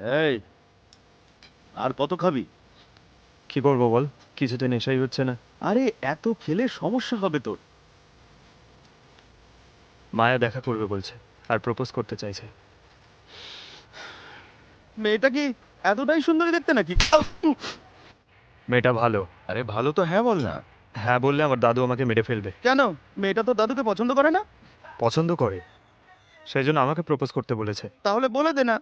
এই, আর কত খাবি? কি করবো বল, কিছুতে নেশাই হচ্ছে না। আরে এত খেলে সমস্যা হবে তোর। মায়া দেখা করবে বলছে আর প্রপোজ করতে চাইছে। মেয়েটা কি এতটাই সুন্দরী দেখতে নাকি? মেয়েটা ভালো। আরে ভালো তো হ্যাঁ বল না। হ্যাঁ বললে আমার দাদু আমাকে মেরে ফেলবে। কেন? মেয়েটা তো দাদুকে পছন্দ করে না? পছন্দ করে, সেই জন্য আমাকে প্রপোজ করতে বলেছে। তাহলে বলে দে না।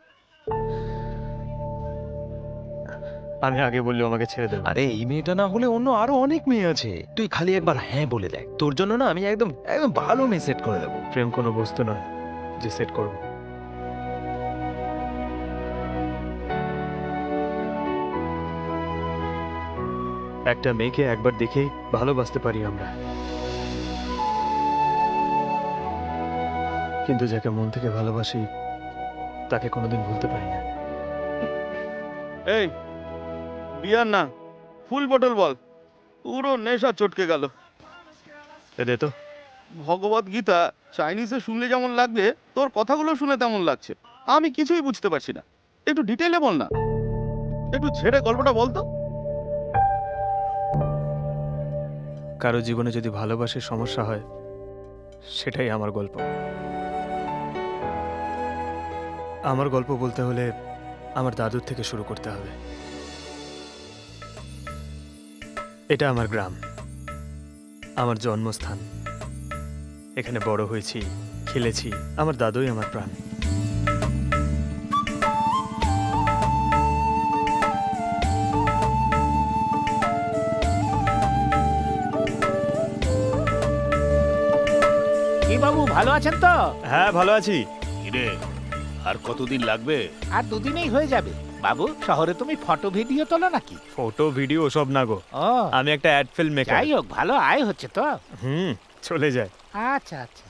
আমি আগে বললেও আমাকে ছেড়ে দেবে। আরে এই মেয়েটা না হলে অন্য আরো অনেক মেয়ে আছে, তুই খালি একবার হ্যাঁ বলে দেখ, তোর জন্য না আমি একদম একদম ভালো মেয়ে সেট করে দেবো। প্রেম কোনো বস্তু নয় যে সেট করব। একটা মেয়েকে একবার দেখেই ভালোবাসতে পারি আমরা, কিন্তু যাকে মন থেকে ভালোবাসি তাকে কোনোদিন ভুলতে পারি না। এই, বিয়ার না, ফুল বটল বল। পুরো নেশা চটকে গেল। এ দে তো। ভগবত গীতা চাইনিজে শুনলে যেমন লাগবে, তোর কথাগুলো শুনে তেমন লাগছে। আমি কিছুই বুঝতে পারছি না। একটু ডিটেইলে বল না, একটু ছেড়ে গল্পটা বল তো। কারো জীবনে যদি ভালোবাসার সমস্যা হয়, সেটাই আমার গল্প। আমার গল্প বলতে হলে আমার দাদুর থেকে শুরু করতে হবে। এটা আমার গ্রাম, আমার জন্মস্থান। এখানে বড় হয়েছি, খেলেছি। আমার দাদুই আমার প্রাণ। কি বাবু ভালো আছেন তো? হ্যাঁ, ভালো আছি। কিরে, আর কতদিন লাগবে? আর দুদিনেই হয়ে যাবে। বাবু শহরে তুমি ফটো ভিডিও তোলো নাকি? ফটো ভিডিও সব না গো, ও আমি একটা অ্যাড ফিল্ম মেকার। যাই হোক, ভালো আয় হচ্ছে তো? চলে যায়। আচ্ছা আচ্ছা।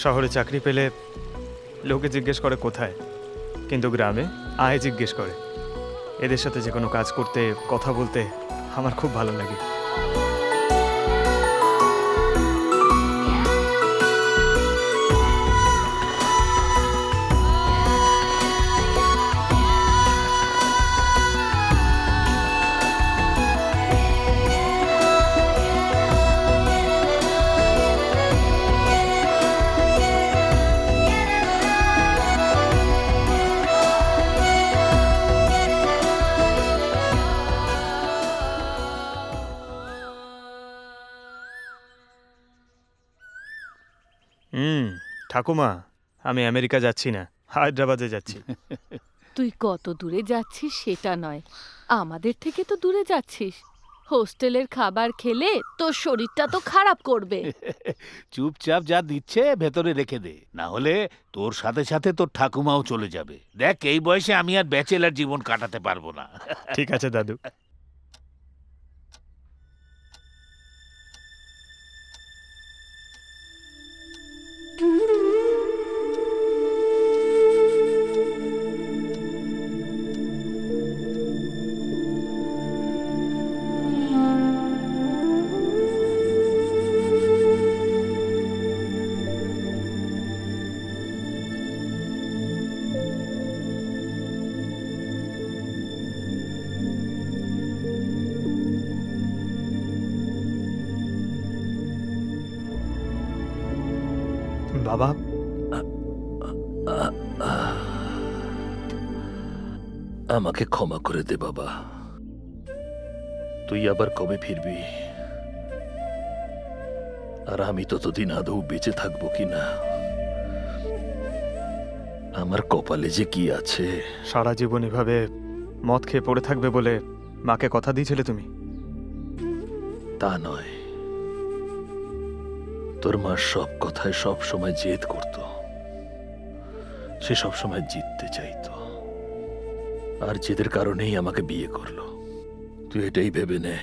শহরে চাকরি পেলে লোকে জিজ্ঞেস করে কোথায়, কিন্তু গ্রামে আয় জিজ্ঞেস করে। এদের সাথে যে কোনো কাজ করতে, কথা বলতে আমার খুব ভালো লাগে। ঠাকুমা, আমি আমেরিকা যাচ্ছি না, হায়দ্রাবাদে যাচ্ছি। তুই কত দূরে যাচ্ছিস সেটা নয়, আমাদের থেকে তো দূরে যাচ্ছিস। হোস্টেলের খাবার খেলে তোর শরীরটা তো খারাপ করবে। চুপচাপ যা দিচ্ছে ভেতরে রেখে দে, না হলে তোর সাথে সাথে তোর ঠাকুমাও চলে যাবে। দেখ, এই বয়সে আমি আর ব্যাচেলার জীবন কাটাতে পারবো না। ঠিক আছে দাদু। বাবা, আমাকে ক্ষমা করে দে বাবা। তুই আবার কবে ফিরবি? আর আমি ততদিন আদৌ বেঁচে থাকবো কিনা, আমার কপালে যে কি আছে। সারা জীবন এভাবে মদ খেয়ে পড়ে থাকবে বলে মাকে কথা দিয়েছিলে তুমি? তা নয়, তোর মা সব কথায় সব সময় জেদ করত, সে সব সময় জিততে চাইতো, আর জেদের কারণেই আমাকে বিয়ে করলো। তুই এটাই ভেবে নে,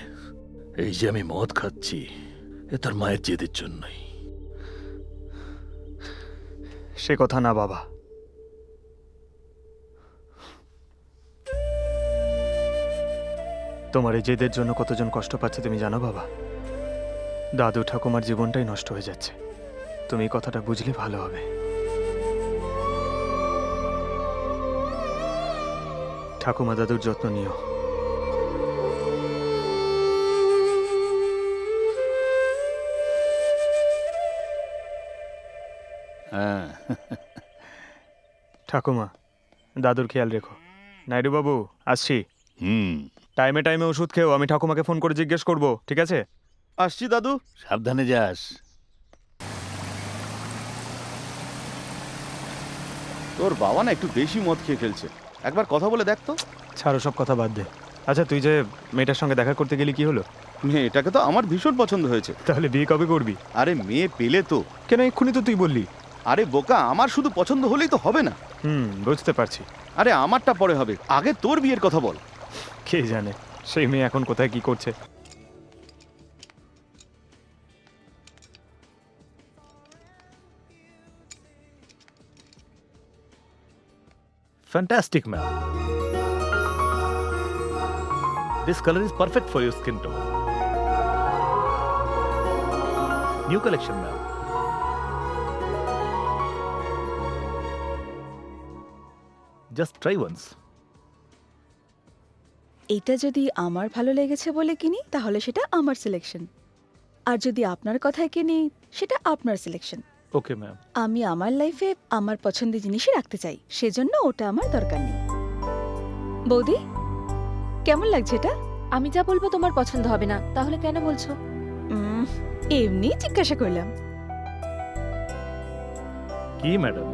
এই যে আমি মদ খাচ্ছি এ তোর মায়ের জেদের জন্যই। সে কথা না বাবা, তোমার এই জেদের জন্য কতজন কষ্ট পাচ্ছে তুমি জানো বাবা? দাদু ঠাকুমার জীবনটাই নষ্ট হয়ে যাচ্ছে। তুমি এই কথাটা বুঝলে ভালো হবে। ঠাকুমা দাদুর যত্ন নিও। হ্যাঁ, ঠাকুমা দাদুর খেয়াল রেখো। নাইডু বাবু আসছি। হুম, টাইমে টাইমে ওষুধ খেও, আমি ঠাকুমাকে ফোন করে জিজ্ঞেস করব, ঠিক আছে? আসছি দাদু। সাবধানে যাস। তোর বাবা না একটু বেশি মদ খেয়ে ফেলছে, একবার কথা বলে দেখ তো। ছাড়ো সব কথা বাদ দে। আচ্ছা তুই যে মেয়েটার সঙ্গে দেখা করতে গেলি কি হলো? মেয়েটাকে তো আমার ভীষণ পছন্দ হয়েছে। তাহলে বিয়ে কবে করবি? আরে মেয়ে পেলে তো। কেন এক্ষুনি তো তুই বললি। আরে বোকা, আমার শুধু পছন্দ হলেই তো হবে না। বুঝতে পারছি। আরে আমারটা পরে হবে, আগে তোর বিয়ের কথা বল। কে জানে সেই মেয়ে এখন কোথায় কি করছে। Fantastic, ma'am. This color is perfect for your skin tone. New collection, ma'am. Just try once. এটা যদি আমার ভালো লেগেছে বলে কিনি তাহলে সেটা আমার সিলেকশন, আর যদি আপনার কথায় কিনি সেটা আপনার সিলেকশন। Okay, ma'am. আমি আমার লাইফে আমার পছন্দের জিনিসই রাখতে চাই, সেজন্য ওটা আমার দরকার নেই। বৌদি, কেমন লাগছে এটা? আমি যা বলবো তোমার পছন্দ হবে না, তাহলে কেন বলছো? এমনি জিজ্ঞাসা করলাম। কি ম্যাডাম,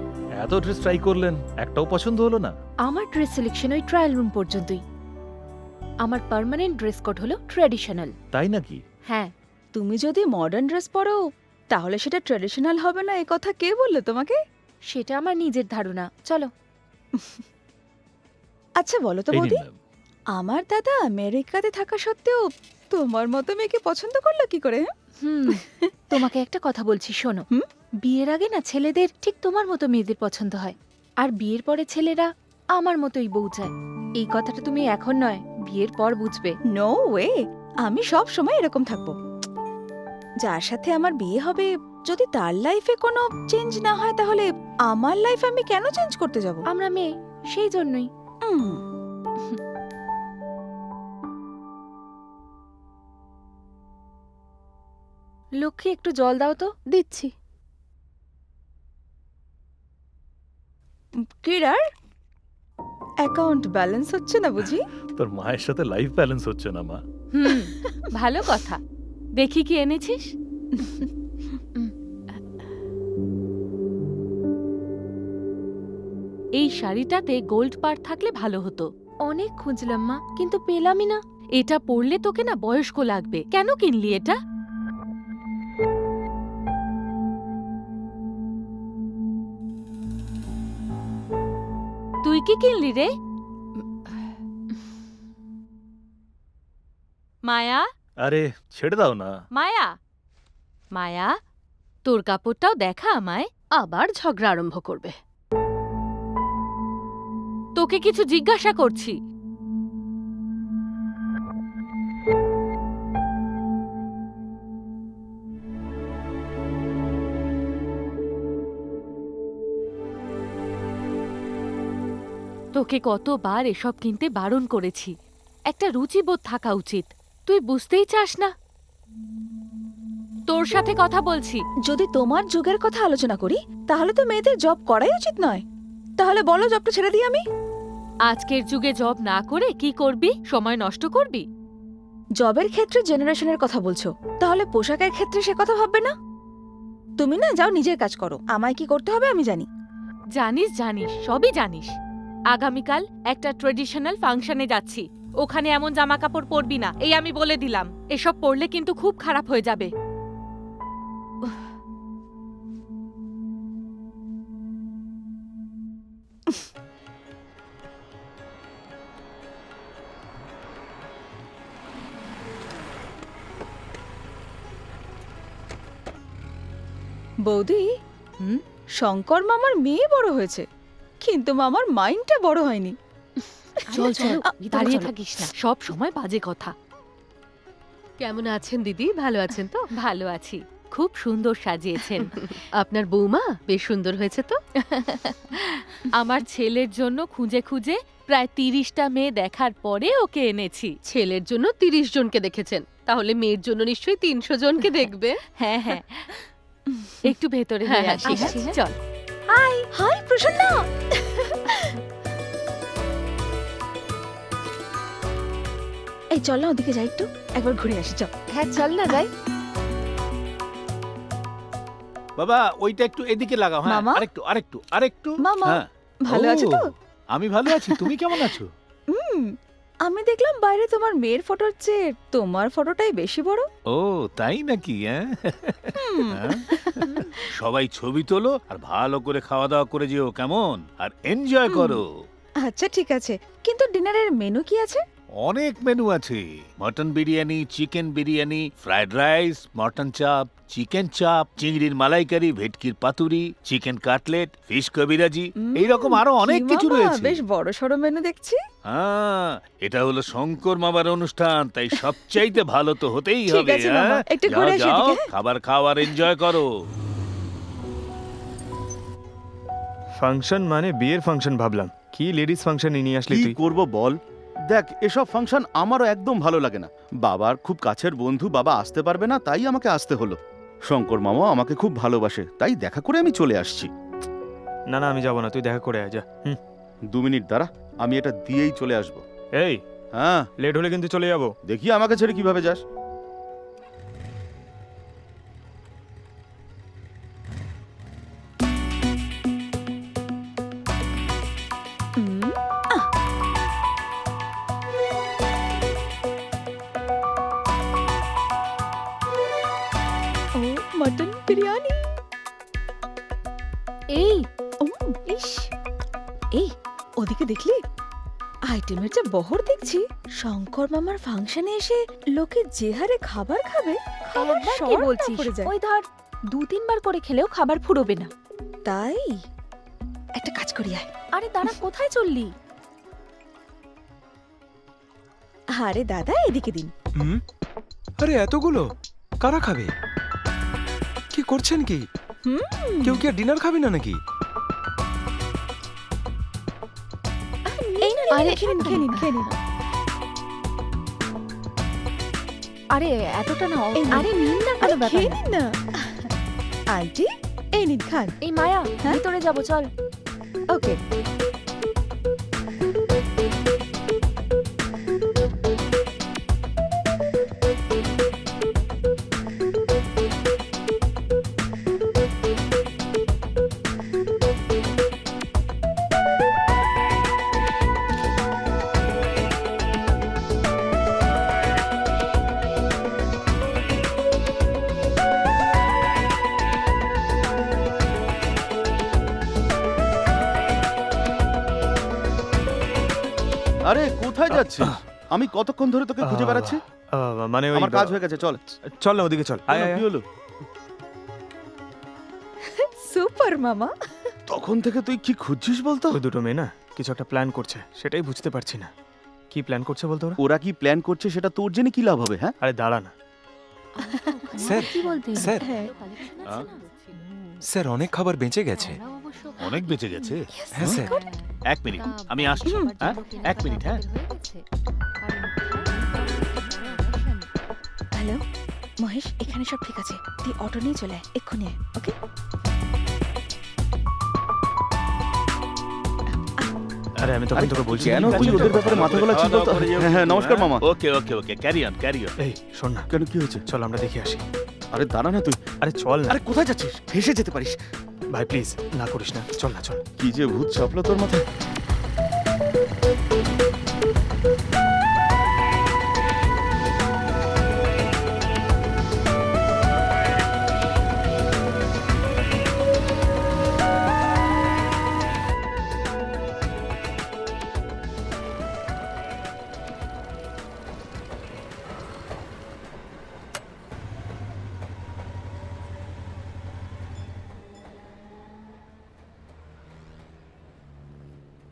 এত ড্রেস ট্রাই করলেন, একটাও পছন্দ হলো না? আমার ড্রেস সিলেকশন ওই ট্রায়াল রুম পর্যন্তই। আমার পার্মানেন্ট ড্রেস কোড হলো ট্র্যাডিশনাল। তাই নাকি? হ্যাঁ। তুমি যদি মডার্ন ড্রেস পরো তাহলে সেটা ট্র্যাডিশনাল হবে না, এ কথা কে বললো তোমাকে? সেটা আমার নিজের ধারণা। চলো। আচ্ছা বলো তো এই নিন, বৌদি, ma'am. আমার দাদা আমেরিকাতে থাকা সত্ত্বেও তোমার মতো মেয়েকে পছন্দ করলো কি করে? তোমাকে একটা কথা বলছি, শোনো। হুম? বিয়ের আগে না ছেলেদের ঠিক তোমার মতো মেয়েদের পছন্দ হয়, আর বিয়ের পরে ছেলেরা আমার মতোই বউ চায়। এই কথাটা তুমি এখন নয়, বিয়ের পর বুঝবে। নো ওয়ে, আমি সব সময় এরকম থাকবো। যার সাথে আমার বিয়ে হবে যদি তার লাইফে কোনো চেঞ্জ না হয় তাহলে আমার লাইফ আমি কেন চেঞ্জ করতে যাব? আমরা মেয়ে, সেই জন্যই। লক্ষ্মী একটু জল দাও তো। দিচ্ছি। কিরার অ্যাকাউন্ট ব্যালেন্স হচ্ছে না বুঝি? তোর মায়ের সাথে লাইফ ব্যালেন্স হচ্ছে না মা। ভালো কথা। দেখি কি এনেছিস। এই শাড়িটাতে গোল্ড পার্ট থাকলে ভালো হতো। অনেক খুঁজলাম মা, কিন্তু পেলামই না। এটা পরলে তোকে না বয়স্ক লাগবে। কেন কিনলি এটা? তুই কি কিনলি রে? মায়া, আরে ছেড়ে দাও না। মায়া, মায়া, তোর কাপড়টাও দেখা আমায়। আবার ঝগড়া আরম্ভ করবে। তোকে কিছু জিজ্ঞাসা করছি। তোকে কতবার এসব কিনতে বারণ করেছি। একটা রুচিবোধ থাকা উচিত। তুই বুঝতেই চাস না। তোর সাথে কথা বলছি। যদি তোমার যুগের কথা আলোচনা করি তাহলে তো মেয়েদের জব করাই উচিত নয়। তাহলে বলো জবটা ছেড়ে দিই আমি? আজকের যুগে জব না করে কি করবি? সময় নষ্ট করবি? জবের ক্ষেত্রে জেনারেশনের কথা বলছো, তাহলে পোশাকের ক্ষেত্রে সে কথা ভাববে না? তুমি না যাও নিজের কাজ করো, আমায় কি করতে হবে আমি জানি। জানিস জানিস, সবই জানিস। আগামীকাল একটা ট্রেডিশনাল ফাংশনে যাচ্ছি। ওখানে এমন জামা কাপড় পরবি না, এই আমি বলে দিলাম। এসব পরলে কিন্তু খুব খারাপ হয়ে যাবে। বৌদি, শঙ্কর মামার মেয়ে বড় হয়েছে, কিন্তু মামার মাইন্ডটা বড় হয়নি। চল চল, দাঁড়িয়ে চলো। থাকিস না, সব সময় বাজে কথা। কেমন আছেন দিদি? ভালো আছেন তো? ভালো আছি, খুব সুন্দর সাজিয়েছেন। আপনার বৌমা বেশ সুন্দর হয়েছে তো। আমার ছেলের জন্য খুঁজে খুঁজে প্রায় 30টা মেয়ে দেখার পরে ওকে এনেছি। ছেলের জন্য 30 জনকে দেখেছেন, তাহলে মেয়ের জন্য নিশ্চয়ই 300 জনকে দেখবে। হ্যাঁ হ্যাঁ, একটু ভেতরে হ্যাঁ, হয়ে হ্যাঁ, আসি, ঠিক হ্যাঁ? আছে, হ্যাঁ। চল। হাই প্রসন্না। এই চল না ওদিকে যাই, একটু একবার ঘুরে আসি, চল। হ্যাঁ চল না যাই। বাবা ওইটা একটু এদিকে লাগাও, হ্যাঁ মামা? আরেকটু আরেকটু আরেকটু। মামা, হ্যাঁ। ভালো ও, আছো তো? আমি ভালো আছি, তুমি কেমন আছো? আমি দেখলাম বাইরে তোমার মেয়ের ফটোর চেয়ে তোমার ফটোটাই বেশি বড়। ও তাই নাকি? হ্যাঁ। হ্যাঁ? সবাই ছবি তোলো আর ভালো করে খাওয়া দাওয়া করে যেও, কেমন? আর এনজয় করো। আচ্ছা ঠিক আছে, কিন্তু ডিনারের মেনু কি আছে? অনেক মেনু আছে, mutton biryani, chicken biryani, fried rice, mutton চাপ, চিকেন চাপ, চিংড়ির মালাইকারি, ভেটকির পাতুরি, চিকেন কাটলেট, ফিশ কবিরাজি, এইরকম আরো অনেক কি কিছু মামা, রয়েছে। বেশ বড় সড়ো মেনু দেখছি। হ্যাঁ, এটা হলো শঙ্কর মামার অনুষ্ঠান, তাই সবচাইতে ভালো তো হতেই ঠিক হবে। আছে মামা, হ্যাঁ? একটু যাও ঘুরে আসি যাও, এদিকে। খাবার খাও আর এনজয় করো। ফাংশন মানে বিয়ের ফাংশন ভাবলাম, কি লেডিস ফাংশন নিয়ে আসলি কি তুই? করব বল? দেখ, এসব ফাংশন আমারও একদম ভালো লাগে না। বাবার খুব কাছের বন্ধু, বাবা আসতে পারবে না, তাই আমাকে আসতে হলো। শঙ্কর মামা আমাকে খুব ভালোবাসে, তাই দেখা করে আমি চলে আসছি। না না, আমি যাবো না, তুই দেখা করে আয়, যা। 2 মিনিট দাঁড়া, আমি এটা দিয়েই চলে আসবো। এই হ্যাঁ, লেট হলে কিন্তু চলে যাবো। দেখি আমাকে ছেড়ে কিভাবে যাস। হুম, ও মটন বিরিয়ানি। এই ইস, এই ওদিকে দেখলি আইটেমের যে বহর দেখছি। শঙ্কর মামার ফাংশনে এসে লোকে যে হারে খাবার খাবে, খাবার একবার কি শর্ট না বলছিস? পড়ে যায়। ওই ধর 2-3 বার করে খেলেও খাবার ফুরোবে না। তাই একটা কাজ করি আয়। আরে দাঁড়া, কোথায় চললি? আরে দাদা এদিকে দিন। আরে এতগুলো কারা খাবে? কি করছেন কি? কেউ কি আর ডিনার খাবে না নাকি? এই না, আরে, খেয়ে নিন খেয়ে নিন খেয়ে নিন। আরে এতটা না, এই নিন। আরে নিন না, আরে কোনো ব্যাপার খেয়ে না। নিন না। আন্টি এই নিন খান। এই মায়া, হ্যাঁ? ভিতরে যাবো, চল। ওকে। আরে কোথায় যাচ্ছিস? আমি কতক্ষণ ধরে তোকে খুঁজে বেড়াচ্ছি। মানে ওই আমার কাজ হয়ে গেছে, চল। চল না ওদিকে চল। আয়, কেন, আয়, কি আয়। হলো? সুপার মামা। তখন থেকে তুই কি খুঁজছিস বলতো? ওই দুটো মেয়ে না কিছু একটা প্ল্যান করছে, সেটাই বুঝতে পারছি না কি প্ল্যান করছে বলতো ওরা। ওরা কি প্ল্যান করছে সেটা তোর জেনে কি লাভ হবে? হ্যাঁ, আরে দাঁড়া না, স্যার, কি বলতে? স্যার, হ্যাঁ। স্যার অনেক খাবার বেঁচে গেছে। অনেক বেঁচে গেছে। হ্যাঁ স্যার। 1 মিনিট, আমি আসছি। হ্যাঁ 1 মিনিট। হ্যাঁ হ্যালো মহেশ, এখানে সব ঠিক আছে, তুই অটো নিয়ে চলে আয়, এক্ষুনি আয়। ওকে। আরে আমি তখন তোকে বলছি কেন কি তুই প্ল্যান ওদের করছে? ব্যাপারে মাথা গোলাচ্ছিস বলতো? হ্যাঁ হ্যাঁ, নমস্কার মামা। ওকে ওকে ওকে, ক্যারি অন ক্যারি অন। এই শোন না, কেন, কি হয়েছে? চল আমরা দেখে আসি। আরে দাঁড়া না তুই। আরে চল না আরে কোথায় যাচ্ছিস? ফেসে যেতে পারিস। ভাই, প্লিজ না করিস না, চল না চল। কি যে ভূত চাপলো তোর মাথায়।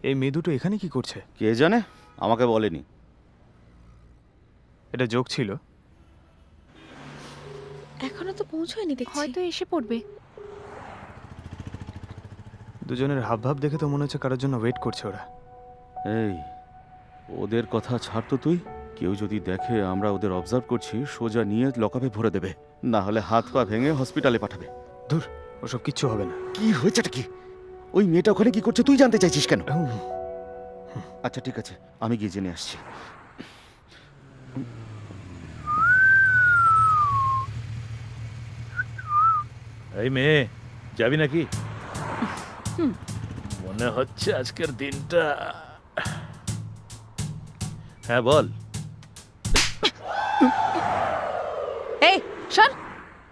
এই মেয়ে দুটো এখানে কি করছে? কে জানে, আমাকে বলেনি। এটা জোক ছিল। এখনো তো পৌঁছয়নি দেখছি। হয়তো এসে পড়বে। দুজনের হাব ভাব দেখে তো মনে হচ্ছে কারোর জন্য ওয়েট করছে ওরা। এই ওদের কথা ছাড় তো তুই। কেউ যদি দেখে আমরা ওদের অবজার্ভ করছি, সোজা নিয়ে লকআপে ভরে দেবে, না হলে হাত পা ভেঙে হসপিটালে পাঠাবে। ধুর, ওসব কিচ্ছু হবে না। কি হয়েছেটা কি? ওই মেয়েটা ওখানে কি করছে তুই জানতে চাইছিস কেন? উম, আচ্ছা ঠিক আছে, আমি গিয়ে জেনে আসছি। এই মেয়ে, যাবি নাকি? মনে হচ্ছে আজকের দিনটা। হ্যাঁ বল। এই শোন,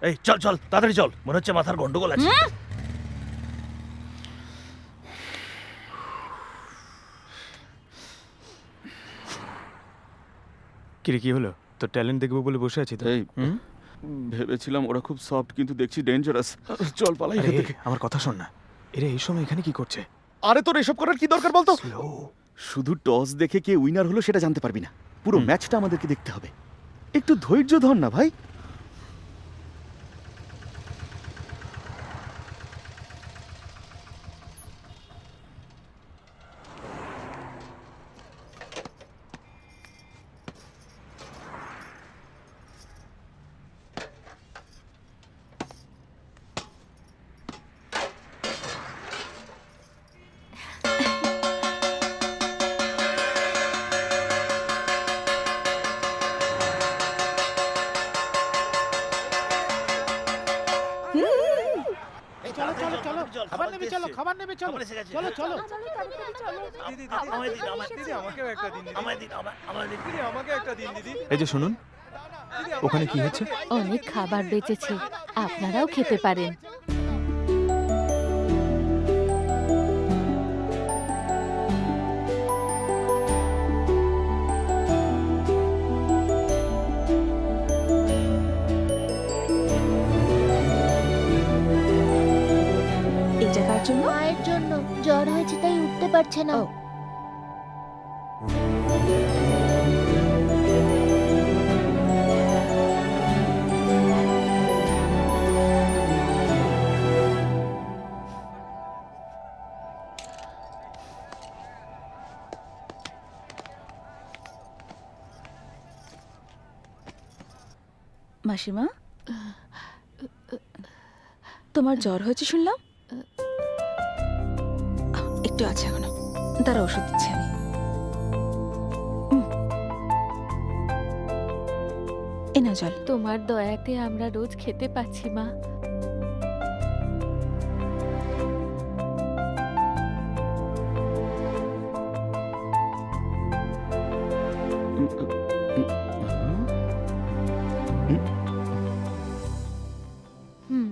এই চল চল, তাড়াতাড়ি চল, মনে হচ্ছে মাথার গন্ডগোল আছে। কিরে, কি হলো? তোর ট্যালেন্ট দেখবো বলে বসে আছি তো। এই হুম? ভেবেছিলাম ওরা খুব সফট, কিন্তু দেখছি ডেঞ্জারাস। চল পালাই আরে, এখান থেকে। আমার কথা শোন না। এরে এই সময় এখানে কি করছে? আরে তোর এসব করার কি দরকার বলতো? স্লো। শুধু টস দেখে কে উইনার হলো সেটা জানতে পারবি না, পুরো ম্যাচটা আমাদেরকে দেখতে হবে। একটু ধৈর্য ধর না ভাই। চলো চলো চলো খাবার নেবে, চলো খাবার নেবে, চলো চলো চলো। দিদি আমাকেও একটা দিন, দিদি আমাকে একটা দিন দিদি। এই যে শুনুন, ওখানে কি হচ্ছে? অনেক খাবার বেঁচেছে, আপনারাও খেতে পারেন। এই জায়গার জন্য মায়ের জন্য জ্বর হয়েছে, তাই উঠতে পারছে না। ও। মাসিমা, তোমার জ্বর হয়েছে শুনলাম। একটু আছে এখনো, তারা ওষুধ দিচ্ছি আমি। এ না জল। তোমার দয়াতে আমরা রোজ খেতে পাচ্ছি মা। হুম।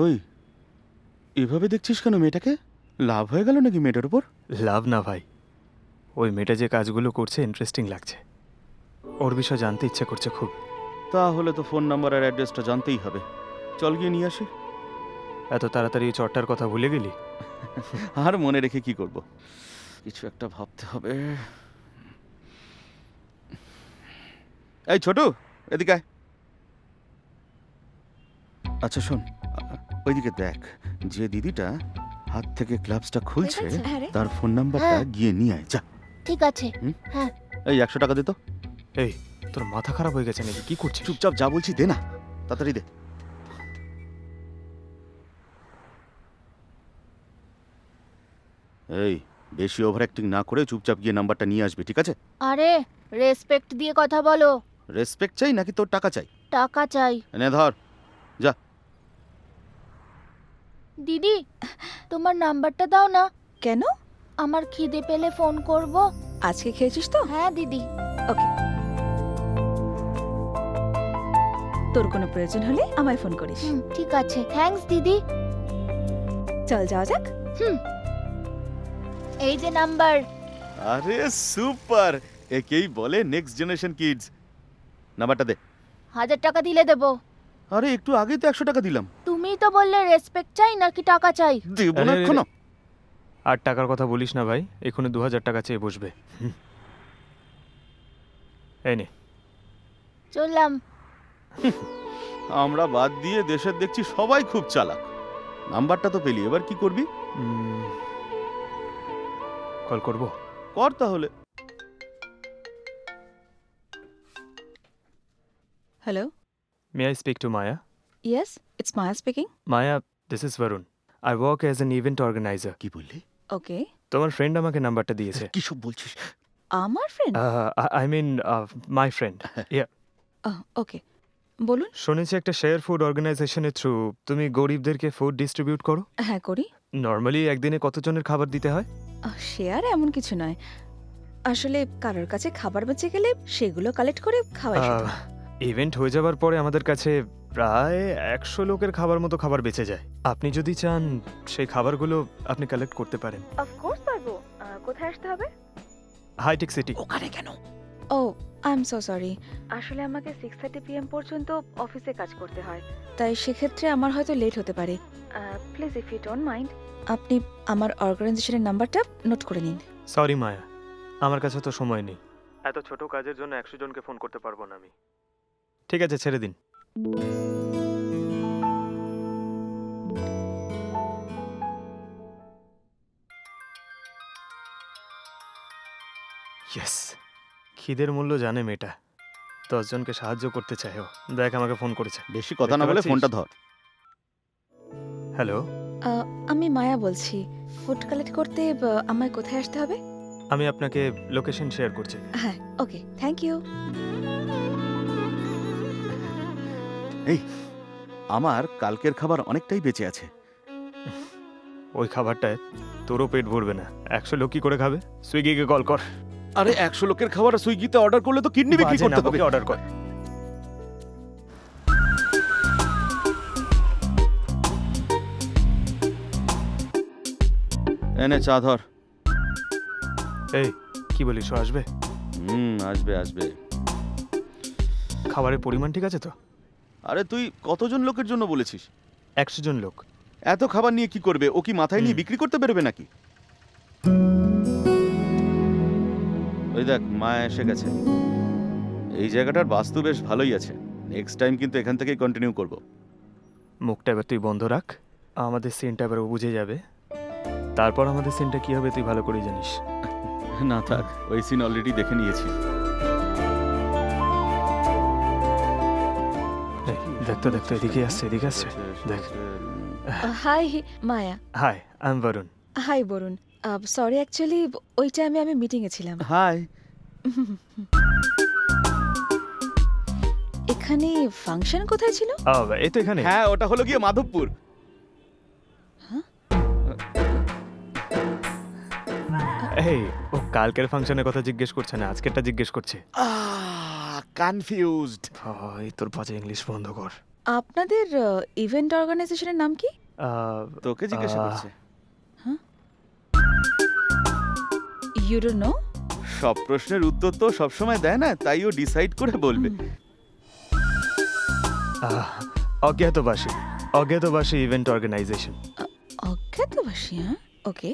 ওই এভাবে দেখছিস কেন মেয়েটাকে? লাভ হয়ে গেল নাকি মেয়েটার উপর? লাভ না ভাই, ওই মেয়েটা যে কাজগুলো করছে ইন্টারেস্টিং লাগছে। ওর বিষয়ে জানতে ইচ্ছে করছে খুব। তাহলে তো ফোন নাম্বার আর অ্যাড্রেসটা জানতেই হবে। চল গিয়ে নিয়ে আসি। এত তাড়াতাড়ি এই চটটার কথা ভুলে গেলি? আর মনে রেখে কি করব, কিছু একটা ভাবতে হবে। এই ছোটু, এদিকে আয়। আচ্ছা শোন, ওইদিকে দেখ, যে দিদিটা হাত থেকে গ্লাভসটা খুলছে হ্যাঁ রে। তার ফোন নাম্বারটা হ্যাঁ। গিয়ে নিয়ে আয় যা। ঠিক আছে। এই 100 টাকা দে তো। এই, তোর মাথা খারাপ হয়ে গেছে নাকি? কি করছিস? চুপচাপ যা বলছি দে না, তাড়াতাড়ি দে। এই বেশি ওভার অ্যাক্টিং না করে চুপচাপ গিয়ে নাম্বারটা নিয়ে আসবি, ঠিক আছে? আরে রেসপেক্ট দিয়ে কথা বলো। রেসপেক্ট চাই নাকি তোর টাকা চাই? টাকা চাই। এনে ধর, যা। দিদি, তোমার নাম্বারটা দাও না। কেন? আমার খিদে পেলে ফোন করব। আজকে খেয়েছিস তো? হ্যাঁ দিদি। ওকে, তোর কোনো প্রয়োজন হলে আমায় ফোন করিস। ঠিক আছে, থ্যাঙ্কস দিদি। চল যাওয়া যাক। এই যে নাম্বার। আরে সুপার, একেই বলে নেক্সট জেনারেশন কিডস। নাম্বারটা দে। 1000 টাকা দিলে দেবো। আরে একটু আগেই তো 100 টাকা দিলাম। তুমিই তো বললে রেসপেক্ট চাই নাকি টাকা চাই। দেব না আরে, এখনো। আর টাকার কথা বলিস না ভাই, এখনই 2000 টাকা চেয়ে বসবে। এই নে। চললাম। আমরা বাদ দিয়ে দেশের দেখছি সবাই খুব চালাক। নাম্বারটা তো পেলি, এবার কি করবি? কল করব? কর তাহলে। Hello, may I speak to Maya? Yes, it's Maya speaking. Maya, this is Varun. I work as an event organiser. কি বললি? ওকে, তোমার ফ্রেন্ড আমাকে নাম্বারটা দিয়েছে। কি সব বলছিস? আমার friend? I mean my friend. Okay, বলুন। শুনেছি একটা শেয়ার ফুড অর্গানাইজেশনের থ্রু তুমি গরিবদেরকে ফুড ডিস্ট্রিবিউট করো। হ্যাঁ, করি। নর্মালি একদিনে কতজনের খাবার দিতে হয়? শেয়ার এমন কিছু নয়, আসলে কারোর কাছে খাবার বেঁচে গেলে সেগুলো কালেক্ট করে খাওয়াই শুধু। ইভেন্ট হয়ে যাওয়ার পরে আমাদের কাছে প্রায় 100 লোকের খাবার মতো খাবার বেঁচে যায়। আপনি যদি চান সেই খাবারগুলো আপনি কালেক্ট করতে পারেন। অফকোর্স পারবো। কোথায় আসতে হবে? Hi tech city. ওখানে কেন? ও, আই এম সো সরি। আসলে আমাকে 6:30 PM পর্যন্ত অফিসে কাজ করতে হয়, তাই সেক্ষেত্রে আমার হয়তো লেট হতে পারে। Please if you don't mind, আপনি আমার অর্গানাইজেশনের নাম্বারটা নোট করে নিন। সরি মায়া, আমার কাছে তো সময় নেই। এত ছোট কাজের জন্য 100 জনকে ফোন করতে পারবো না আমি। ঠিক আছে, ছেড়ে দিন। ইয়েস, খিদের মূল্য জানে মেয়েটা। 10 জনকে সাহায্য করতে চায় ও। দেখ আমাকে ফোন করেছে। বেশি কথা না দেখতে বলে পাচ্ছিস? ফোনটা ধর। হ্যালো, আমি মায়া বলছি। ফুড কালেক্ট করতে আমায় কোথায় আসতে হবে? আমি আপনাকে লোকেশন শেয়ার করছি। হ্যাঁ, ওকে, থ্যাংক ইউ। এই, আমার কালকের খাবার অনেকটাই বেঁচে আছে। ওই খাবারটায় তোরও পেট ভরবে না। 100 লোক কি করে খাবে? সুইগিকে কল কর। আরে 100 লোকের খাবার সুইগিতে অর্ডার করলে তো কিডনি বিক্রি বাজে করতে না, হবে। ওকে অর্ডার কর। এনে চা ধর। এই, কি বলিস, ও আসবে? আসবে আসবে। খাবারের পরিমাণ ঠিক আছে তো? আরে তুই কতজন লোকের জন্য বলেছিস? 100 জন লোক। এত খাবার নিয়ে কি করবে? ও কি মাথায় নিয়ে বিক্রি করতে বেরোবে নাকি? ওই দেখ, মা এসে গেছে। এই জায়গাটার বাস্তু বেশ ভালোই আছে। নেক্সট টাইম কিন্তু এখান থেকেই কন্টিনিউ করব। মুখটা এবার তুই বন্ধ রাখ। আমাদের সিনটা এবার ও বুঝে যাবে। তারপর আমাদের সিনটা কি হবে তুই ভালো করেই জানিস। না থাক, ওই সিন অলরেডি দেখে নিয়েছি। এই, দেখতো দেখতো, এদিকে আসছে, এদিকে আসছে। দেখ। Hi Maya. Hi, I am Varun. Hi Varun. Sorry, actually ওই টাইমে আমি মিটিংয়ে ছিলাম। হাই। এখানে ফাংশন কোথায় ছিল? এই তো এখানে। হ্যাঁ, ওটা হলো গিয়ে মাধবপুর। এই, ও কালকের ফাংশনের কথা জিজ্ঞেস করছে না, আজকেরটা জিজ্ঞেস করছে। কনফিউজড। ভাই, তোর বাজে ইংলিশ বন্ধ কর। আপনাদের ইভেন্ট অর্গানাইজেশনের নাম কি? তোকে জিজ্ঞাসা করছে। You don't know? সব প্রশ্নের উত্তর তো সবসময় দেয় না, তাই ও ডিসাইড করে বলবে। অজ্ঞাতবাসী, অজ্ঞাতবাসী ইভেন্ট অর্গানাইজেশন। অজ্ঞাতবাসী? হ্যাঁ, ওকে।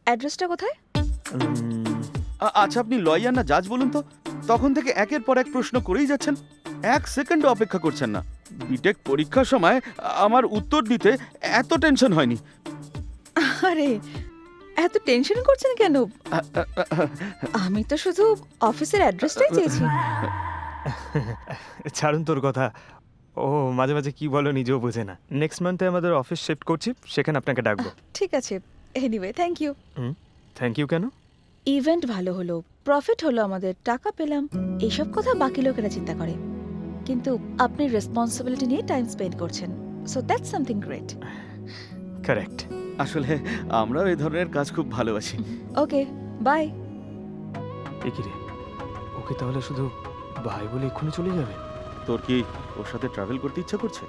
অ্যাড্রেসটা কোথায়? আচ্ছা, আপনি লয়ার না জাজ বলুন তো? তখন থেকে একের পর এক প্রশ্ন করেই যাচ্ছেন, 1 সেকেন্ড অপেক্ষা করছেন না। বিটেক পরীক্ষার সময় আমার উত্তর দিতে এত টেনশন হয়নি। আরে এত টেনশন করছেন কেন? আমি তো শুধু অফিসের অ্যাড্রেসটাই চেয়েছি। ছাড়ুন তোর কথা। ও মাঝে মাঝে কি বলো নিজেও বোঝে না। নেক্সট মান্থে আমাদের অফিস শিফট করছি, সেখানে আপনাকে ডাকবো। ঠিক আছে, anyway thank you. Thank you কেন? ইভেন্ট ভালো হলো, প্রফিট হলো, আমাদের টাকা পেলাম, এইসব কথা বাকি লোকেরা চিন্তা করে, কিন্তু আপনি রেসপন্সিবিলিটি নিয়ে টাইম স্পেন্ড করছেন, so that's something great. Correct. আসলে আমরাও এই ধরনের কাজ খুব ভালোবাসি। ওকে, বাই। কি রে, ওকে তাহলে শুধু ভাই বলে এক্ষুনি চলে যাবে? তোর কি ওর সাথে ট্রাভেল করতে ইচ্ছা করছে?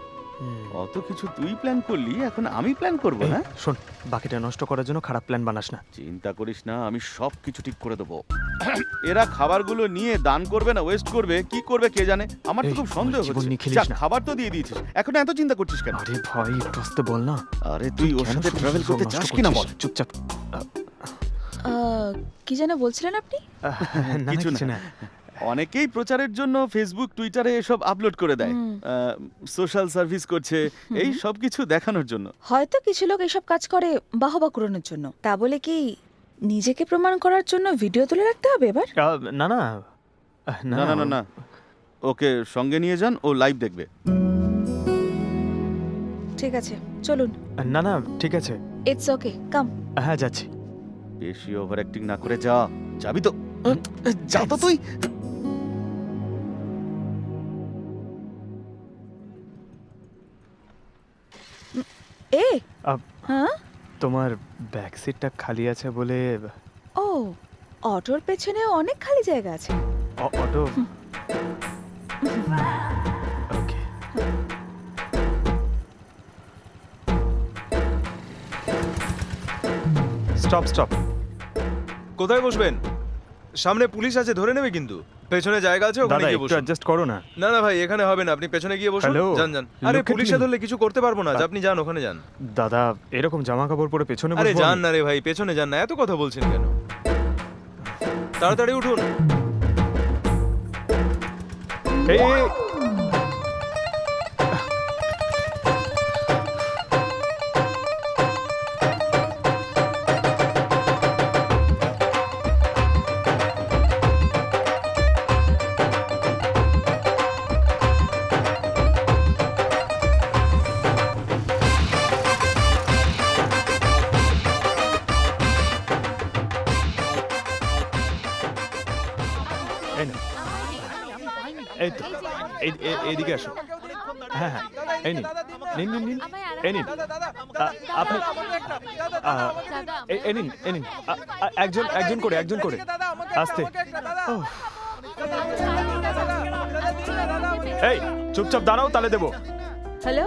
অত কিছু তুই প্ল্যান করলি, এখন আমি প্ল্যান করবো না? শোন, বাকিটা নষ্ট করার জন্য খারাপ প্ল্যান বানাস না। চিন্তা করিস না, আমি সব কিছু ঠিক করে দেবো। এরা খাবারগুলো নিয়ে দান করবে না ওয়েস্ট করবে, কি করবে কে জানে। আমার তো খুব সন্দেহ হচ্ছে। যা, খাবার তো দিয়ে দিয়েছিস, এখন এত চিন্তা করছিস কেন? আরে ভাই, একটু আসতে বল না। আরে তুই ওর সাথে ট্রাভেল করতে চাস কিনা বল। চুপচাপ। কি যেন বলছিলেন আপনি? কিছু না। অনেকেই প্রচারের জন্য ফেসবুক টুইটারে এসব আপলোড করে দেয়, সোশ্যাল সার্ভিস করছে, এই সব কিছু দেখানোর জন্য। হয়তো কিছু লোক এসব কাজ করে বাহবা কুড়ানোর জন্য, তা বলে কি নিজেকে প্রমাণ করার জন্য ভিডিও তুলে রাখতে হবে এবার? না না না না না না, ওকে সঙ্গে নিয়ে যান, ও লাইভ দেখবে। ঠিক আছে, চলুন। না না ঠিক আছে, ইটস ওকে, কাম। হ্যাঁ যাচ্ছি। বেশি ওভার অ্যাক্টিং না করে যা। যাবি তো? যা তো তুই। এ আপ- হ্যাঁ, তোমার ব্যাক সিটটা খালি আছে বলে। ও অটোর পেছনে অনেক খালি জায়গা আছে। অটো ওকে। Stop stop. কোথায় বসবেন? সামনে পুলিশ আছে, ধরে নেবে কিন্তু। পেছনে জায়গা আছে, ওখানে দাদা গিয়ে একটু বসুন। অ্যাডজাস্ট করো না। না না ভাই, এখানে হবে না, আপনি পেছনে গিয়ে বসুন। Hello? যান যান। আরে Look at পুলিশে me. ধরলে কিছু করতে পারবো না, আপনি যান, ওখানে যান। দাদা এরকম জামা কাপড় পরে পেছনে আরে বসবো যান আমি? না রে ভাই, পেছনে যান না, এত কথা বলছেন কেন? তাড়াতাড়ি উঠুন। এই, এই, এই নাও। এই তো এইদিকে আসো। হ্যাঁ হ্যাঁ এই নিন নিন নিন নিন, এই নিন। আপনি এই নিন এই নিন। একজন একজন করে একজন করে আস্তে। ওহ, এই চুপচাপ দাঁড়াও, তাহলে দেবো। হ্যালো।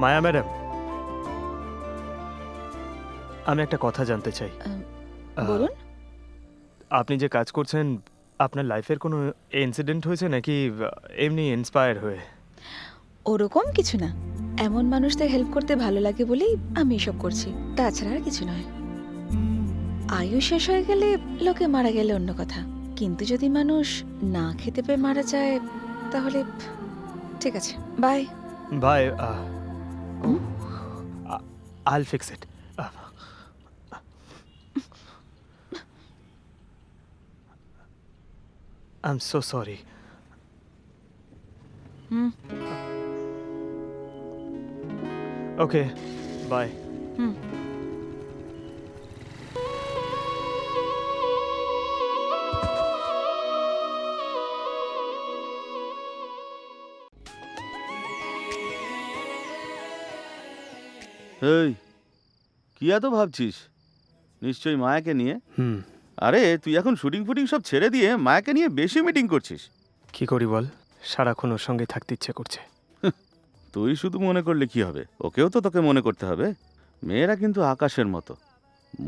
মায়া ম্যাডাম, আমি একটা কথা জানতে চাই। বলুন। আপনি যে কাজ করছেন, আপনার লাইফের কোনো ইনসিডেন্ট হয়েছে নাকি এমনি ইন্সপায়ার হয়ে? ওরকম কিছু না, এমন মানুষদের হেল্প করতে ভালো লাগে বলেই আমি এসব করছি, তাছাড়া আর কিছু নয়। আয়ু শেষ হয়ে গেলে লোকে মারা গেলে অন্য কথা, কিন্তু যদি মানুষ না খেতে পেয়ে মারা যায় তাহলে ঠিক আছে, bye. Bye. I'll fix it. I'm so sorry. Hmm Okay, bye. Hmm. এই, কি এত ভাবছিস? নিশ্চয়ই মায়াকে নিয়ে। হুম, আরে তুই এখন শুটিং ফুটিং সব ছেড়ে দিয়ে মায়াকে নিয়ে বেশি মিটিং করছিস। কি করি বল, সারাক্ষণ ওর সঙ্গে থাকতে ইচ্ছে করছে। তুই শুধু মনে করলে কি হবে, ওকেও তো তোকে মনে করতে হবে। মেয়েরা কিন্তু আকাশের মতো,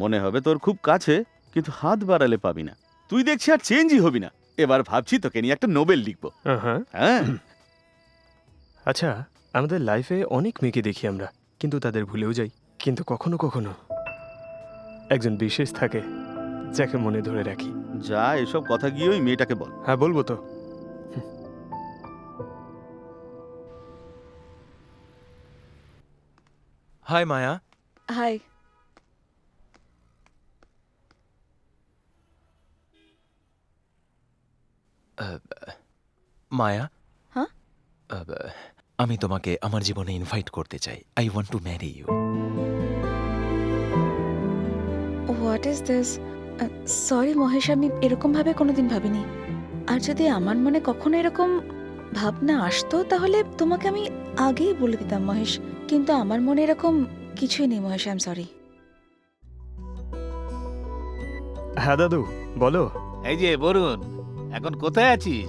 মনে হবে তোর খুব কাছে, কিন্তু হাত বাড়ালে পাবি না। তুই দেখছি আর চেঞ্জই হবি না। এবার ভাবছি তোকে নিয়ে একটা নোবেল লিখবো। হ্যাঁ। হ্যাঁ, আচ্ছা, আমাদের লাইফে অনেক মেয়েকে দেখি আমরা, কিন্তু তাদের ভুলেও যাই। কিন্তু কখনো কখনো একজন বিশেষ থাকে যাকে মনে ধরে রাখি। যা এসব কথা গিয়ে ওই মেয়েটাকে বল। হ্যাঁ বলবো তো। হাই মায়া। হাই। মায়া, হ্যাঁ? আমি তোমাকে আমার জীবনে ইনভাইট করতে চাই। I want to marry you. What is this? Sorry Mahesh, আমি এরকম ভাবে কোনোদিন ভাবিনি। আর যদি আমার মনে কখনো এরকম ভাবনা আসতো তাহলে তোমাকে আমি আগেই বলে দিতাম মহেশ, কিন্তু আমার মনে এরকম কিছুই নেই মহেশ, আই এম সরি। হ্যাঁ দাদু বলো। এই যে বরুণ, এখন কোথায় আছিস?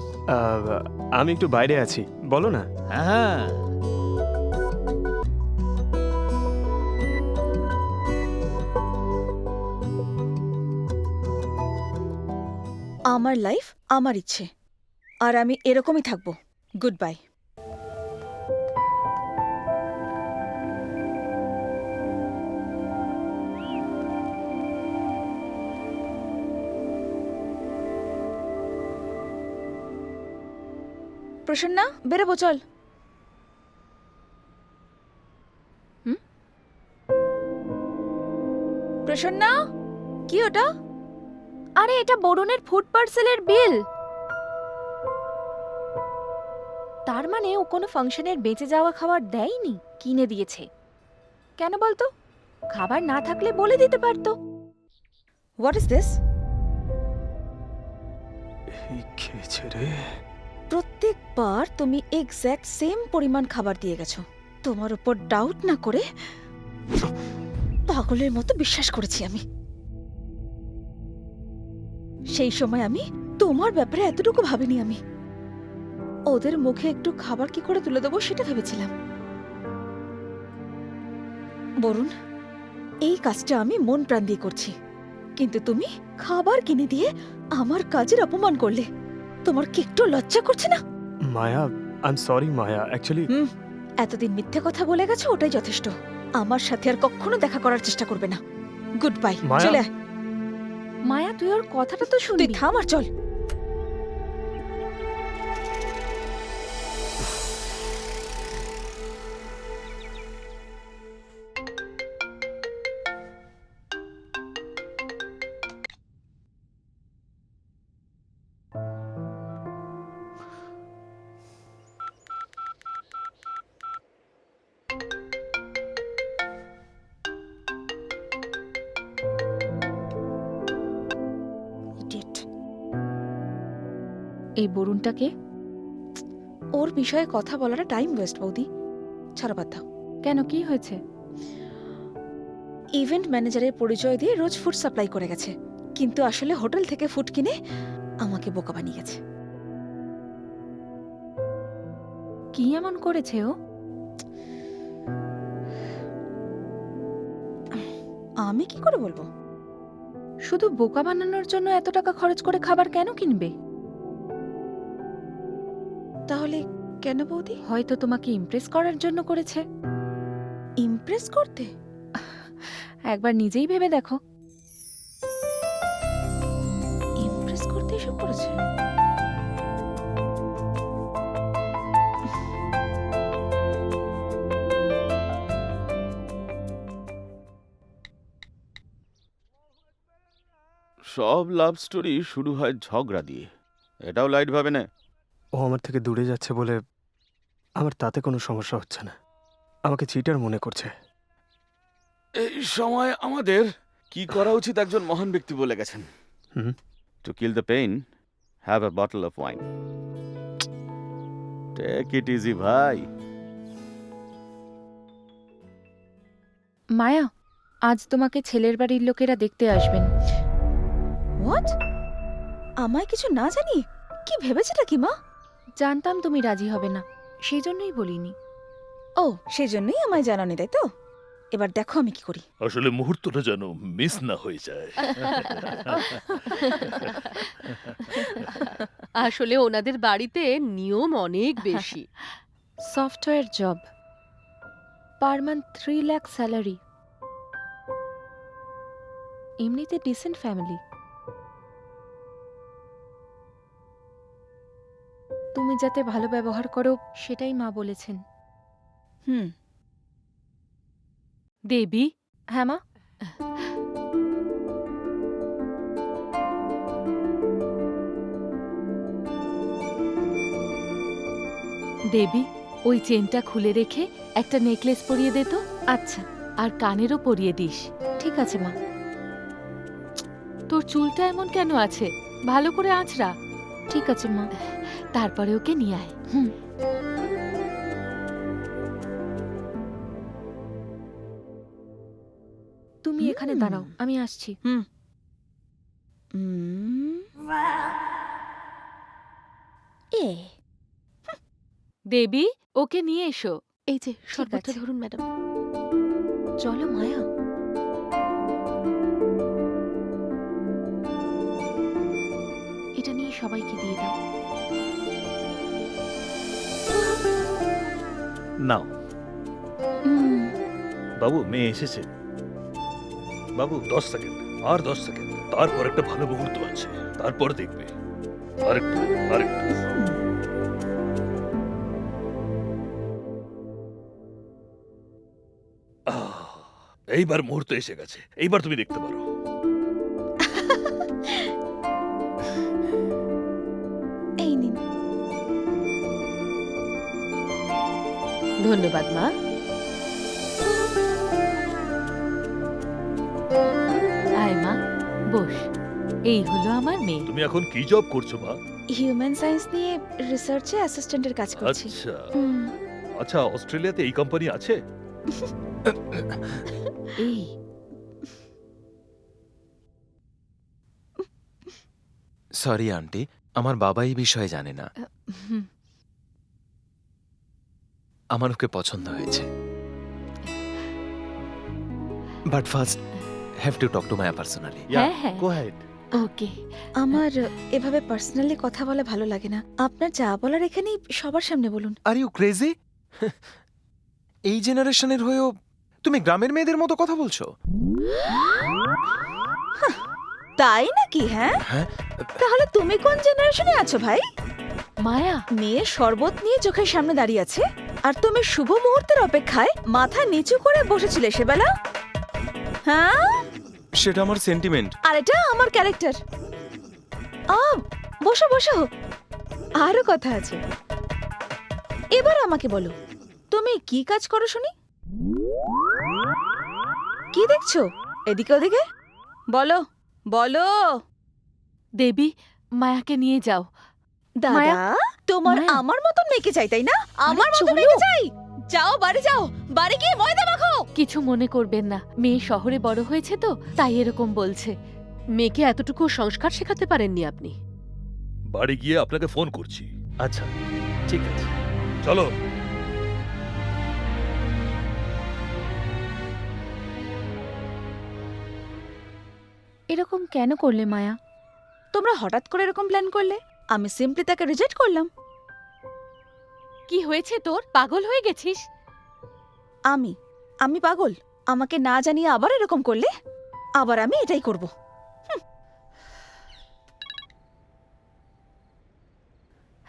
আমি একটু বাইরে আছি, বলো না। হ্যাঁ, আমার লাইফ আমার ইচ্ছে, আর আমি এরকমই থাকবো। Good bye. প্রসন্না বেরোবো চল। প্রসন্না কি ওটা? আরে এটা বরুণের ফুড পার্সেলের বিল। তার মানে ও কোনো ফাংশনের বেঁচে যাওয়া খাবার দেয়নি, কিনে দিয়েছে। কেন বলতো? খাবার না থাকলে বলে দিতে পারতো। What is this? এই খেয়েছে রে। প্রত্যেকবার তুমি এক্স্যাক্ট সেম পরিমাণ খাবার দিয়ে গেছো। তোমার উপর ডাউট না করে পাগলের মতো বিশ্বাস করেছি আমি। সেই সময় আমি তোমার ব্যাপারে এতটুকু ভাবিনি। আমি ওদের মুখে একটু খাবার কি করে তুলে দেবো সেটা ভেবেছিলাম। বরুণ, এই কাজটা আমি মন প্রাণ দিয়ে করছি, কিন্তু তুমি খাবার কিনে দিয়ে আমার কাজের অপমান করলে। তোমার কি একটু লজ্জা করছে না? Maya, I am sorry Maya, actually এতদিন মিথ্যে কথা বলে গেছো, ওটাই যথেষ্ট। আমার সাথে আর কখনো দেখা করার চেষ্টা করবে না। Good bye. মায়া। চলে আয়। মায়া তুই ওর কথাটা তো তুই শুনবি। থাম আর চল। Idiot. এই বরুণটাকে ওর বিষয়ে কথা বলাটা টাইম ওয়েস্ট বৌদি। ছাড়ো বাদ দাও। কেন, কি হয়েছে? ইভেন্ট ম্যানেজারের পরিচয় দিয়ে রোজ ফুড সাপ্লাই করে গেছে, কিন্তু আসলে হোটেল থেকে ফুড কিনে আমাকে বোকা বানিয়ে গেছে। কি এমন করেছে ও? আমি কি করে বলবো? শুধু বোকা বানানোর জন্য এত টাকা খরচ করে খাবার কেন কিনবে? তাহলে কেন বৌদি? হয়তো তোমাকে ইমপ্রেস করার জন্য করেছে। ইমপ্রেস করতে? একবার নিজেই ভেবে দেখো। ইমপ্রেস করতে এসব করেছে? সব লাভ স্টোরি শুরু হয় ঝগড়া দিয়ে। এটাও লাইট ভাবে না। ও আমার থেকে দূরে যাচ্ছে বলে আমার তাতে কোনো সমস্যা হচ্ছে না। আমাকে চিটার মনে করছে। এই সময় আমাদের কি করা উচিত একজন মহান ব্যক্তি বলে গেছেন। Hmm. To kill the pain, have a bottle of wine. Take it easy ভাই। মায়া, আজ তোমাকে ছেলের বাড়ির লোকেরা দেখতে আসবেন। হোয়াট? আমায় কিছু না জানি কি ভেবেছেটা কি মা? জানতাম তুমি রাজি হবে না, সেই জন্যই বলিনি। ও, সেই জন্যই আমায় জানানি, তাই তো? এবার দেখো আমি কি করি। আসলে মুহূর্তটা যেন মিস না হয়ে যায়। আসলে ওনাদের বাড়িতে নিয়ম অনেক বেশি। Software job, per month 3 lakh salary, এমনিতে ডিসেন্ট ফ্যামিলি। তুমি যাতে ভালো ব্যবহার করো সেটাই মা বলেছেন। হুম। দেবী, হ্যাঁ মা। দেবী, ওই চেনটা খুলে রেখে একটা নেকলেস পরিয়ে দে তো। আচ্ছা, আর কানেরও পরিয়ে দিস। ঠিক আছে মা। তোর চুলটা এমন কেন আছে? ভালো করে আঁচড়া। ঠিক আছে মা। তারপরে ওকে নিয়ে আয়। হুম। তুমি এখানে দাঁড়াও, আমি আসছি। হুম। এ দেবী, ওকে নিয়ে এসো। এই যে শরবতটা আছে। ধরুন ম্যাডাম। চলো মায়া। এটা নিয়ে সবাইকে দিয়ে দাও। নাও উম, বাবু, মেয়ে এসেছে। বাবু 10 সেকেন্ড, আর 10 সেকেন্ড, তারপর একটা ভালো মুহূর্ত আছে, তারপর দেখবে। আরেকটু, আরেকটু। এইবার মুহূর্ত এসে গেছে, এইবার তুমি দেখতে পারো। এই নিন। ধন্যবাদ মা। আয় মা, বস। এই হলো আমার মেয়ে। তুমি এখন কি জব করছো মা? হিউম্যান সায়েন্স নিয়ে রিসার্চে অ্যাসিস্ট্যান্টের কাজ করছি। আচ্ছা হুম, আচ্ছা, অস্ট্রেলিয়াতে এই কোম্পানি আছে? এই সরি আন্টি, আমার বাবা এই বিষয়ে জানে না। হুম, আমার ওকে পছন্দ হয়েছে, but first have to talk to Maya personally. হ্যাঁ হ্যাঁ, গো হেড। ওকে। আমার এভাবে পার্সোনালি কথা বলা ভালো লাগে না। আপনার যা বলার এখানেই সবার সামনে বলুন। Are you crazy? এই জেনারেশনের হয়েও তুমি গ্রামের মেয়েদের মতো কথা বলছো? তাই নাকি? হ্যাঁ, হ্যাঁ, তাহলে তুমি কোন জেনারেশনে আছো ভাই? মায়া, মেয়ে শরবত নিয়ে চোখের সামনে দাঁড়িয়ে আছে, আর তুমি শুভ মুহূর্তের অপেক্ষায় মাথা নিচু করে বসেছিলে সেবেলা। হ্যাঁ, সেটা আমার সেন্টিমেন্ট। আর এটা আমার ক্যারেক্টার। বসো বসো, আরো কথা আছে। এবার আমাকে বলো, তুমি কি কাজ করো শুনি? কি দেখছো এদিকে ওদিকে? বলো বলো। দেবী, মায়াকে নিয়ে যাও। দাদা, মায়া, তোমার মায়া। আমার মতন মেয়েকে চাই, তাই না? আমার মতন চলো। মেয়েকে চাই। যাও বাড়ি যাও, বাড়ি গিয়ে ময়দা মাখো। কিছু মনে করবেন না, মেয়ে শহরে বড় হয়েছে তো তাই এরকম বলছে। মেয়েকে এতটুকু সংস্কার শেখাতে পারেননি আপনি? বাড়ি গিয়ে আপনাকে ফোন করছি। আচ্ছা, ঠিক আছে। চলো। এরকম কেন করলে মায়া? তোমরা হঠাৎ করে এরকম প্ল্যান করলে? আমি সিম্পলি তাকে রিজেক্ট করলাম। কি হয়েছে তোর? পাগল হয়ে গেছিস? আমি পাগল? আমাকে না জানিয়ে আবার এরকম করলে? আবার আমি এটাই করব।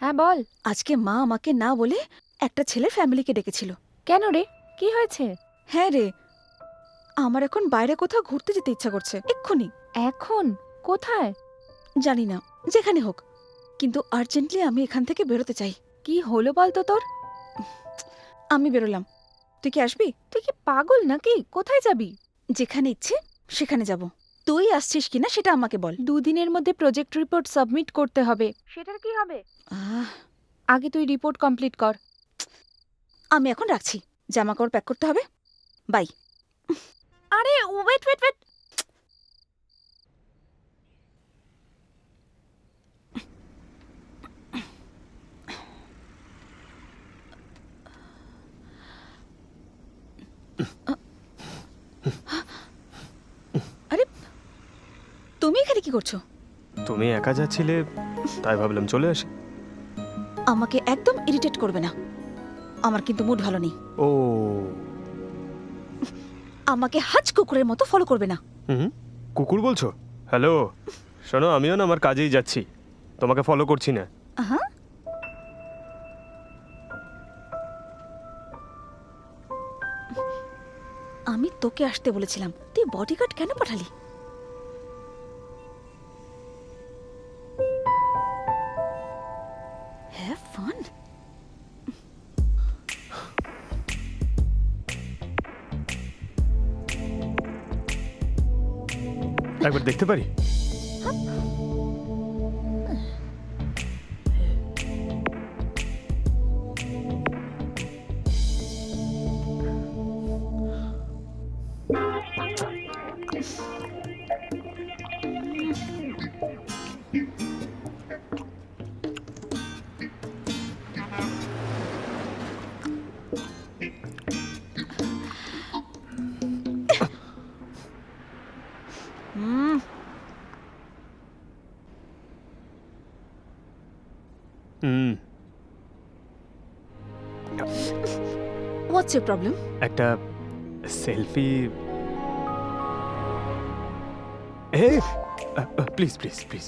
হ্যাঁ বল। আজকে মা আমাকে না বলে একটা ছেলের ফ্যামিলিকে ডেকেছিল। কেন রে, কি হয়েছে? হ্যাঁ রে, আমার এখন বাইরে কোথাও ঘুরতে যেতে ইচ্ছা করছে এক্ষুনি। এখন কোথায়? জানি না, যেখানে হোক, কিন্তু আর্জেন্টলি আমি এখান থেকে বেরোতে চাই। কি হলো বল তো তোর? আমি বেরোলাম, তুই কি আসবি? তুই কি পাগল নাকি? কোথায় যাবি? যেখানে ইচ্ছে সেখানে যাব। তুই আসছিস কিনা সেটা আমাকে বল। 2 দিনের মধ্যে প্রজেক্ট রিপোর্ট সাবমিট করতে হবে। সেটার কি হবে? আগে তুই রিপোর্ট কমপ্লিট কর। আমি এখন রাখছি, জামা কাপড় প্যাক করতে হবে। বাই। আরে ওয়েট ওয়েট ওয়েট, আরে তুমি এখানে কি করছো? তুমি একা যাচ্ছিলে তাই ভাবলাম চলে আসি। আমাকে একদম ইরিটেট করবে না, আমার কিন্তু মুড ভালো নেই। ও আমাকে হাজ কুকুরের মতো ফলো করবে না। হুম, কুকুর বলছো? হ্যালো, শোনো, আমিও না আমার কাজেই যাচ্ছি, তোমাকে ফলো করছি না। আহা, আমি তোকে আসতে বলেছিলাম, তুই বডিগার্ড কেন পাঠালি? Have fun. একবার দেখতে পারি? Hmm, what's your problem? একটা সেলফি। এ প্লিজ প্লিজ প্লিজ।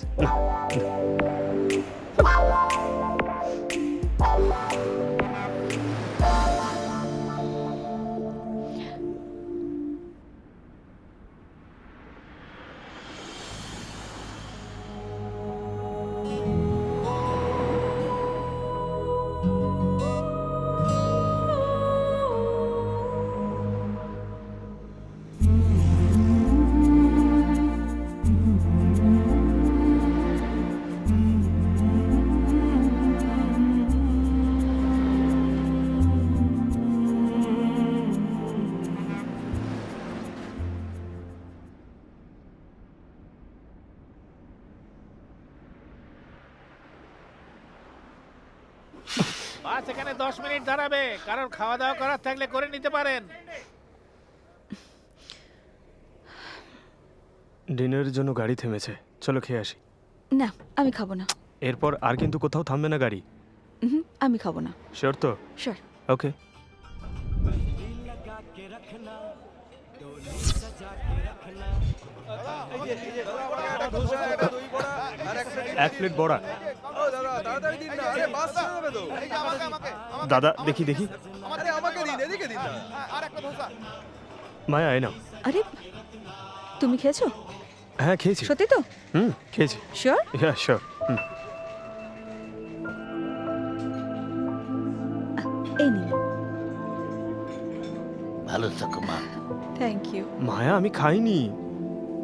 বাস এখানে 10 মিনিট দাঁড়াবে, কারণ খাওয়া দাওয়া করার থাকলে করে নিতে পারেন। ডিনারের জন্য গাড়ি থেমেছে, চলো খেয়ে আসি। না, আমি খাবো না। এরপর আর কিন্তু কোথাও থামবে না গাড়ি? আমি খাবো না। শিওর তো? শিওর। ওকে। এক প্লেট বড়া। দাদা দেখি দেখি। মায়া আয় নাও। আরে তুমি খেয়েছো? হ্যাঁ খেয়েছি। সত্যি তো? খেয়েছি। শিওর? হ্যাঁ শিওর। এই নিন। ভালো থাকো মা। Thank you. মায়া আমি খাইনি।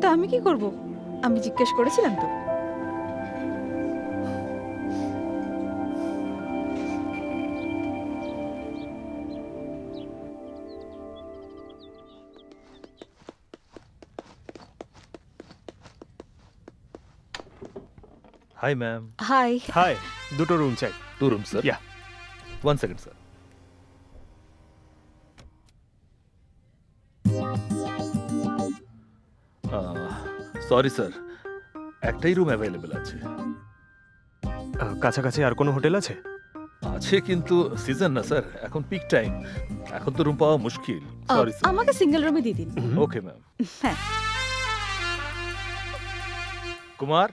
তা আমি কি করব? আমি জিজ্ঞেস করেছিলাম তো। Hi ma'am. হাই। হাই, দুটো রুম চাই। 2 rooms, sir. Yeah. 1 second, sir. Sorry sir, একটাই রুম অ্যাভেলেবল আছে। কাছাকাছি আর কোনো হোটেল আছে? আছে কিন্তু সিজন না স্যার, এখন পিক টাইম, এখন তো রুম পাওয়া মুশকিল। Sorry sir. আমাকে সিঙ্গেল রুমে দিয়ে দিন। Okay ma'am. হ্যাঁ। কুমার,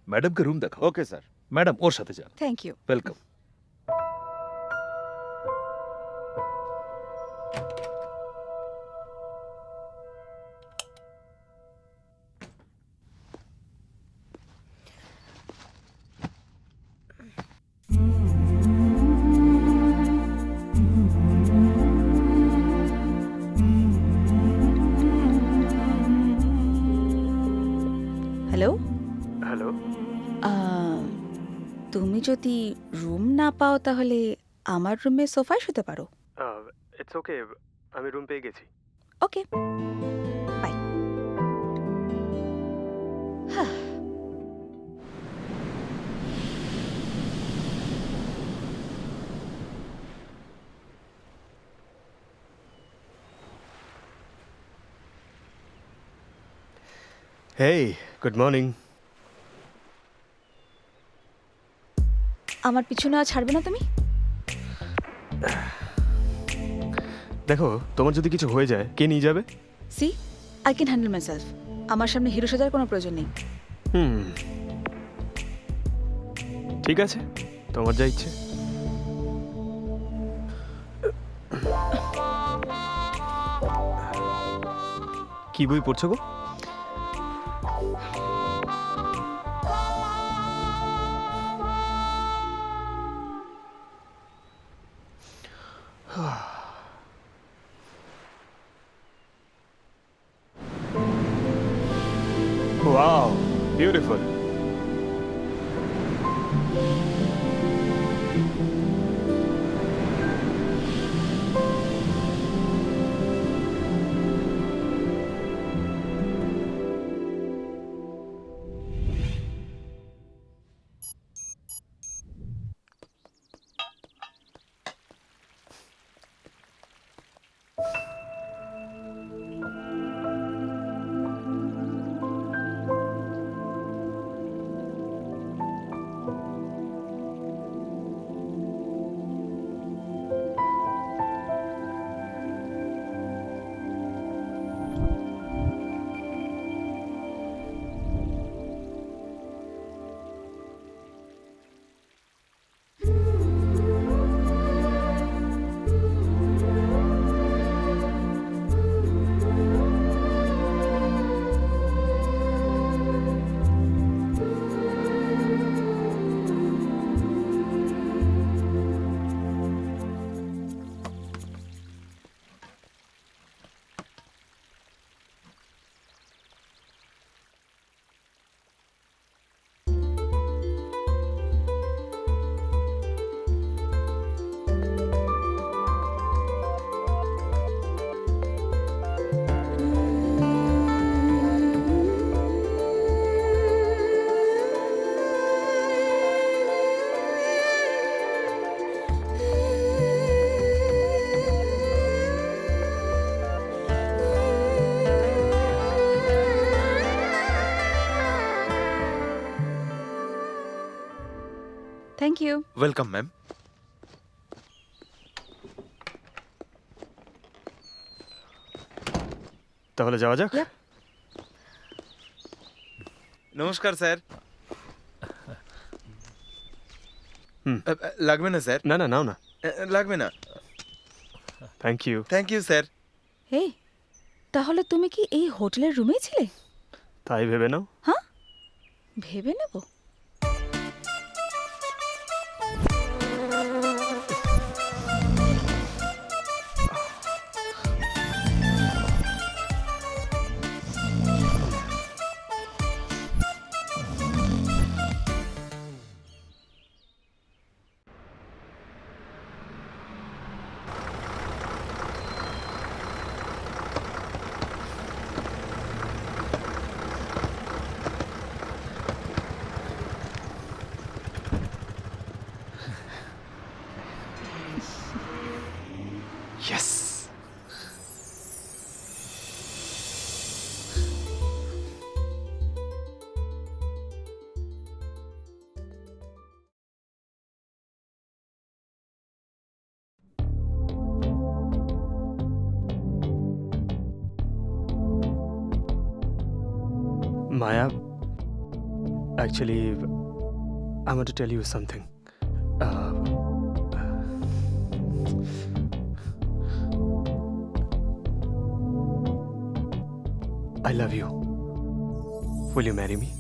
ম্যাডামকে রুম দেখাও। Okay sir. ম্যাডাম ওর সাথে যান। Thank you. Welcome. Hello. Hello. তুমি যদি রুম না পাও তাহলে আমার রুমে সোফায় শুতে পারো। ইটস ওকে, আমি রুম পেয়ে গেছি। ওকে, বাই। Hey, good morning. আমার পিছু না ছাড়বে না তুমি? দেখো, তোমার যদি কিছু হয়ে যায় কে নিয়ে যাবে? See, I can handle myself. আমার সামনে হিরো সাজার কোনো প্রয়োজন নেই। ঠিক আছে, তোমার যা ইচ্ছে। কি বই পড়ছো গো? Wow, beautiful. Thank you. Welcome ma'am. তাহলে যাওয়া যাক। Yep. নমস্কার স্যার। হুম। লাগবে না স্যার, না না নাও না, লাগবে না। Thank you. Thank you sir. Hey, তাহলে তুমি কি এই হোটেলের রুমেই ছিলে? তাই ভেবে নাও। ভেবে নেব। Yes. Maya, actually, I want to tell you something. I love you. Will you marry me?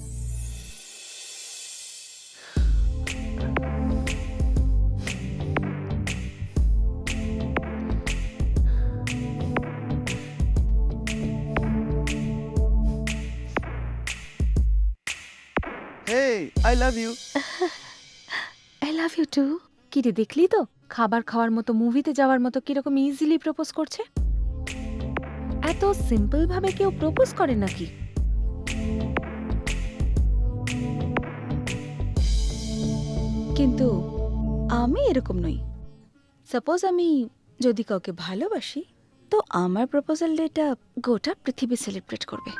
Hey, I love you. I love you too. কি রে, দেখলি তো খাবার খাওয়ার মতো, মুভিতে যাওয়ার মতো কিরকম ইজিলি প্রপোজ করছে। এত সিম্পল ভাবে কেউ প্রপোজ করে নাকি? কিন্তু আমি এরকম নই। সাপোজ আমি যদি কাউকে ভালোবাসি, তো আমার প্রপোজাল ডেটা গোটা পৃথিবী সেলিব্রেট করবে।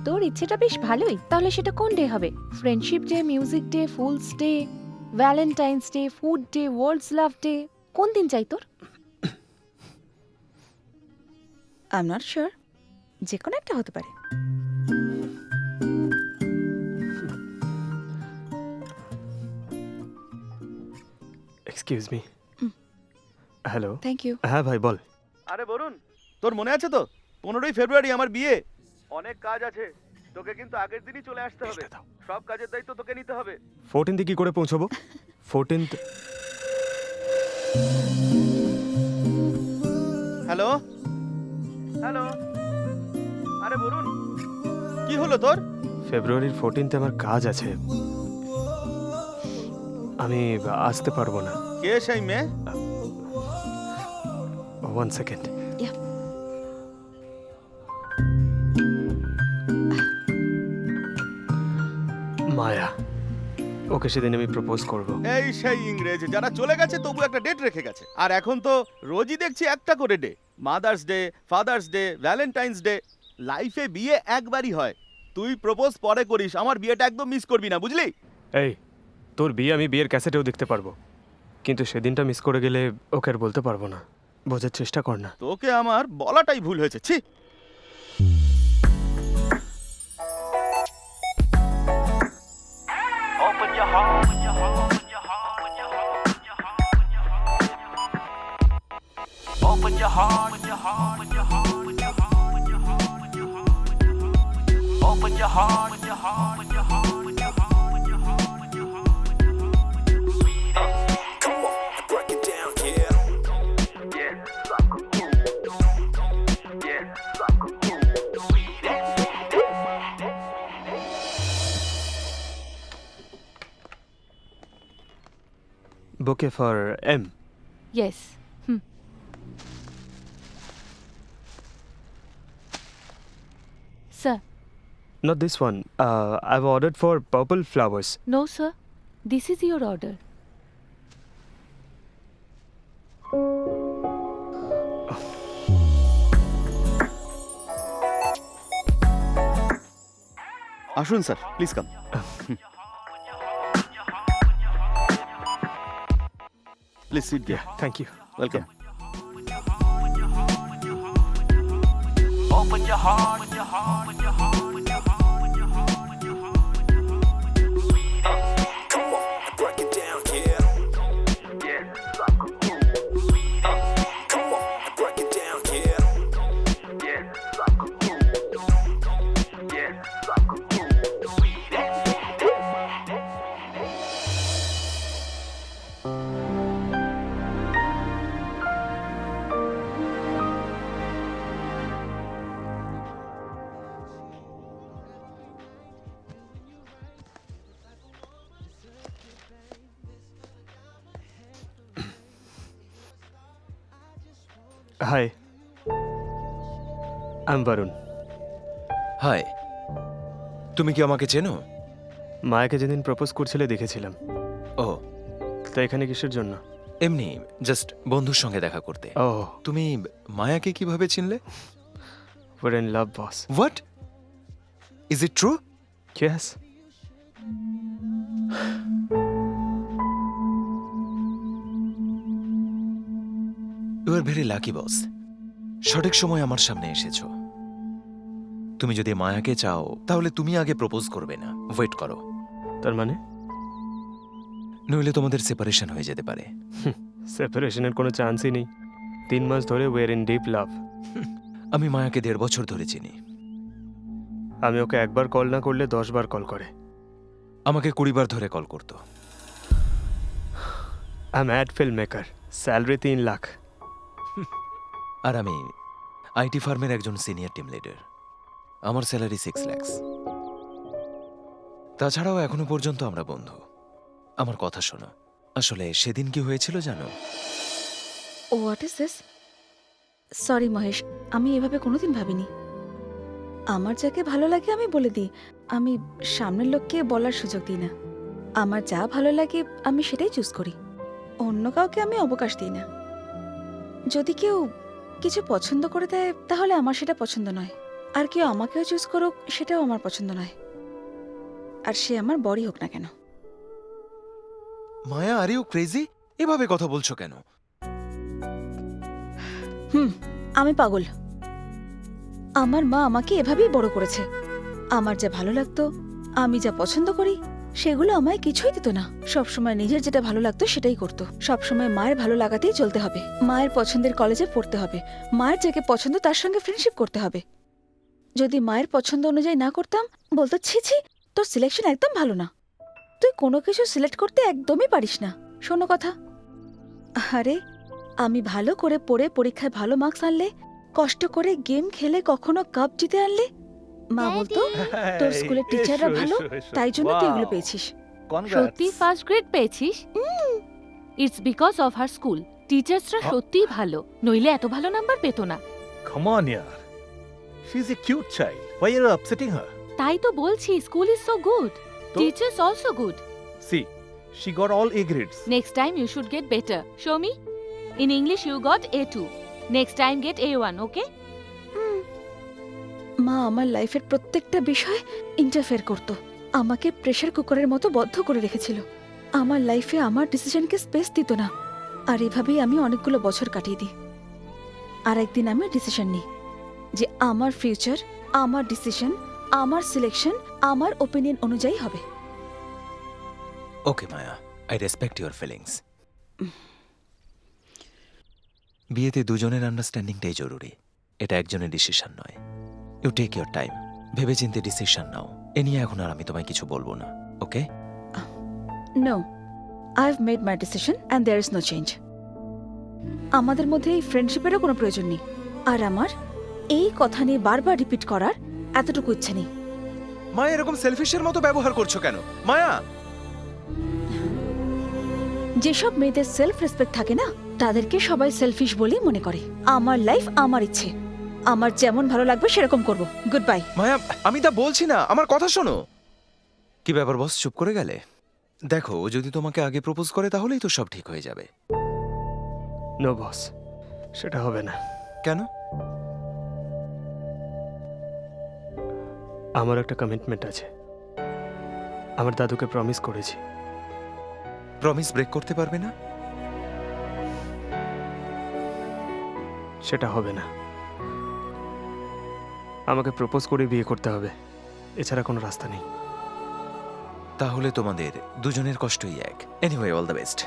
তোর ইচ্ছেটা বেশ ভালোই। তাহলে সেটা কোন ডে হবে? Friendship day, music day, fools day, Valentine's day, food day, world's love day, কোন দিন চাই তোর? আই এম নট শিওর, যে কোনো একটা হতে পারে। Excuse me. Hello. Thank you. হ্যাঁ ভাই বল। আরে বরুণ, তোর মনে আছে তো 15ই ফেব্রুয়ারি আমার বিয়ে। অনেক কাজ আছে, তোকে কিন্তু আগের দিনই চলে আসতে হবে। সব কাজের দায়িত্ব তোকে নিতে হবে। 14th কি করে পৌঁছবো? 14th। হ্যালো হ্যালো, আরে বরুণ, কি হলো তোর? ফেব্রুয়ারির 14th আমার কাজ আছে, আমি আসতে পারবো না। কে সেই মেয়ে? 1 সেকেন্ড। মায়া, ওকে সেদিন আমি প্রপোজ করব। এই সেই ইংরেজ যারা চলে গেছে তবু একটা ডেট রেখে গেছে। আর এখন তো রোজই দেখছি একটা করে day. Mother's day, father's day, Valentine's day. লাইফে বিয়ে একবারই হয়। তুই প্রপোজ পরে করিস, আমার বিয়েটা একদম মিস করবি না, বুঝলি? এই, তোর বিয়ে আমি বিয়ের ক্যাসেটেও দেখতে পারবো, কিন্তু সেদিনটা মিস করে গেলে ওকে আর বলতে পারবো না। বোঝার চেষ্টা কর না। তোকে আমার বলাটাই ভুল হয়েছে। ছি। Bouquet for M. Yes. Sir. Not this one. I've ordered for purple flowers. No, sir. This is your order. আসুন sir, please come. Please sit there. Thank you. Welcome. Hi, I am Varun. Hi, তুমি কি আমাকে চেনো? মায়াকে যেদিন propose করছিলে দেখেছিলাম। ও, তা এখানে কিসের জন্য? এমনি জাস্ট বন্ধুর সঙ্গে দেখা করতে। ও, তুমি মায়াকে কিভাবে চিনলে? we're in love, boss. What? Is it true? Yes. You are very lucky boss. সঠিক সময় আমার সামনে এসেছো। তুমি যদি মায়াকে চাও তাহলে তুমি আগে প্রপোজ করবে না, ওয়েট করো। তার মানে নইলে তোমাদের সেপারেশন হয়ে যেতে পারে। সেপারেশনের কোনো চান্সই নেই। 3 মাস ধরে we're in deep love. আমি মায়াকে 1.5 বছর ধরে চিনি। আমি ওকে একবার কল না করলে 10 বার কল করে। আমাকে 20 বার ধরে কল করতো। I'm ad film maker. Salary 3 lakh. আর আমি আইটি ফার্মের একজন সিনিয়র টিম লিডার। আমার স্যালারি 6 লাখ। তাছাড়াও এখনো পর্যন্ত আমরা বন্ধু। আমার কথা শোনো, আসলে সেদিন কি হয়েছিল জানো? Oh what is this? Sorry Mahesh, আমি এভাবে কোনোদিন ভাবিনি। আমার যাকে ভালো লাগে আমি বলে দিই, আমি সামনের লোককে বলার সুযোগ দিই না। আমার যা ভালো লাগে আমি সেটাই চুজ করি, অন্য কাউকে আমি অবকাশ দিই না। যদি কেউ কিছু পছন্দ করে দেয় তাহলে আমার সেটা পছন্দ নয়, আর কেউ আমাকেও চুজ করুক সেটাও আমার পছন্দ নয়, আর সে আমার বড়ই হোক না কেন। মায়া, আর ইউ ক্রেজি? এভাবে কথা বলছো কেন? আমি পাগল। আমার মা আমাকে এভাবেই বড় করেছে। আমার যা ভালো লাগতো, আমি যা পছন্দ করি, সেগুলো আমায় কিছুই দিত না। সবসময় নিজের যেটা ভালো লাগতো সেটাই করতো। সবসময় মায়ের ভালো লাগাতেই চলতে হবে, মায়ের পছন্দের কলেজে পড়তে হবে, মায়ের যাকে পছন্দ তার সঙ্গে ফ্রেন্ডশিপ করতে হবে। যদি মায়ের পছন্দ অনুযায়ী না করতাম, বলতো ছি ছি, তোর সিলেকশন একদম ভালো না, তুই কোনো কিছু সিলেক্ট করতে একদমই পারিস না। শোনো কথা, আরে আমি ভালো করে পড়ে পরীক্ষায় ভালো মার্কস আনলে, কষ্ট করে গেম খেলে কখনো কাপ জিতে আনলে, মা বলতো তোর স্কুলের টিচাররা ভালো, তাই জন্য তুই এগুলো পেয়েছিস। সত্যি ফার্স্ট গ্রেড পেয়েছিস? It's because of her school. টিচার্সরা সত্যিই ভালো, নইলে এত ভালো নাম্বার পেত না। Come on, yaar. She's a cute child. Why are you upsetting her? তাই তো বলছি, school is so good, teachers also good. See, she got all A grades. Next time you should get better. Show me. In English you got A2. Next time get A1, okay? মা আমার লাইফের প্রত্যেকটা বিষয়ে interfere করত, আমাকে pressure কুকারের মতো বদ্ধ করে রেখেছিল। আমার লাইফে আমার ডিসিশনকে স্পেস দিত না, আর এভাবেই আমি অনেকগুলো বছর কাটিয়ে দিই। আর একদিন আমি ডিসিশন নিই যে আমার ফিউচার, আমার ডিসিশন, আমার সিলেকশন আমার ওপিনিয়ন অনুযায়ী হবে। Okay Maya, I respect your feelings. বিয়েতে দুজনের আন্ডারস্ট্যান্ডিংটাই জরুরি, এটা একজনের ডিসিশন নয়। ইউ টেক ইউর টাইম, ভেবেচিন্তে ডিসিশন নাও। এ নিয়ে এখন আর আমি তোমায় কিছু বলবো না, okay? No, I have made my decision and there is no change. আমাদের মধ্যে এই ফ্রেন্ডশিপেরও কোনো প্রয়োজন নেই, আর আমার এই কথা নিয়ে বারবার রিপিট করার এতটুকু ইচ্ছে নেই। মায়া, এরকম সেলফিশের মতো ব্যবহার করছো কেন? মায়া, যেসব মেয়েদের সেলফ রেসপেক্ট থাকে না, তাদেরকে সবাই সেলফিশ বলেই মনে করে। আমার লাইফ আমার ইচ্ছে, আমার যেমন ভালো লাগবে সেরকম করব। Good bye. মায়া, আমি তা বলছি না, আমার কথা শোনো। কি ব্যাপার বস, চুপ করে গেলে? দেখো, ও যদি তোমাকে আগে প্রপোজ করে তাহলেই তো সব ঠিক হয়ে যাবে। নো বস, সেটা হবে না। কেন? আমার একটা কমিটমেন্ট আছে। আমার দাদুকে প্রমিস করেছি। প্রমিস ব্রেক করতে পারবে না? সেটা হবে না। আমাকে প্রপোজ করে বিয়ে করতে হবে, এছাড়া কোনো রাস্তা নেই। তাহলে তোমাদের দুজনের কষ্টই এক। Anyway, all the best.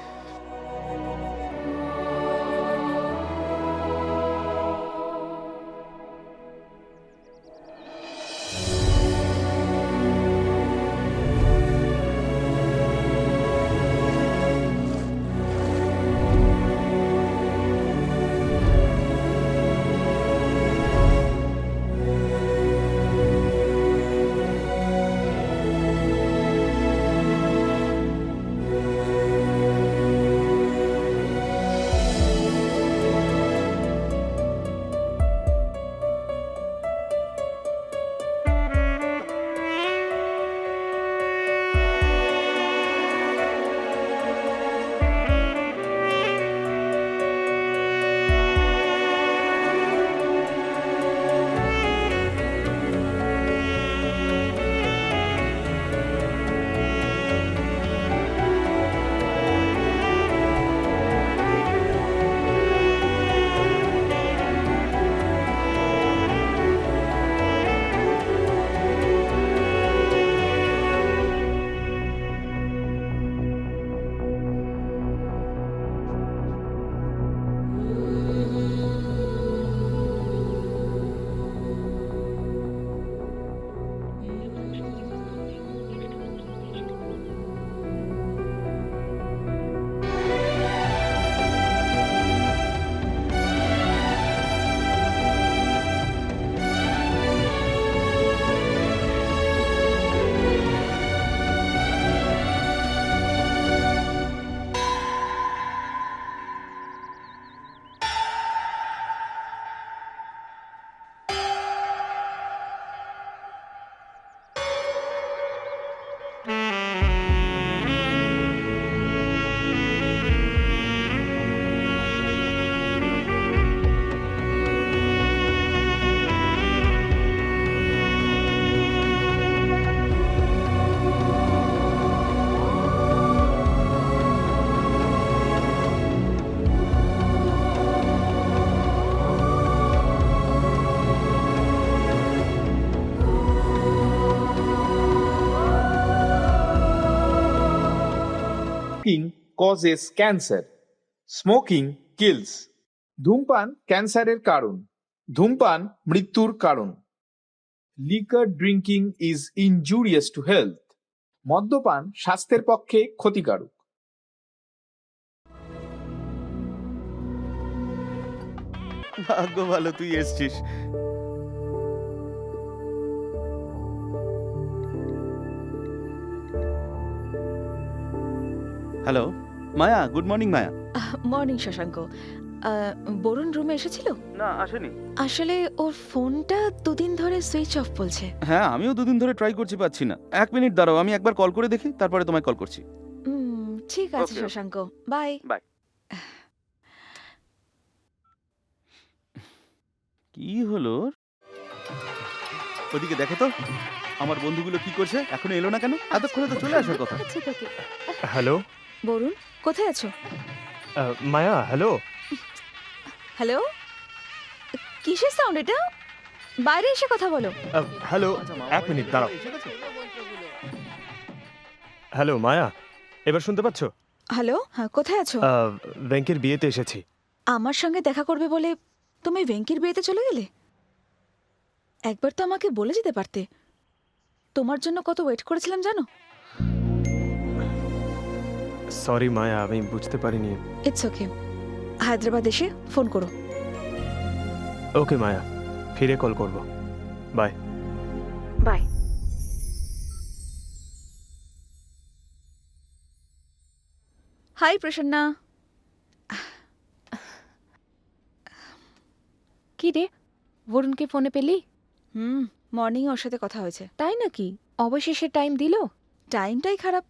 Smoking causes cancer. Smoking kills. ধূমপান ক্যান্সারের কারণ। ধূমপান মৃত্যুর কারণ। Liquor drinking is injurious to health. মদ্যপান স্বাস্থ্যের পক্ষে ক্ষতিকারক। ভাগ্য ভালো তুই এসছিস। হ্যালো মায়া, গুড মর্নিং মায়া। মর্নিং শশাঙ্ক। বরুণ রুমে এসেছিল? না, আসেনি। আসলে ওর ফোনটা দুদিন ধরে সুইচ অফ বলছে। হ্যাঁ, আমিও দুদিন ধরে ট্রাই করছি, পাচ্ছি না। 1 মিনিট দাঁড়াও, আমি একবার কল করে দেখি, তারপরে তোমায় কল করছি। ঠিক আছে Okay, okay. Shashank, bye. Bye. কি হলো ওর? ওদিকে দেখো তো, আমার বন্ধুগুলো কি করছে, এখনো এলো না কেন? এতক্ষণে তো চলে আসার কথা। হ্যালো বরুণ, কোথায় আছো? মায়া, হ্যালো। হ্যালো, কিসের সাউন্ড এটা? বাইরে এসে কথা বলো। হ্যালো, 1 মিনিট দাঁড়াও। হ্যালো মায়া, এবার শুনতে পাচ্ছ? হ্যালো, হ্যাঁ, কোথায় আছো? ব্যাংকের বিয়েতে এসেছি। আমার সঙ্গে দেখা করবে বলে তুমি ভেঙ্কির বিয়েতে চলে গেলে? একবার তো আমাকে বলে যেতে পারতে। তোমার জন্য কত ওয়েট করেছিলাম জানো? সরি মায়া, আমি বুঝতে পারিনি। ইটস ওকে, হায়দ্রাবাদ এসে ফোন করো। ওকে মায়া, ফিরে কল করব। Bye bye. হাই প্রসন্না। কি রে, বরুণকে ফোনে পেলি? মর্নিং ওর সাথে কথা হয়েছে। তাই নাকি? অবশেষে টাইম দিল? টাইমটাই খারাপ।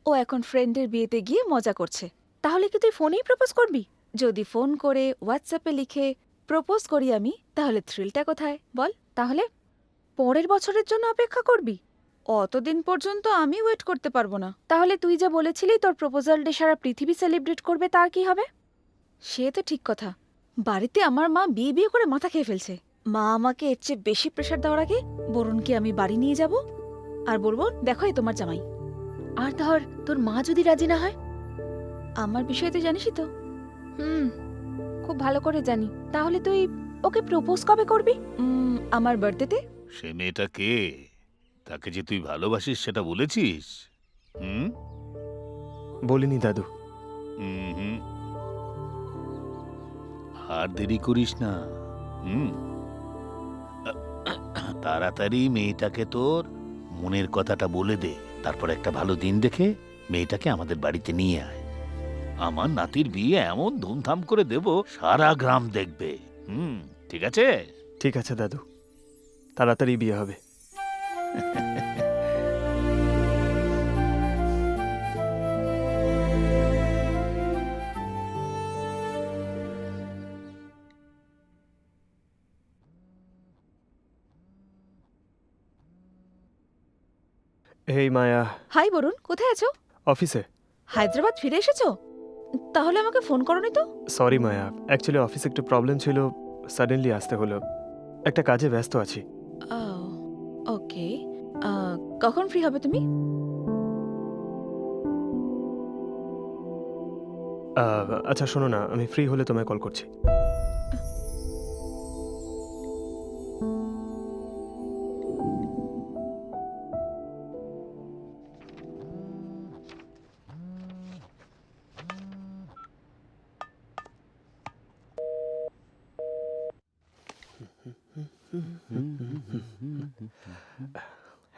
ও এখন ফ্রেন্ডের বিয়েতে গিয়ে মজা করছে। তাহলে কি তুই ফোনেই প্রপোজ করবি? যদি ফোন করে হোয়াটসঅ্যাপে লিখে প্রপোজ করি আমি, তাহলে থ্রিলটা কোথায় বল? তাহলে পরের বছরের জন্য অপেক্ষা করবি? অতদিন পর্যন্ত আমি ওয়েট করতে পারবো না। তাহলে তুই যা বলেছিলি তোর প্রপোজাল ডে সারা পৃথিবী সেলিব্রেট করবে, তার কি হবে? সে তো ঠিক কথা। বাড়িতে আমার মা বিয়ে বিয়ে করে মাথা খেয়ে ফেলছে। মা আমাকে এর চেয়ে বেশি প্রেশার দেওয়ার আগে বরুণকে আমি বাড়ি নিয়ে যাব আর বলবো, দেখো এই তোমার জামাই। আর ধর তোর মা যদি রাজি না হয়? আমার বিষয়ে তো জানিসই তো। খুব ভালো করে জানি। তাহলে তুই ওকে প্রপোজ কবে করবি? আমার বার্থডেতে। সে মেয়েটা কে? তাকে যে তুই ভালোবাসিস সেটা বলেছিস? হুম বলিনি দাদু। হুম। আর দেরি করিস না। তাড়াতাড়ি মেয়েটাকে তোর মনের কথাটা বলে দে। তারপর একটা ভালো দিন দেখে মেয়েটাকে আমাদের বাড়িতে নিয়ে আয়। আমার নাতির বিয়ে এমন ধুমধাম করে দেব, সারা গ্রাম দেখবে। ঠিক আছে? ঠিক আছে দাদু, তাড়াতাড়ি বিয়ে হবে। এই মায়া। হাই বরুণ, কোথায় আছো? অফিসে। হায়দ্রাবাদ ফিরে এসেছো? তাহলে আমাকে ফোন করোনি তো? সরি মায়া, অ্যাকচুয়ালি অফিসে একটু প্রবলেম ছিল, সাডেনলি আসতে হলো। একটা কাজে ব্যস্ত আছি। ওকে, কখন ফ্রি হবে তুমি? আচ্ছা শোনো না, আমি ফ্রি হলে তোমায় কল করছি।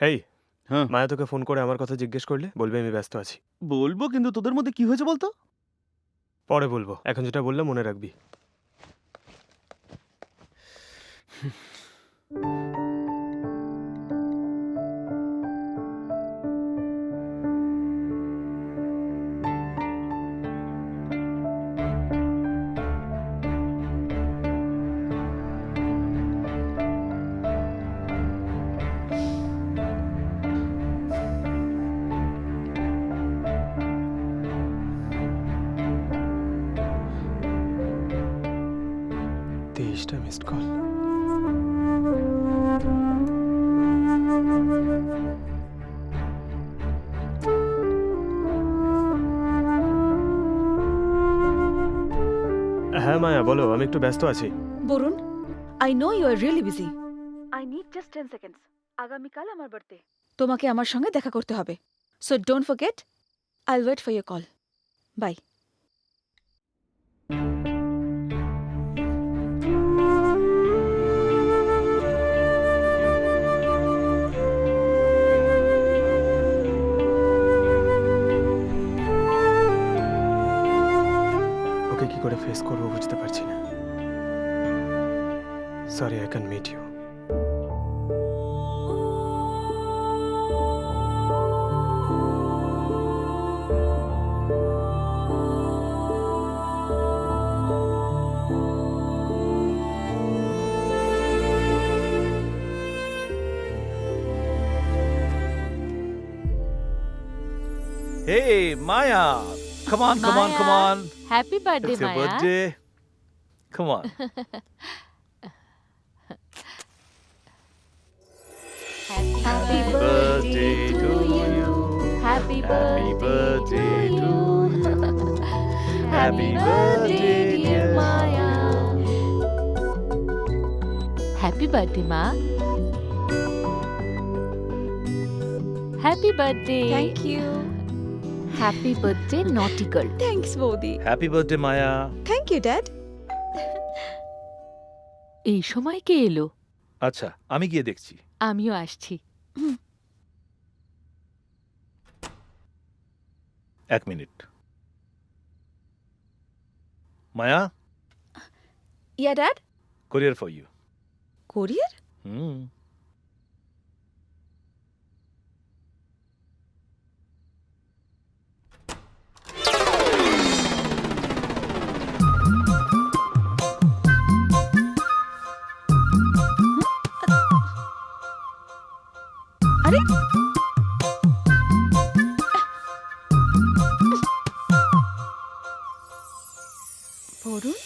হেই, হ্যাঁ মায়া তোকে ফোন করে আমার কথা জিজ্ঞেস করলে বলবে আমি ব্যস্ত আছি। বলবো, কিন্তু তোদের মধ্যে কি হয়েছে বলতো? পরে বলবো, এখন যেটা বললাম মনে রাখবি। তেইশটা মিসড কল। হ্যাঁ মায়া বলো, আমি একটু ব্যস্ত আছি। Varun, I know you are really busy. I need just 10 seconds. আগামীকাল আমার বার্থডে। তোমাকে আমার সঙ্গে দেখা করতে হবে। So don't forget. I will wait for your call. Bye. Okay কি করে ফেস করবো বুঝতে পারছি না। Sorry, I can meet you. Hey, Maya. Come on, come on, come on. Happy birthday It's your Maya. birthday. Come on. Happy birthday to you. Happy Happy birthday to you. Happy birthday dear Maya. Happy birthday মা। Happy birthday. Thank you. Happy birthday naughty girl. Thanks বৌদি। Happy birthday, Maya. Thank you dad. এই সময় কে এলো? আচ্ছা, আমি গিয়ে দেখছি। আমিও আসছি। 1 minute. Maya, yeah dad. courier for you. কোরিয়ার? আরে বরুণ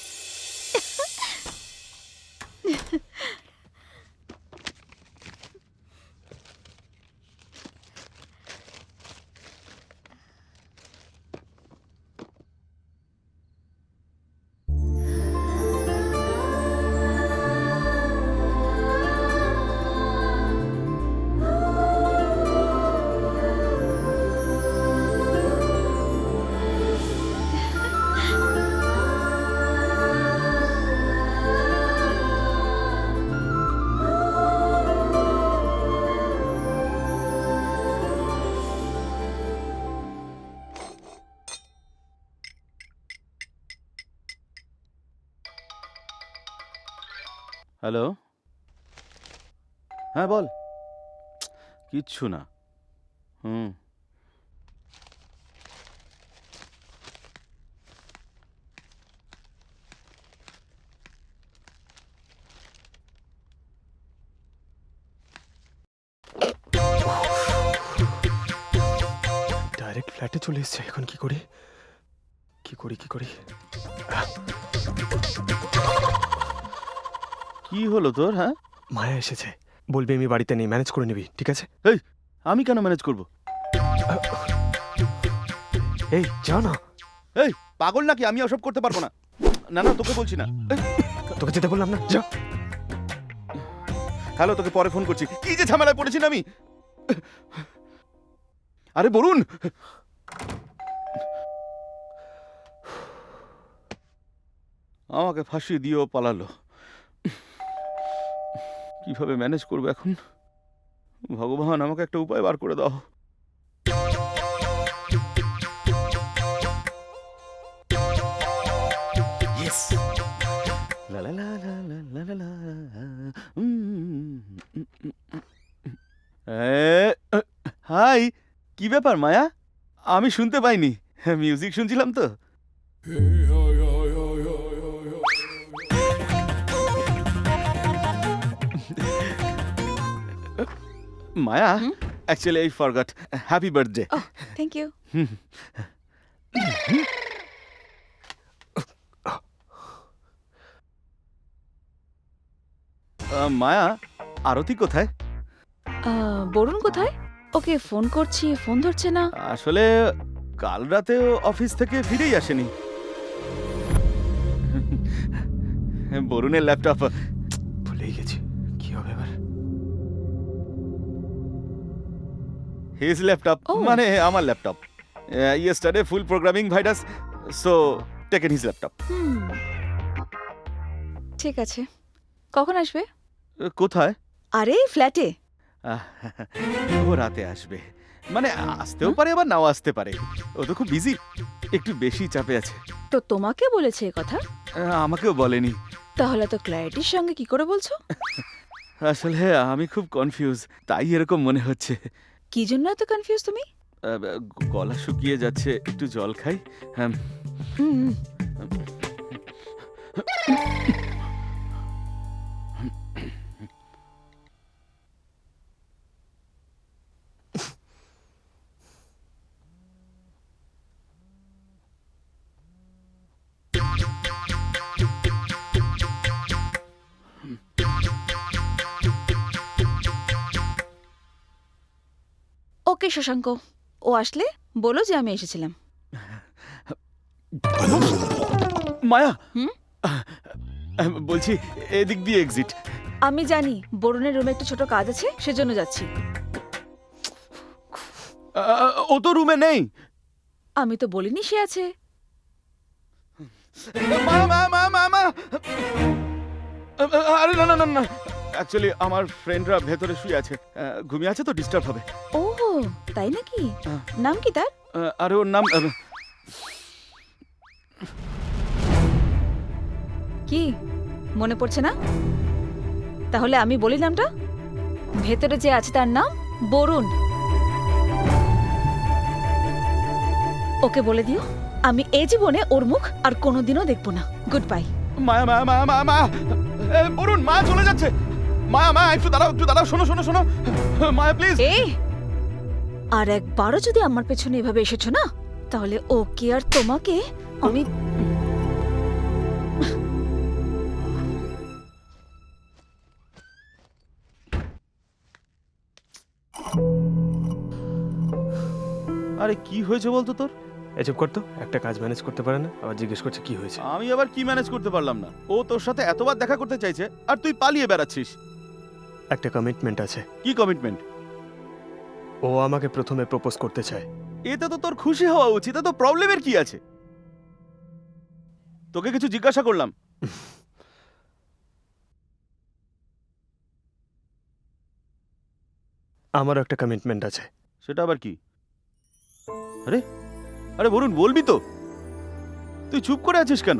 হ্যালো, হ্যাঁ বল। কিচ্ছু না। হুম, ডাইরেক্ট ফ্ল্যাটে চলে এসছে, এখন কি করি কি করি কি করি? কি হলো তোর? হ্যাঁ, মায়া এসেছে, বলবি আমি বাড়িতে নেই, ম্যানেজ করে নিবি, ঠিক আছে? আমি কেন ম্যানেজ করব? এই যাও না। এই পাগল নাকি? আমি ওসব করতে পারবো না। না না, তোকে বলছি না। তোকে যেতে বললাম না, যা। হ্যালো, তোকে পরে ফোন করছি। কি যে ঝামেলায় পড়েছি না আমি। আরে বরুণ, আমাকে ফাঁসিয়ে দিয়েও পালালো। কিভাবে ম্যানেজ করবো এখন? ভগবান, আমাকে একটা উপায় বার করে দাও। Yes! La la la la la la la la. Hi, কি ব্যাপার মায়া? আমি শুনতে পাইনি, মিউজিক শুনছিলাম তো। Maya, actually I forgot. Happy birthday. Oh, thank you. Maya, Aarti কোথায়? বরুণ কোথায়? ওকে ফোন করছি, ফোন ধরছে না। আসলে কাল রাতে ও অফিস থেকে ফিরেই আসেনি। বরুণের ল্যাপটপ। ভুলেই গেছি, কি হবে এবার? His laptop, Oh. মানে আমার laptop. Yesterday full programming virus, so taken his laptop. ঠিক আছে, কখন আসবে? কোথায়? আরে ফ্ল্যাটে। ও রাতে আসবে, মানে আসতেও পারে আবার নাও আসতে পারে। ও তো খুব বিজি, একটু বেশি চাপে আছে। তো তোমাকে বলেছে এ কথা? আমাকেও বলেনি। তাহলে তো ক্ল্যারিটির সঙ্গে কি করে বলছো? আসলে আমি খুব কনফিউজ, তাই এরকম মনে হচ্ছে। কি জন্য এত কনফিউজ তুমি? গলা শুকিয়ে যাচ্ছে, একটু জল খাই। হুম, ওকে শশাঙ্ক, ও আসলে বলো যে আমি এসেছিলাম। মায়া, হুম? বলছি এদিক দিয়ে এক্সিট। আমি জানি বরুণের রুমে একটু ছোট কাজ আছে, সেজন্য যাচ্ছি। ও তো রুমে নেই। আমি তো বলিনি সে আছে। আরে না না না না, অ্যাকচুয়ালি আমার ফ্রেন্ডরা ভেতরে শুয়ে আছে, ঘুমিয়ে আছে তো ডিস্টার্ব হবে। ও তাই নাকি? নাম কি তার? আরে ওর নাম কি মনে পড়ছে না? তাহলে আমি বলি নামটা। ভেতরে যে আছে তার নাম বরুণ। ওকে বলে দিও আমি এই জীবনে ওর মুখ আর কোনোদিনও দেখবো না। Good bye. মায়া মায়া মায়া মায়া মায়া, বরুণ, মা চলে যাচ্ছে। মায়া মায়া, একটু দাঁড়াও, একটু দাঁড়াও, শোনো শোনো শোনো, মায়া প্লিজ। এই আর একবারও যদি আমার পেছনে এভাবে এসেছো না, তাহলে ওকে আর তোমাকে আমি আরে কি হয়েছে বলতো তোর? এসব করতো একটা কাজ ম্যানেজ করতে পারে না, আবার জিজ্ঞেস করছে কি হয়েছে। আমি আবার কি ম্যানেজ করতে পারলাম না? ও তোর সাথে এতবার দেখা করতে চাইছে আর তুই পালিয়ে বেড়াচ্ছিস। একটা কমিটমেন্ট আছে। কি কমিটমেন্ট? ও আমাকে প্রথমে প্রপোজ করতে চায়। এতে তো তোর খুশি হওয়া উচিত, তো প্রবলেমের কি আছে? তোকে কিছু জিজ্ঞাসা করলাম। আমারও একটা কমিটমেন্ট আছে। সেটা আবার কি? আরে আরে বরুণ, বলবি তো? তুই চুপ করে আছিস কেন?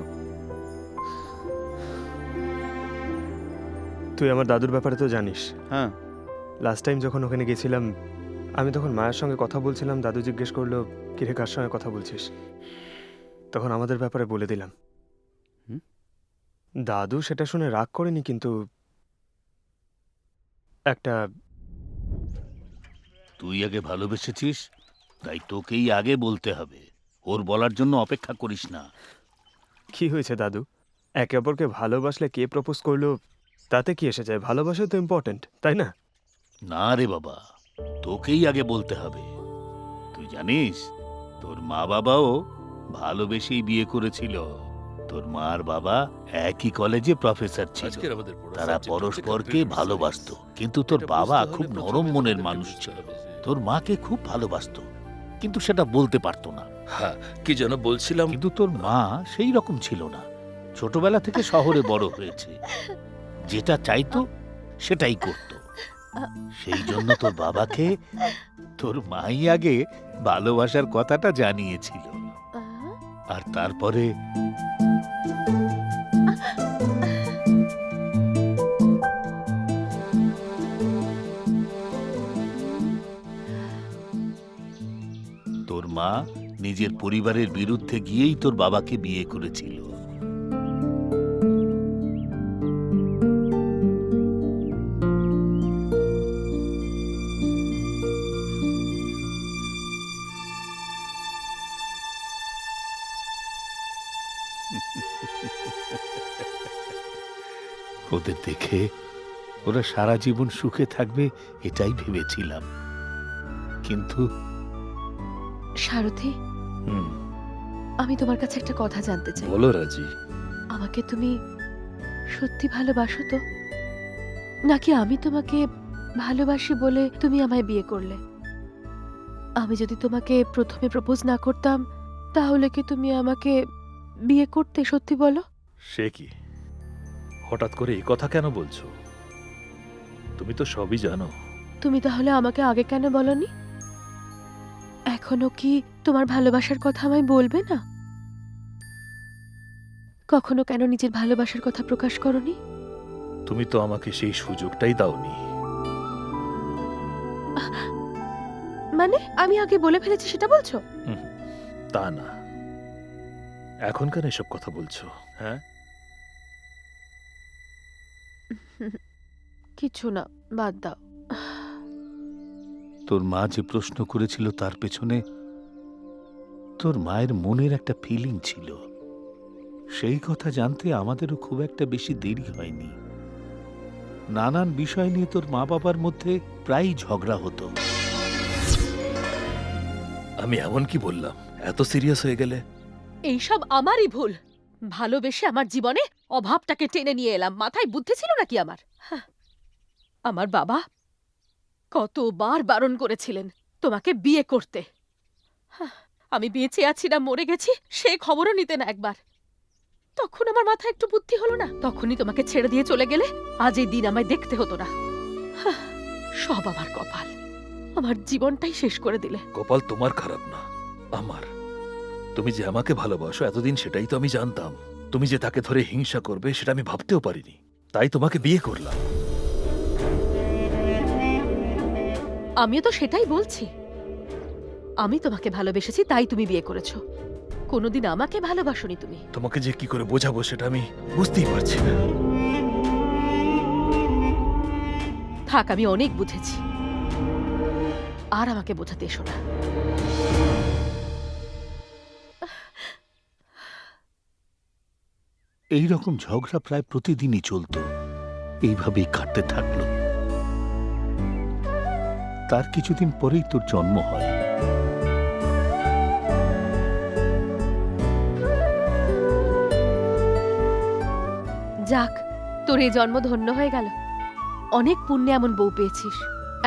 তুই আমার দাদুর ব্যাপারে তো জানিস। হ্যাঁ। লাস্ট টাইম যখন ওখানে গেছিলাম, আমি তখন মায়ের সঙ্গে কথা বলছিলাম। দাদু জিজ্ঞেস করলো, কিরে কার সঙ্গে কথা বলছিস? তখন আমাদের ব্যাপারে বলে দিলাম। হুম? দাদু সেটা শুনে রাগ করেনি, কিন্তু একটা তুই আগে ভালোবেসেছিস, তাই তোকেই আগে বলতে হবে। ওর বলার জন্য অপেক্ষা করিস না। কি হয়েছে দাদু? একে অপরকে ভালোবাসলে কে প্রপোজ করলো তাতে কি এসে যায়? ভালোবাসা তো ইম্পর্টেন্ট, তাই না? না রে বাবা, তোকেই আগে বলতে হবে। তুই জানিস তোর মা বাবাও ভালোবেসেই বিয়ে করেছিল। তোর মার বাবা একই কলেজে প্রফেসর ছিল। তারা পরস্পরকে ভালোবাসতো, কিন্তু তোর বাবা খুব নরম মনের মানুষ ছিল। তোর মাকে খুব ভালোবাসতো, কিন্তু সেটা বলতে পারতো না। হ্যাঁ, কি যেন বলছিলাম। কিন্তু তোর মা সেই রকম ছিল না। ছোটবেলা থেকে শহরে বড় হয়েছে, যেটা চাইতো সেটাই করত। সেই জন্য তোর বাবাকে তোর মাই আগে ভালোবাসার কথাটা জানিয়েছিল, আর তারপরে তোর মা নিজের পরিবারের বিরুদ্ধে গিয়েই তোর বাবাকে বিয়ে করেছিল। ওদের দেখে ওরা সারা জীবন সুখে থাকবে এটাই ভেবেছিলাম, কিন্তু সারথি, হুম, আমি তোমার কাছে একটা কথা জানতে চাই। বলো রাজি। আমাকে তুমি সত্যি ভালোবাসো তো, নাকি আমি তোমাকে ভালোবাসি বলে তুমি আমায় বিয়ে করলে? আমি যদি তোমাকে প্রথমে প্রপোজ না করতাম, তাহলে কি তুমি আমাকে বিয়ে করতে? সত্যি বলো। সে কি, হঠাৎ করে এই কথা কেন বলছো? তুমি তো সবই জানো। তুমি তাহলে আমাকে আগে কেন বলনি? এখনো কি তোমার ভালোবাসার কথা আমায় বলবে না? কখনো কেন নিজের ভালোবাসার কথা প্রকাশ করনি? তুমি তো আমাকে সেই সুযোগটাই দাওনি। মানে আমি আগে বলে ফেলেছি সেটা বলছো? হুম, তা না, এখন কেন এসব কথা বলছো? হ্যাঁ, কিছু না, বাদ দাও। তোর মা যে প্রশ্ন করেছিল তার পেছনে তোর মায়ের মনের একটা ফিলিং ছিল। সেই কথা জানতে আমাদেরও খুব একটা বেশি দেরি হয়নি। নানান বিষয় নিয়ে তোর মা বাবার মধ্যে প্রায়ই ঝগড়া হতো। আমি এমন কি বললাম এত সিরিয়াস হয়ে গেলে? এইসব আমারই ভুল। ভালোবেসে আমার জীবনে অভাবটাকে টেনে নিয়ে এলাম। মাথায় বুদ্ধি ছিল নাকি আমার? হাহ। আমার বাবা কতবার বারণ করেছিলেন তোমাকে বিয়ে করতে। হাহ, আমি বেঁচে আছি না মরে গেছি সে খবরও নিতে না একবার। তখন আমার মাথায় একটু বুদ্ধি হলো না, তখনই তোমাকে ছেড়ে দিয়ে চলে গেলে আজ এই দিন আমায় দেখতে হতো না। হাহ, সব আমার কপাল। আমার জীবনটাই শেষ করে দিলে। কপাল তোমার খারাপ না, আমার। তুমি যে আমাকে ভালোবাসো এতদিন সেটাই তো আমি জানতাম। তুমি যে তাকে ধরে হিংসা করবে সেটা আমি ভাবতেও পারিনি, তাই তোমাকে বিয়ে করলাম। আমিও তো সেটাই বলছি। আমি তোমাকে ভালোবেসেছি তাই তুমি বিয়ে করেছো। কোনোদিন আমাকে ভালোবাসোনি তুমি। তোমাকে যে কি করে বোঝাবো সেটা আমি বুঝতেই পারছি না। থাক, আমি অনেক বুঝেছি, আর আমাকে বোঝাতে এসো না। এই রকম ঝগড়া প্রায় প্রতিদিনই চলতো, এইভাবেই কাটতে থাকলো। তার কিছুদিন পরেই তোর জন্ম হয়। যাক, তোর এই জন্ম ধন্য হয়ে গেল। অনেক পুণ্যে এমন বউ পেয়েছিস।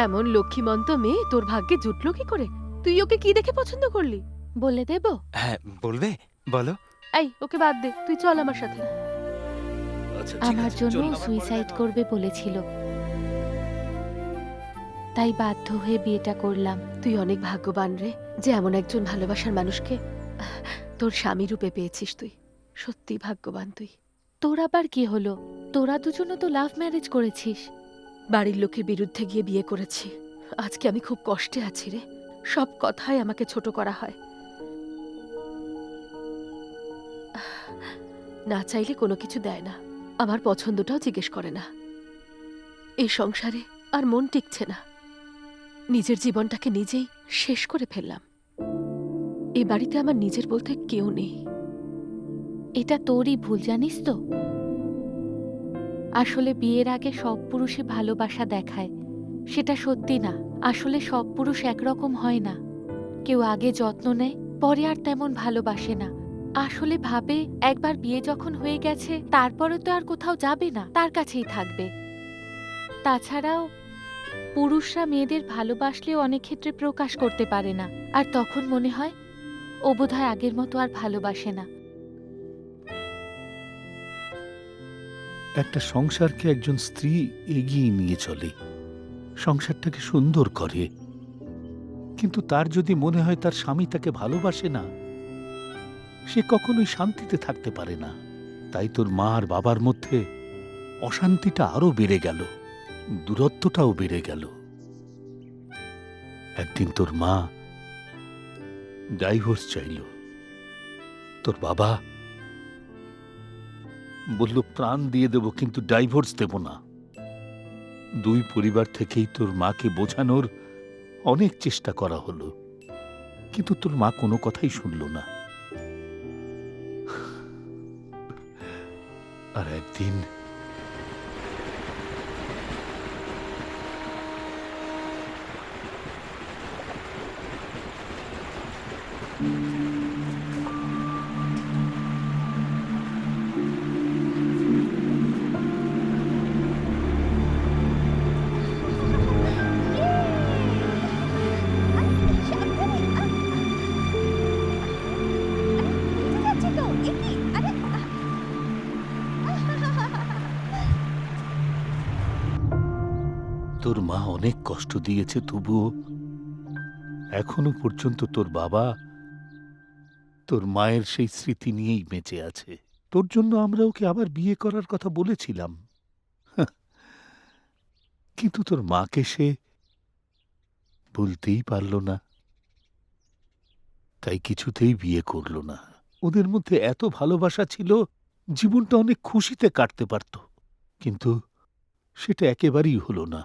এমন লক্ষ্মীমন্ত মেয়ে তোর ভাগ্যে জুটলো কি করে? তুই ওকে কি দেখে পছন্দ করলি? বলে দেব? হ্যাঁ, বলবে? বলো। এই, ওকে বাদ দে, তুই চল আমার সাথে। আচ্ছা ঠিক আমার আছে, জন্য চলুন। সুইসাইড করবে বলেছিল, তাই বাধ্য হয়ে বিয়েটা করলাম। তুই অনেক ভাগ্যবান রে, যে এমন একজন ভালোবাসার মানুষকে তোর স্বামী রূপে পেয়েছিস। তুই সত্যি ভাগ্যবান। তুই তোর আবার কি হলো? তোরা দুজনও তো লাভ ম্যারেজ করেছিস। বাড়ির লোকের বিরুদ্ধে গিয়ে বিয়ে করেছি। আজকে আমি খুব কষ্টে আছি রে। সব কথাই আমাকে ছোট করা হয়। না চাইলে কোনো কিছু দেয় না, আমার পছন্দটাও জিজ্ঞেস করে না। এই সংসারে আর মন টিকছে না। নিজের জীবনটাকে নিজেই শেষ করে ফেললাম। এই বাড়িতে আমার নিজের বলতে কেউ নেই। এটা তোরই ভুল, জানিস তো। আসলে বিয়ের আগে সব পুরুষই ভালোবাসা দেখায়, সেটা সত্যি না। আসলে সব পুরুষ একরকম হয় না। কেউ আগে যত্ন নেয়, পরে আর তেমন ভালোবাসে না। আসলে ভাবে একবার বিয়ে যখন হয়ে গেছে তারপরে তো আর কোথাও যাবে না, তার কাছেই থাকবে। তাছাড়াও পুরুষরা মেয়েদের ভালোবাসলেও অনেক ক্ষেত্রে প্রকাশ করতে পারে না, আর তখন মনে হয় ও বোধহয় আগের মতো আর ভালোবাসে না। একটা সংসারকে একজন স্ত্রী এগিয়ে নিয়ে চলে, সংসারটাকে সুন্দর করে। কিন্তু তার যদি মনে হয় তার স্বামী তাকে ভালোবাসে না, সে কখনোই শান্তিতে থাকতে পারে না। তাই তোর মা আর বাবার মধ্যে অশান্তিটা আরো বেড়ে গেল, দূরত্বটাও বেড়ে গেল। একদিন তোর মা ডাইভোর্স চাইল। তোর বাবা বলল প্রাণ দিয়ে দেব, কিন্তু ডাইভোর্স দেব না। দুই পরিবার থেকেই তোর মাকে বোঝানোর অনেক চেষ্টা করা হলো, কিন্তু তোর মা কোনো কথাই শুনল না। আর একদিন তোর মা অনেক কষ্ট দিয়েছে, তবুও এখনো পর্যন্ত তোর বাবা তোর মায়ের সেই স্মৃতি নিয়েই বেঁচে আছে। তোর জন্য আমরা ওকে আবার বিয়ে করার কথা বলেছিলাম, কিন্তু তোর মাকে সে বলতেই পারল না, তাই কিছুতেই বিয়ে করল না। ওদের মধ্যে এত ভালোবাসা ছিল, জীবনটা অনেক খুশিতে কাটতে পারত, কিন্তু সেটা একেবারেই হলো না।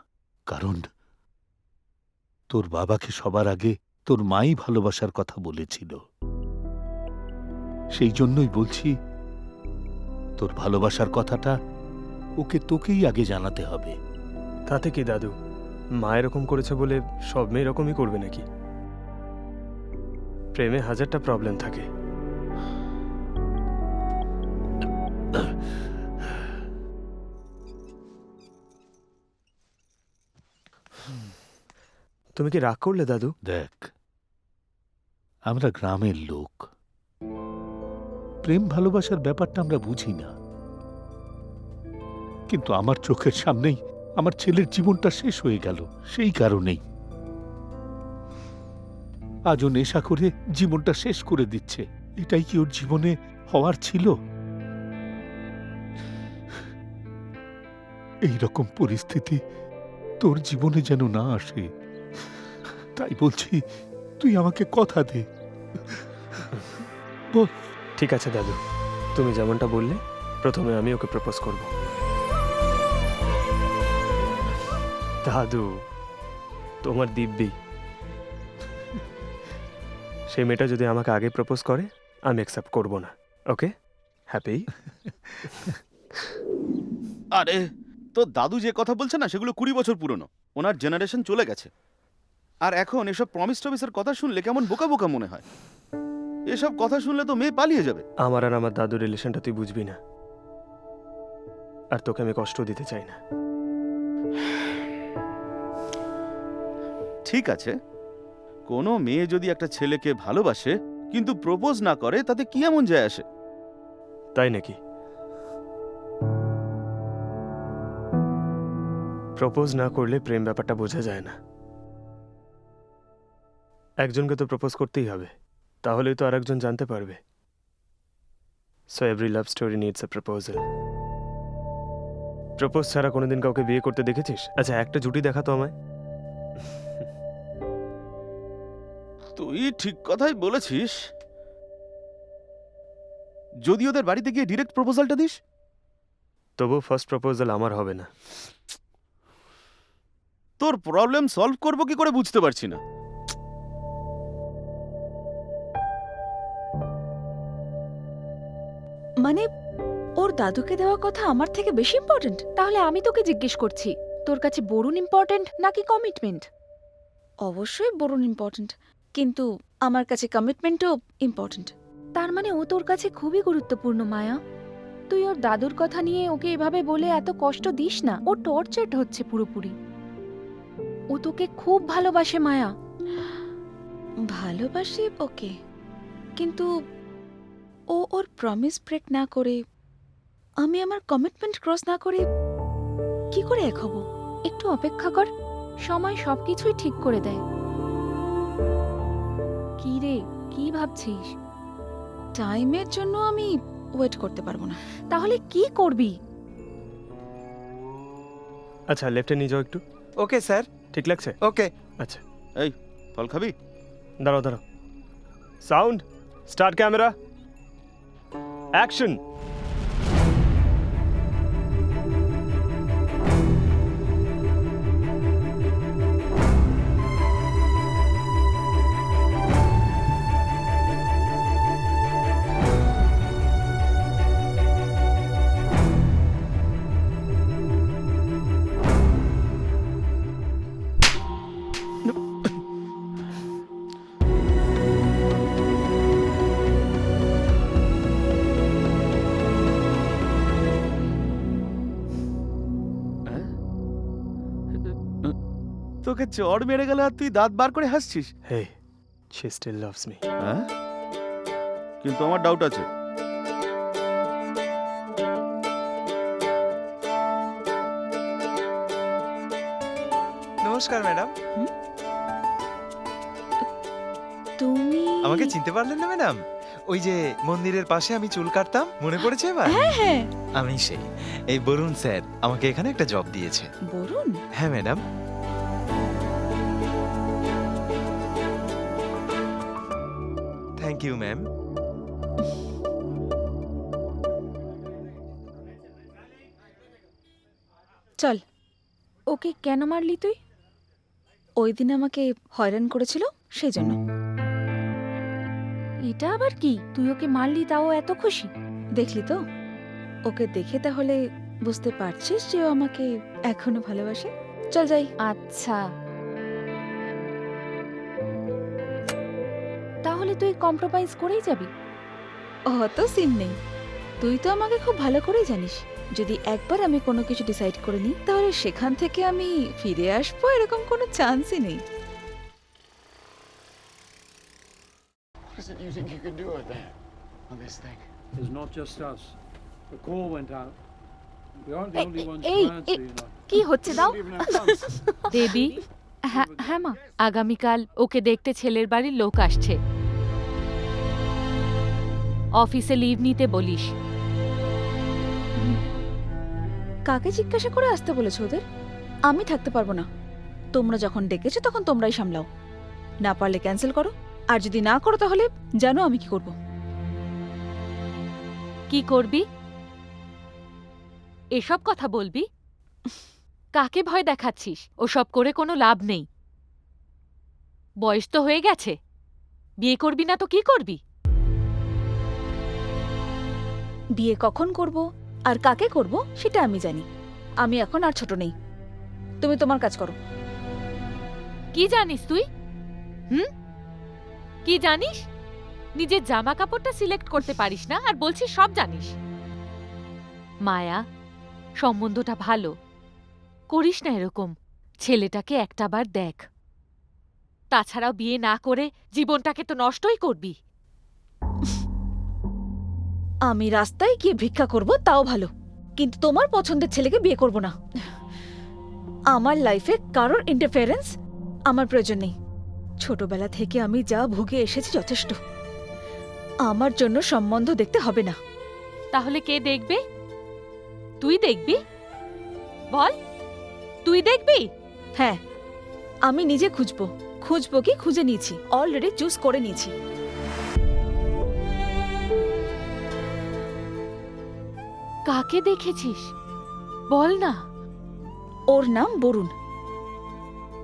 কারণ তোর বাবাকে সবার আগে তোর মাই ভালোবাসার কথা বলেছিল। সেই জন্যই বলছি, তোর ভালোবাসার কথাটা ওকে তোকেই আগে জানাতে হবে। তাতে কি দাদু, মা এরকম করেছে বলে সব মেয়ে এরকমই করবে নাকি? প্রেমে হাজারটা প্রবলেম থাকে। তুমি কি রাগ করলে দাদু? দেখ, আমরা গ্রামের লোক, প্রেম ভালোবাসার ব্যাপারটা আমরা বুঝি না। কিন্তু আমার চোখের সামনেই আমার ছেলের জীবনটা শেষ হয়ে গেল সেই কারণেই। আজও নেশা করে জীবনটা শেষ করে দিচ্ছে। এটাই কি ওর জীবনে হওয়ার ছিল? এই রকম পরিস্থিতি তোর জীবনে যেন না আসে, তাই বলছি তুই আমাকে কথা দে। বল। ঠিক আছে দাদু, তুমি যেমনটা বললে, প্রথমে আমি ওকে প্রপোজ করব। দাদু, তোমার দিব্যি, সেই মেয়েটা যদি আমাকে আগে প্রপোজ করে আমি অ্যাকসেপ্ট করব না। ওকে, হ্যাপি? আরে, তো দাদু যে কথা বলছে না সেগুলো 20 বছর পুরনো। ওনার জেনারেশন চলে গেছে। আর এখন এসব প্রমিস টমিসের কথা শুনলে কেমন বোকা বোকা মনে হয়। এসব কথা শুনলে তো মেয়ে পালিয়ে যাবে। আমার আর আমার দাদুর রিলেশনটা তুই বুঝবি না, আর তোকে আমি কষ্ট দিতে চাই না। ঠিক আছে, কোনো মেয়ে যদি একটা ছেলেকে ভালোবাসে কিন্তু প্রপোজ না করে তাতে কি এমন যায় আসে? তাই নাকি? প্রপোজ না করলে প্রেম ব্যাপারটা বোঝা যায় না। একজনকে তো প্রপোজ করতেই হবে, তাহলেই তো আরেকজন জানতে পারবে। So every love story needs a proposal. Propose ছাড়া কোনোদিন কাউকে বিয়ে করতে দেখেছিস? আচ্ছা, একটা জুটি দেখাতো আমায়। তুই ঠিক কথাই বলেছিস, যদি ওদের বাড়িতে গিয়ে ডিরেক্ট প্রপোজালটা দিস। তবু ফার্স্ট প্রপোজাল আমার হবে না। তোর প্রবলেম সলভ করবো কি করে বুঝতে পারছি না। মানে ওর দাদুকে দেওয়া কথা আমার থেকে বেশি ইম্পর্ট্যান্ট? তাহলে আমি তোকে জিজ্ঞেস করছি, তোর কাছে বরুণ ইম্পর্ট্যান্ট নাকি কমিটমেন্ট? অবশ্যই বরুণ ইম্পর্ট্যান্ট, কিন্তু আমার কাছে কমিটমেন্টও ইম্পর্ট্যান্ট। তার মানে ও তোর কাছে খুবই গুরুত্বপূর্ণ মায়া। তুই ওর দাদুর কথা নিয়ে ওকে এভাবে বলে এত কষ্ট দিস না। ও টর্চারড হচ্ছে পুরোপুরি। ও তোকে খুব ভালোবাসে মায়া। ভালোবাসি ওকে, কিন্তু ও ওর প্রমিস ব্রেক না করে, আমি আমার কমিটমেন্ট ক্রস না করে কি করে এক হব? একটু অপেক্ষা কর, সময় সবকিছুই ঠিক করে দেয়। কি রে, কি ভাবছিস? টাইমের জন্য আমি ওয়েট করতে পারবো না। তাহলে কি করবি? আচ্ছা, লেফটে নিয়ে যাও একটু। Okay sir. ঠিক লাগছে? ওকে। আচ্ছা, এই ফল খাবি? দাঁড়াও দাঁড়াও। Sound, start camera, action. তোকে চড় মেরে গেল আর তুই দাঁত বার করে হাসছিস? হে, she still loves me. হ্যাঁ, কিন্তু আমার ডাউট আছে। নমস্কার ম্যাডাম। তুমি আমাকে চিনতে পারলেন না ম্যাডাম? ওই যে মন্দিরের পাশে আমি চুল কাটতাম, মনে পড়েছে এবার? হ্যাঁ হ্যাঁ, আমি সেই, এই বরুণ স্যার আমাকে এখানে একটা জব দিয়েছে। বরুণ। হ্যাঁ ম্যাডাম। Thank you ma'am. চল। ওকে কেন মারলি তুই? ওই দিন আমাকে হয়রান করেছিল, সেই জন্য। এটা আবার কি? তুই ওকে মারলি তাও এত খুশি? দেখলি তো, ওকে দেখে তাহলে বুঝতে পারছিস যে ও আমাকে এখনো ভালোবাসে। চল যাই। আচ্ছা, তাহলে তুই কম্প্রোমাইজ করেই যাবি? অত সিন নেই, তুই তো আমাকে খুব ভালো করেই জানিস। যদি একবার আমি কোনো কিছু ডিসাইড করে নিই, তাহলে সেখান থেকে আমি ফিরে আসবো এরকম কোনো চান্সই নেই। What is it you think you can do with that on this thing? It's not just us. The call went out. We aren't the only ones এই, to answer, you know. কি হচ্ছে দাও? We don't even have guns. দেবী, হ্যাঁ হ্যাঁ মা। আগামীকাল ওকে দেখতে ছেলের বাড়ির লোক আসছে। অফিসে লিভ নিতে বলিস। কাকে জিজ্ঞাসা করে আসতে বলেছো ওদের? আমি থাকতে পারবো না। তোমরা যখন ডেকেছো তখন তোমরাই সামলাও। না পারলে ক্যান্সেল করো, আর যদি না করো তাহলে জানো আমি কি করব। কি করবি? এসব কথা বলবি? কাকে ভয় দেখাচ্ছিস? ওসব করে কোনো লাভ নেই। বয়স তো হয়ে গেছে, বিয়ে করবি না তো কি করবি? বিয়ে কখন করব আর কাকে করব সেটা আমি জানি। আমি এখন আর ছোট নেই। তুমি তোমার কাজ করো। কি জানিস তুই? কি জানিস? নিজের জামা কাপড়টা সিলেক্ট করতে পারিস না আর বলছিস সব জানিস। মায়া, সম্বন্ধটা ভালো, করিস না এরকম। ছেলেটাকে একটাবার দেখ। তাছাড়াও বিয়ে না করে জীবনটাকে তো নষ্টই করবি। আমি রাস্তায় গিয়ে ভিক্ষা করব তাও ভালো, কিন্তু তোমার পছন্দের ছেলেকে বিয়ে করব না। আমার লাইফে কারোর ইন্টারফেরেন্স আমার প্রয়োজন নেই। ছোটবেলা থেকে আমি যা ভুগে এসেছি যথেষ্ট। আমার জন্য সম্বন্ধ দেখতে হবে না। তাহলে কে দেখবে? তুই দেখবি? বল, তুই দেখবি? হ্যাঁ, আমি নিজে খুঁজবো কি খুঁজে নিয়েছি, অলরেডি চুজ করে নিয়েছি। কাকে দেখেছিস? বল না। ওর নাম বরুণ,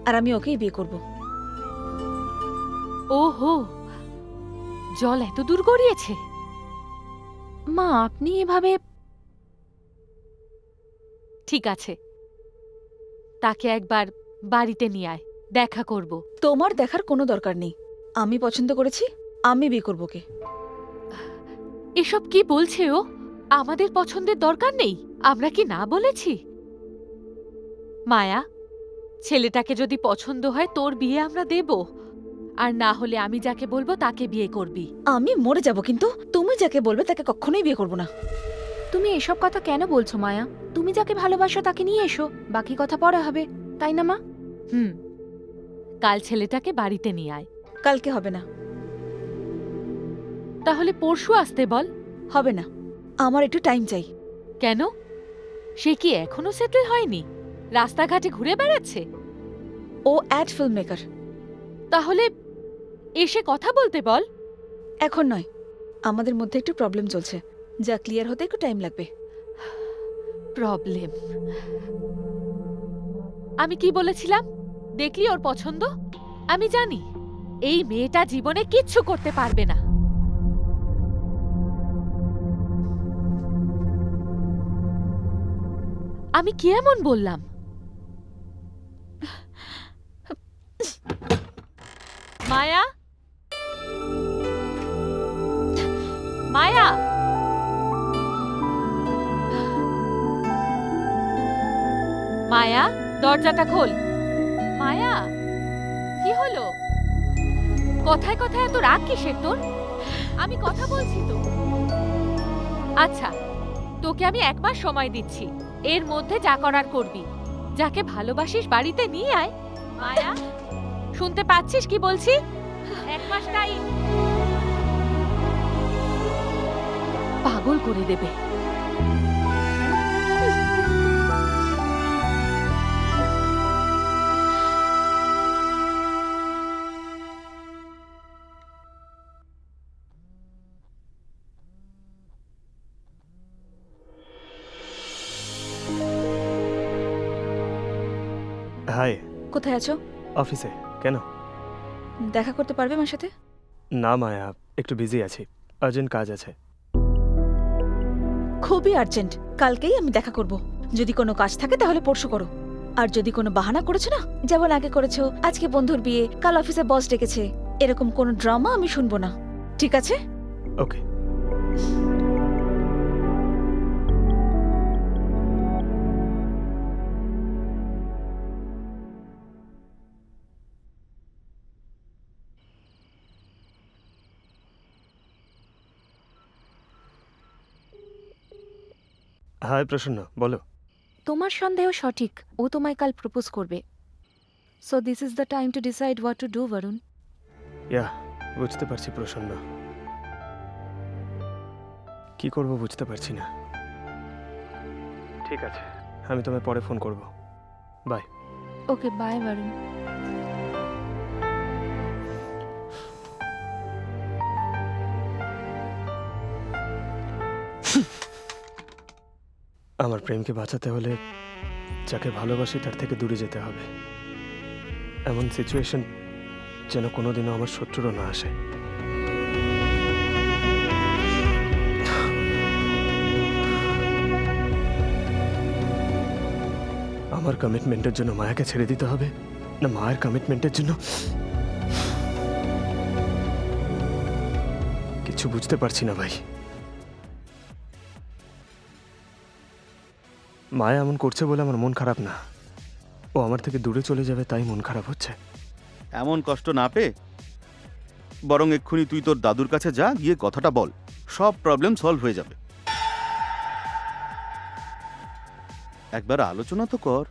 আর আমি ওকেই বিয়ে করব। ওহো, জল এত দূর গড়িয়েছে? মা, আপনি এভাবে... ঠিক আছে, তাকে একবার বাড়িতে নিয়ে আয়, দেখা করব। তোমার দেখার কোনো দরকার নেই। আমি পছন্দ করেছি, আমি বিয়ে করব ওকে। এসব কি বলছে ও? আমাদের পছন্দের দরকার নেই? আমরা কি না বলেছি? মায়া, ছেলেটাকে যদি পছন্দ হয় তোর বিয়ে আমরা দেব, আর না হলে আমি যাকে বলবো তাকে বিয়ে করবি। আমি মরে যাব, কিন্তু তুমি যাকে বলবে তাকে কখনোই বিয়ে করব না। তুমি এসব কথা কেন বলছো মায়া? তুমি যাকে ভালোবাসো তাকে নিয়ে এসো, বাকি কথা পরে হবে, তাই না মা? কাল ছেলেটাকে বাড়িতে নিয়ে আয়। কালকে হবে না। তাহলে পরশু আসতে বল। হবে না, আমার একটু টাইম চাই। কেন? সে কি এখনো সেটেল হয়নি? রাস্তাঘাটে ঘুরে বেড়াচ্ছে? ও অ্যাড ফিল্ম মেকার। তাহলে এসে কথা বলতে বল। এখন নয়, আমাদের মধ্যে একটু প্রবলেম চলছে, যা ক্লিয়ার হতে একটু টাইম লাগবে। প্রবলেম? আমি কি বলেছিলাম? দেখলি ওর পছন্দ? আমি জানি এই মেয়েটা জীবনে কিচ্ছু করতে পারবে না। আমি কি এমন বললাম? মায়া, মায়া, মায়া, দরজাটা খোল। মায়া, কি হলো? কথায় কথায় এত রাগ কিসের তোর? আমি কথা বলছি তো। আচ্ছা, তোকে আমি 1 মাস সময় দিচ্ছি, এর মধ্যে যা করার করবি। যাকে ভালোবাসিস বাড়িতে নিয়ে আয়। মায়া, শুনতে পাচ্ছিস কি বলছি? 1 মাস টাইম। পাগল করে দেবে। হাই। কোথায় আছো? অফিসে। কেন? দেখা করতে পারবে আমার সাথে? না মায়া, একটু বিজি আছি, আর্জেন্ট কাজ আছে। খুবই আর্জেন্ট, কালকেই আমি দেখা করব। যদি কোনো কাজ থাকে তাহলে পরশু করো। আর যদি কোনো বাহানা করেছো না, যেমন আগে করেছো, আজকে বন্ধুর বিয়ে, কাল অফিসে বস ডেকেছে, এরকম কোনো ড্রামা আমি শুনবো না, ঠিক আছে? ওকে। হাই প্রসন্ন, বলো। তোমার সন্দেহ সঠিক, ও তোমায় কাল প্রপোজ করবে। So this is the time to decide what to do, Varun. Yeah, বুঝতে পারছি প্রসন্ন, কি করব বুঝতে পারছি না। ঠিক আছে, আমি তোমায় পরে ফোন করব। বাই। Okay, bye Varun. আমার প্রেমকে বাঁচাতে হলে যাকে ভালোবাসি তার থেকে দূরে যেতে হবে। এমন সিচুয়েশন যেন কোনোদিনও আমার শত্রুরও না আসে। আমার কমিটমেন্টের জন্য মায়াকে ছেড়ে দিতে হবে, না মায়ের কমিটমেন্টের জন্য কিছু বুঝতে পারছি না ভাই। মায়া এমন করছে বলে আমার মন খারাপ না, ও আমার থেকে দূরে চলে যাবে তাই মন খারাপ হচ্ছে। এমন কষ্ট না পেয়ে বরং এক্ষুনি তুই তোর দাদুর কাছে যা, গিয়ে কথাটা বল, সব প্রবলেম সলভ হয়ে যাবে। একবার আলোচনা তো কর।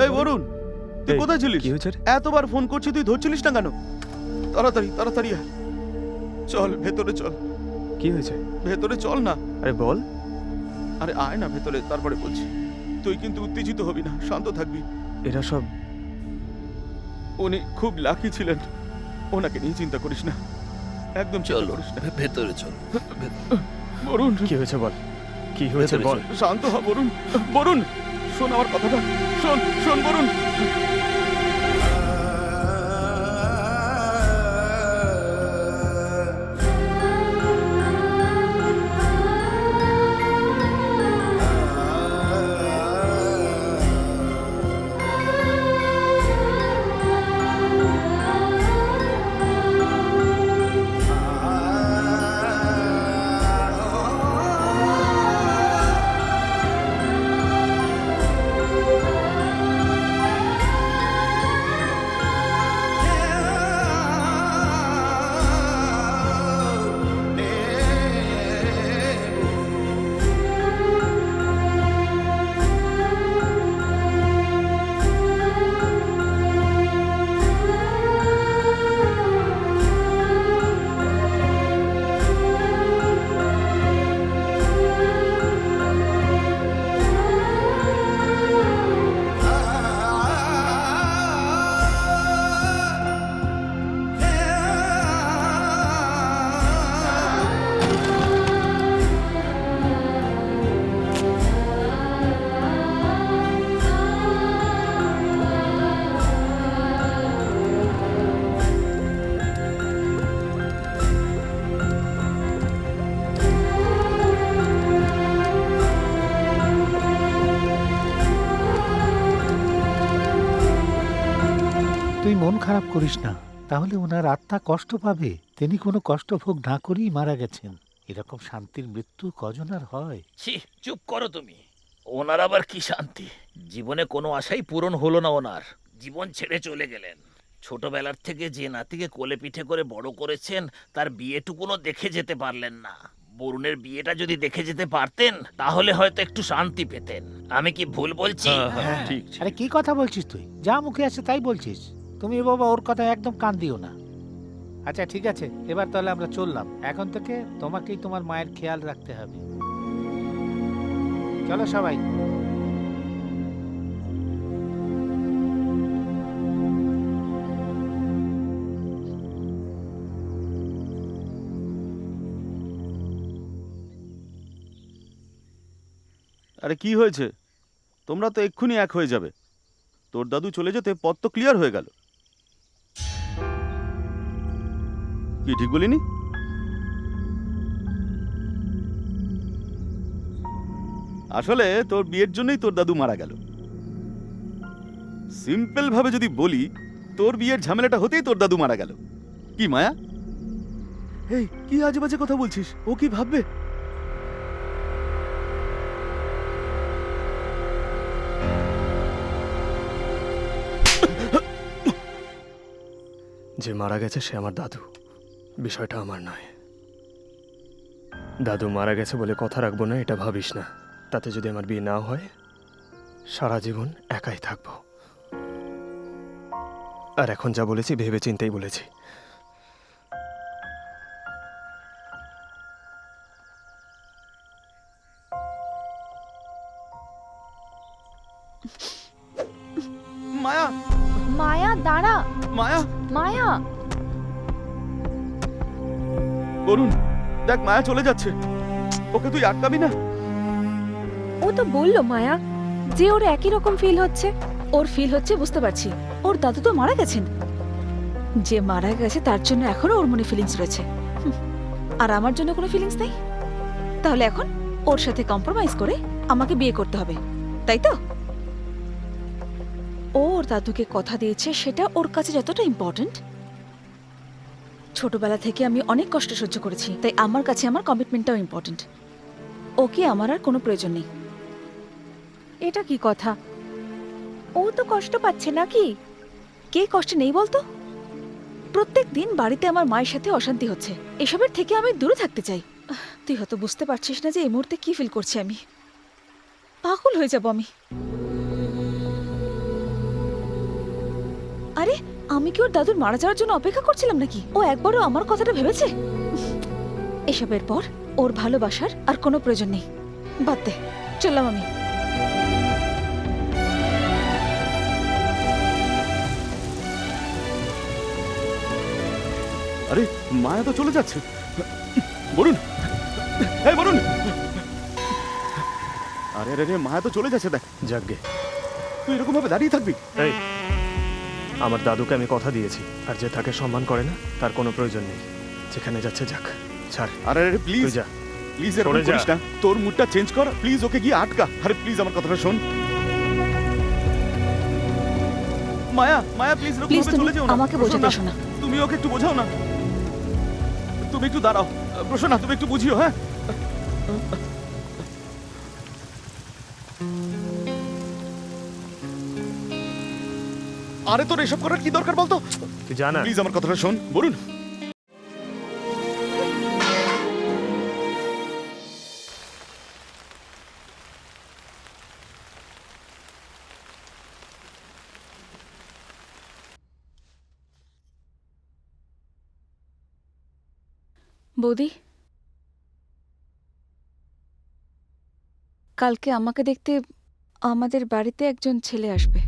এই বরুণ, তুই এই, কোথায় ছিলিস? কি হয়েছে রে? এতবার ফোন করছি, তুই ধরছিলিস না কেন? তাড়াতাড়ি তাড়াতাড়ি আয়। চল ভেতরে চল, কি হয়েছে? ভেতরে চল না। আরে বল। আরে আয় না ভেতরে, তারপরে বলছি। তুই কিন্তু উত্তেজিত হবি না, শান্ত থাকবি। এরা সব উনি খুব লাকি ছিলেন, ওনাকে নিয়ে চিন্তা করিস না, একদম চিন্তা চলো করিস না। ভেতরে চল। বরুণ, কি হয়েছে বল, কি হয়েছে ভেতরে বল। শান্ত হ বরুণ। বরুণ শোন আমার কথাটা, শোন শোন বরুণ। তুই মন খারাপ করিস না, তাহলে ওনার আত্মা কষ্ট পাবে। তিনি কোনো কষ্ট ভোগ না করেই মারা গেছেন। এরকম শান্তির মৃত্যু কজন আর হয়? ছি, চুপ করো তুমি। ওনার আবার কি শান্তি? জীবনে কোনো আশাই পূরণ হলো না ওনার, জীবন ছেড়ে চলে গেলেন। ছোটবেলার থেকে যে নাতিকে কোলে পিঠে করে বড় করেছেন, তার বিয়েটুকুনও দেখে যেতে পারলেন না। বরুণের বিয়েটা যদি দেখে যেতে পারতেন, তাহলে হয়তো একটু শান্তি পেতেন। আমি কি ভুল বলছি? ঠিক। আরে কি কথা বলছিস তুই? যা মুখে আছে তাই বলছিস। তুমি বাবা ওর কথা একদম কান দিও না। আচ্ছা ঠিক আছে, এবার তাহলে আমরা চললাম। এখন থেকে তোমাকেই তোমার মায়ের খেয়াল রাখতে হবে। চলো সবাই। আরে কি হয়েছে? তোমরা তো এক্ষুনি এক হয়ে যাবে। তোর দাদু চলে যেতে পথ তো ক্লিয়ার হয়ে গেল। কি ঠিক বলিনি? আসলে তোর বিয়ের জন্যই তোর দাদু মারা গেল। সিম্পল ভাবে যদি বলি, তোর বিয়ের ঝামেলাটা হতেই তোর দাদু মারা গেল। কি মায়া, এই কি আজে বাজে কথা বলছিস? ও কি ভাববে? যে মারা গেছে সে আমার দাদু, বিষয়টা আমার নয়। দাদু মারা গেছে বলে কথা রাখবো না এটা ভাবিস না। তাতে যদি আমার বিয়ে না হয়, সারা জীবন একাই থাকবো। আর এখন যা বলেছি ভেবে চিন্তেই বলেছি। দাঁড়া। মায়া, মায়া, বরুণ, দেখ মায়া চলে যাচ্ছে, ওকে তুই আটকাবি না? ও তো বললো মায়া যে ওর একই রকম ফিল হচ্ছে। ওর ফিল হচ্ছে বুঝতে পারছি, ওর দাদু তো মারা গেছেন। যে মারা গেছে তার জন্য এখনো ওর মনে ফিলিংস রয়েছে, আর আমার জন্য কোনো ফিলিংস নেই। তাহলে এখন ওর সাথে কম্প্রোমাইজ করে আমাকে বিয়ে করতে হবে, তাই তো? ও ওর দাদুকে কথা দিয়েছে, সেটা ওর কাছে যতটা ইম্পর্ট্যান্ট। ছোটবেলা থেকে আমি অনেক কষ্ট সহ্য করেছি, তাই আমার কাছে আমার কমিটমেন্টটাও ইম্পর্ট্যান্ট। ওকে আমার আর কোনো প্রয়োজন নেই। এটা কি কথা? ও তো কষ্ট পাচ্ছে নাকি? কে কষ্টে নেই বলতো? প্রত্যেক দিন বাড়িতে আমার মায়ের সাথে অশান্তি হচ্ছে, এসবের থেকে আমি দূরে থাকতে চাই। তুই হয়তো বুঝতে পারছিস না যে এই মুহূর্তে কি ফিল করছি আমি। পাগল হয়ে যাব আমি। আরে আমি কি ওর দাদুর মারা যাওয়ার জন্য অপেক্ষা করছিলাম নাকি? ও একবারও আমার কথাটা ভেবেছে? এসবের পর ওর ভালোবাসার আর কোনো প্রয়োজন নেই। বাদ দে, চললাম আমি। আরে মায়া তো চলে যাচ্ছে। বরুণ, এই বরুণ, আরে আরে মায়া তো চলে যাচ্ছে, দেখ। যাকগে, তুই এরকম ভাবে দাঁড়িয়ে থাকবি? এই, আমার দাদুকে আমি কথা দিয়েছি, আর যে তাকে সম্মান করে না তার কোনো প্রয়োজন নেই। যেখানে যাচ্ছে যাক, ছাড়। আরে আরে প্লিজ, তুই যা, প্লিজ এরকম সরে যা। করিস না। তোর মুডটা চেঞ্জ কর প্লিজ, ওকে গিয়ে আটকা। আরে প্লিজ আমার কথাটা শোন। মায়া, মায়া প্লিজ এরকম প্লিজ ভাবে তুমি চলে যেও না। আমাকে বোঝাতে এসো না। তুমি ওকে একটু বোঝাও না। তুমি একটু দাঁড়াও প্রসন্না, তুমি একটু বুঝিও। হ্যাঁ, আরে তোর এসব করার কি দরকার বলতো? তুই জানা। প্লিজ আমার কথাটা শোন বরুণ। বৌদি, কালকে আমাকে দেখতে আমাদের বাড়িতে একজন ছেলে আসবে।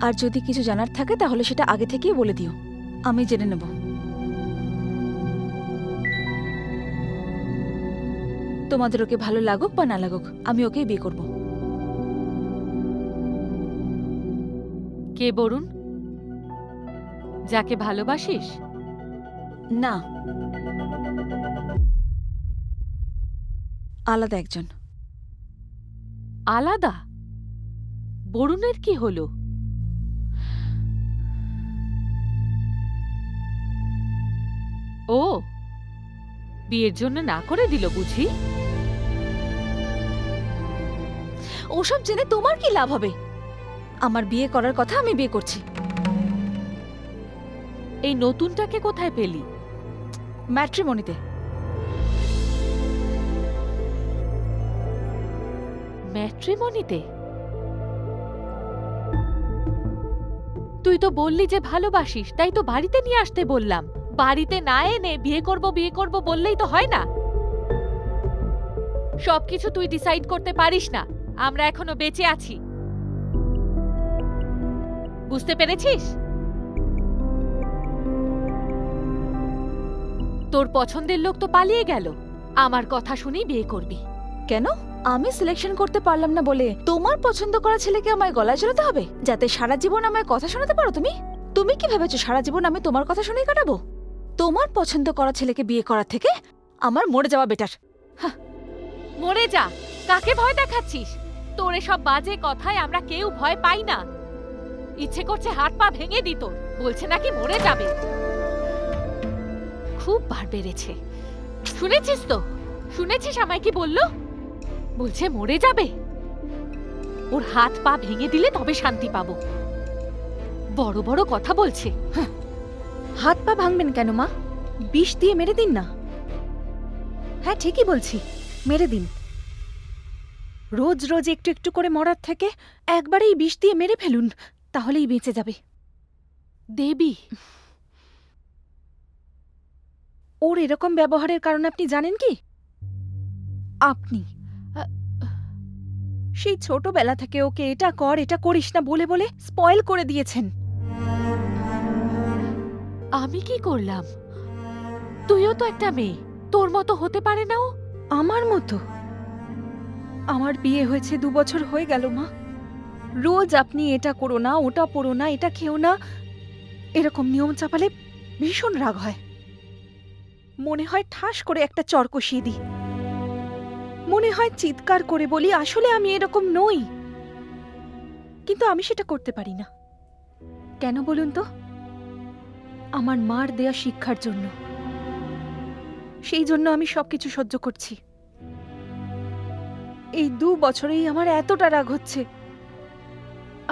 আর যদি কিছু জানার থাকে তাহলে সেটা আগে থেকেই বলে দিও, আমি জেনে নেব। তোমাদের ওকে ভালো লাগুক বা না লাগুক, আমি ওকেই বিয়ে করব। কে বরুণ? যাকে ভালোবাসিস? না, আলাদা একজন। আলাদা? বরুণের কি হলো? ও বিয়ের জন্য না করে দিল বুঝি? ওসব জেনে তোমার কি লাভ হবে? আমার বিয়ে করার কথা, আমি বিয়ে করছি। এই নতুনটাকে কোথায় পেলি? ম্যাট্রিমনিতে। ম্যাট্রিমনিতে? তুই তো বললি যে ভালোবাসিস, তাই তো বাড়িতে নিয়ে আসতে বললাম। বাড়িতে না এনে বিয়ে করব বললেই তো হয় না। সবকিছু তুই ডিসাইড করতে পারিস না। আমরা এখনো বেঁচে আছি, বুঝতে পেরেছিস? তোর পছন্দের লোক তো পালিয়ে গেল, আমার কথা শুনেই বিয়ে করবি। কেন? আমি সিলেকশন করতে পারলাম না বলে তোমার পছন্দ করা ছেলেকে আমায় গলায় ঝোলাতে হবে, যাতে সারা জীবন আমায় কথা শোনাতে পারো তুমি? তুমি কি ভেবেছো সারা জীবন আমি তোমার কথা শুনেই কাটাবো? তোমার পছন্দ করা ছেলেকে বিয়ে করার থেকে আমার মরে যাওয়া বেটার। মরে যা, কাকে ভয় দেখাচ্ছিস? তোর এসব বাজে কথায় আমরা কেউ ভয় পাই না। ইচ্ছে করছে হাত পা ভেঙে দিত, বলছে নাকি মরে যাবে। খুব বার বেড়েছে, শুনেছিস তো? শুনেছিস আমায় কি বললো? বলছে মরে যাবে। ওর হাত পা ভেঙে দিলে তবে শান্তি পাবো। বড় বড় কথা বলছে। হাত পা ভাঙবেন কেন মা? বিষ দিয়ে মেরে দিন না। হ্যাঁ ঠিকই বলছি, মেরে দিন। রোজ রোজ একটু একটু করে মরার থেকে একবারেই বিষ দিয়ে মেরে ফেলুন, তাহলেই বেঁচে যাবে। দেবী, ওর এরকম ব্যবহারের কারণ আপনি জানেন কি? আপনি সেই ছোটবেলা থেকে ওকে এটা কর এটা করিস না বলে বলে স্পয়েল করে দিয়েছেন। আমি কি করলাম? তুইও তো একটা মেয়ে, তোর মতো হতে পারে না ও? আমার মতো? আমার বিয়ে হয়েছে 2 বছর হয়ে গেল মা। রোজ আপনি এটা করো না, ওটা পড়ো না, এটা খেও না, এরকম নিয়ম চাপালে ভীষণ রাগ হয়। মনে হয় ঠাস করে একটা চর কষিয়ে দিই। মনে হয় চিৎকার করে বলি আসলে আমি এরকম নই, কিন্তু আমি সেটা করতে পারি না। কেন বলুন তো? আমার মার দেয়া শিক্ষার জন্য। সেই জন্য আমি সবকিছু সহ্য করছি। এই 2 বছরেই আমার এতটা রাগ হচ্ছে,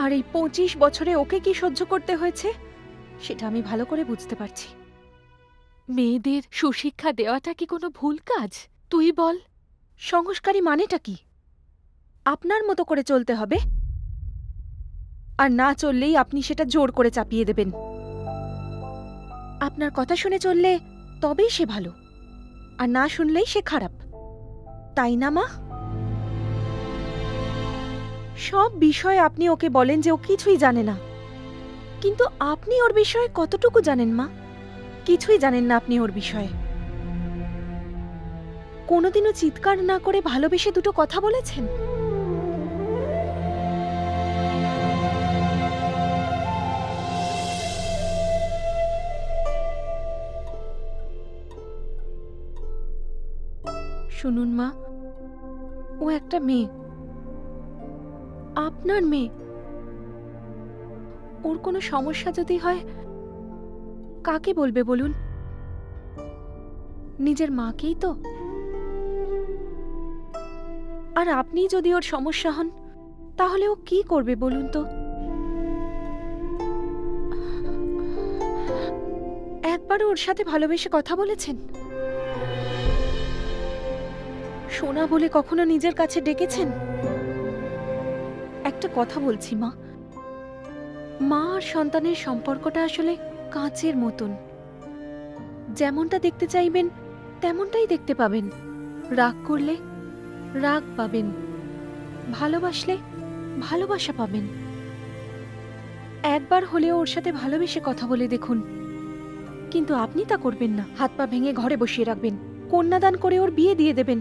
আর এই 25 বছরে ওকে কি সহ্য করতে হয়েছে সেটা আমি ভালো করে বুঝতে পারছি। মেয়েদের সুশিক্ষা দেওয়াটা কি কোনো ভুল কাজ? তুই বল। সংস্কারী মানেটা কি? আপনার মতো করে চলতে হবে, আর না চললেই আপনি সেটা জোর করে চাপিয়ে দেবেন। আপনার কথা শুনে চললে তবেই সে ভালো, আর না শুনলেই সে খারাপ, তাই না মা? সব বিষয়ে আপনি ওকে বলেন যে ও কিছুই জানে না, কিন্তু আপনি ওর বিষয়ে কতটুকু জানেন মা? কিছুই জানেন না আপনি ওর বিষয়ে। কোনোদিনও চিৎকার না করে ভালোবেসে দুটো কথা বলেছেন? শুনুন মা, ও একটা মেয়ে, আপনার মেয়ে। ওর কোনো সমস্যা যদি হয় কাকে বলবে বলুন? নিজের মাকেই তো। আর আপনি যদি ওর সমস্যা হন তাহলে ও কি করবে বলুন তো? একবারও ওর সাথে ভালোবেসে কথা বলেছেন? সোনা বলে কখনো নিজের কাছে ডেকেছেন? একটা কথা বলছি মা, মা আর সন্তানের সম্পর্কটা আসলে কাঁচের মতন। যেমনটা দেখতে চাইবেন তেমনটাই দেখতে পাবেন। রাগ করলে রাগ পাবেন, ভালোবাসলে ভালোবাসা পাবেন। একবার হলেও ওর সাথে ভালোবেসে কথা বলে দেখুন। কিন্তু আপনি তা করবেন না, হাত পা ভেঙে ঘরে বসিয়ে রাখবেন, কন্যাদান করে ওর বিয়ে দিয়ে দেবেন।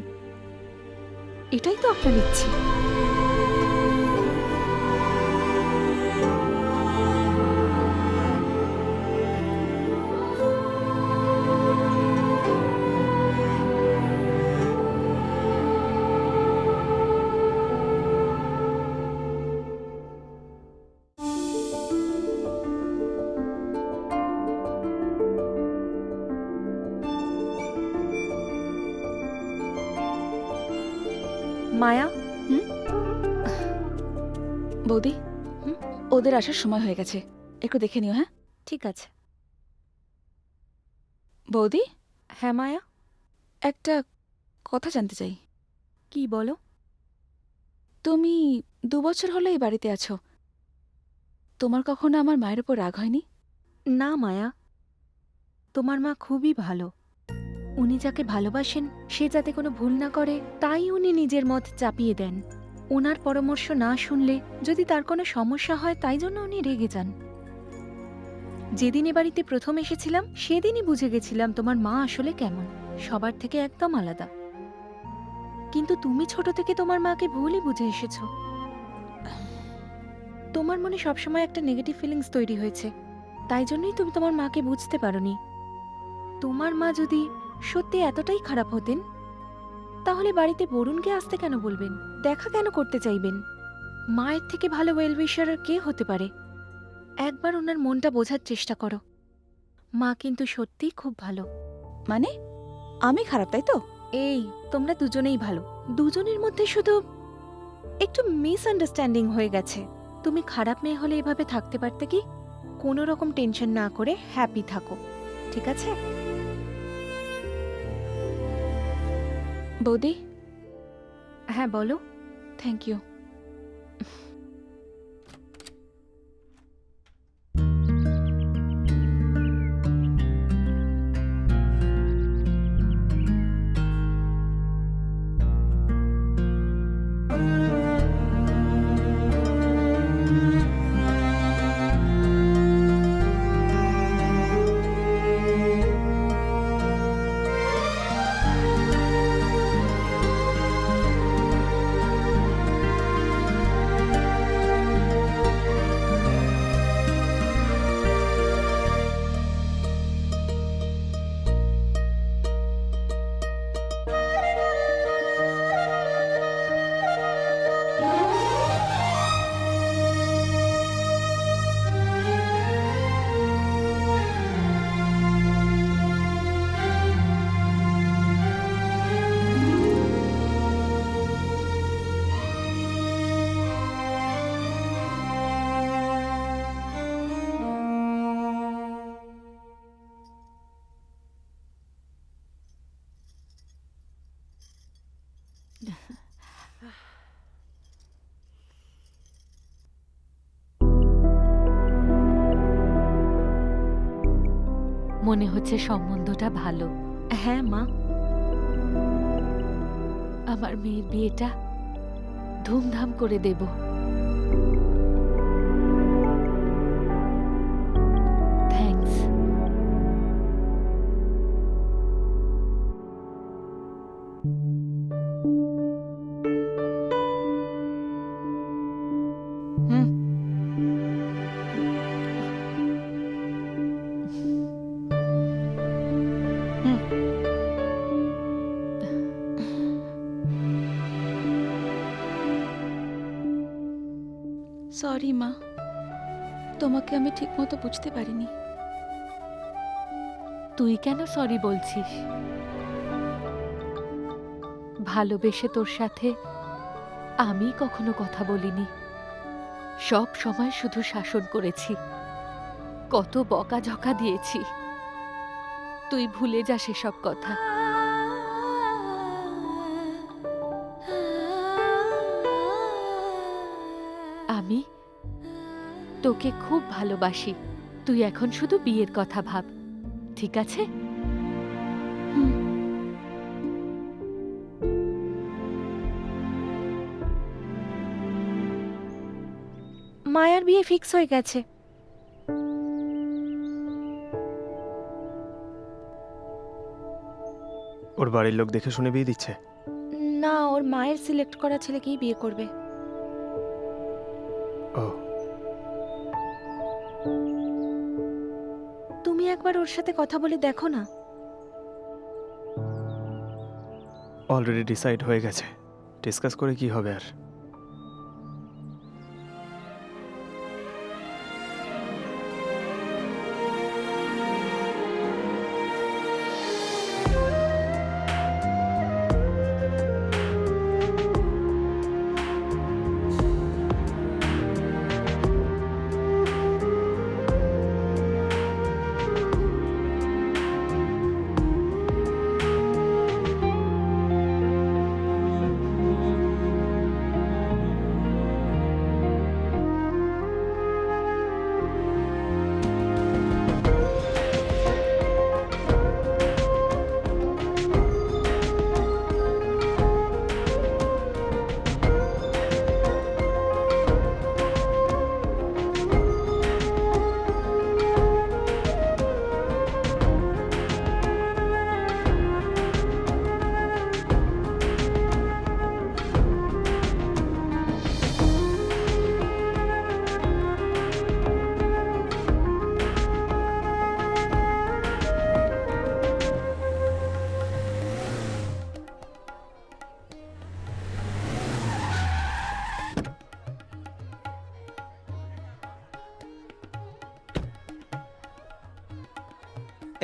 এটাই তো আপনার ইচ্ছে। মায়া, বৌদি, ওদের আসার সময় হয়ে গেছে, একটু দেখে নিও। হ্যাঁ, ঠিক আছে। বৌদি, হ্যাঁ মায়া, একটা কথা জানতে চাই। কি বলো? তুমি 2 বছর হলো এই বাড়িতে আছো, তোমার কখনো আমার মায়ের উপর রাগ হয়নি? না মায়া, তোমার মা খুবই ভালো। উনি যাকে ভালোবাসেন সে যাতে কোনো ভুল না করে তাই উনি নিজের মত চাপিয়ে দেন। ওনার পরামর্শ না শুনলে যদি তার কোনো সমস্যা হয় তাই জন্য উনি রেগে যান। যেদিন এ বাড়িতে প্রথম এসেছিলাম সেদিনই বুঝে গেছিলাম তোমার মা আসলে কেমন, সবার থেকে একদম আলাদা। কিন্তু তুমি ছোট থেকে তোমার মাকে ভুলই বুঝে এসেছো। তোমার মনে সবসময় একটা নেগেটিভ ফিলিংস তৈরি হয়েছে, তাই জন্যই তুমি তোমার মাকে বুঝতে পারোনি। তোমার মা যদি সত্যি এতটাই খারাপ হতেন তাহলে বাড়িতে বরুণকে আসতে কেন বলবেন, দেখা কেন করতে চাইবেন? মায়ের থেকে ভালো ওয়েলউইশার আর কে হতে পারে? একবার ওনার মনটা বোঝার চেষ্টা করো। মা কিন্তু সত্যিই খুব ভালো। মানে আমি খারাপ, তাই তো? এই, তোমরা দুজনেই ভালো, দুজনের মধ্যে শুধু একটু মিসআন্ডারস্ট্যান্ডিং হয়ে গেছে। তুমি খারাপ মেয়ে হলে এভাবে থাকতে পারতে কি? কোনো রকম টেনশন না করে হ্যাপি থাকো, ঠিক আছে? বৌদি, হ্যাঁ বলো। Thank you. মনে হচ্ছে সম্বন্ধটা ভালো। হ্যাঁ মা, আমার মেয়ের বিয়েটা ধুমধাম করে দেব। থ্যাঙ্কস। সরি মা, তোমাকে আমি ঠিকমতো বুঝতে পারিনি। তুই কেন সরি বলছিস? ভালোবেসে তোর সাথে আমি কখনো কথা বলিনি, সব সময় শুধু শাসন করেছি, কত বকাঝকা দিয়েছি। তুই ভুলে যা সেসব কথা। আমি তোকে খুব ভালোবাসি। তুই এখন শুধু বিয়ের কথা ভাব, ঠিক আছে? মায়ার বিয়ে ফিক্স হয়ে গেছে। ওর বাড়ির লোক দেখে শুনে বিয়ে দিচ্ছে? না, ওর মায়ের সিলেক্ট করা ছেলেকেই বিয়ে করবে। ও, তুমি একবার ওর সাথে কথা বলে দেখো না। অলরেডি ডিসাইড হয়ে গেছে, ডিসকাস করে কি হবে আর।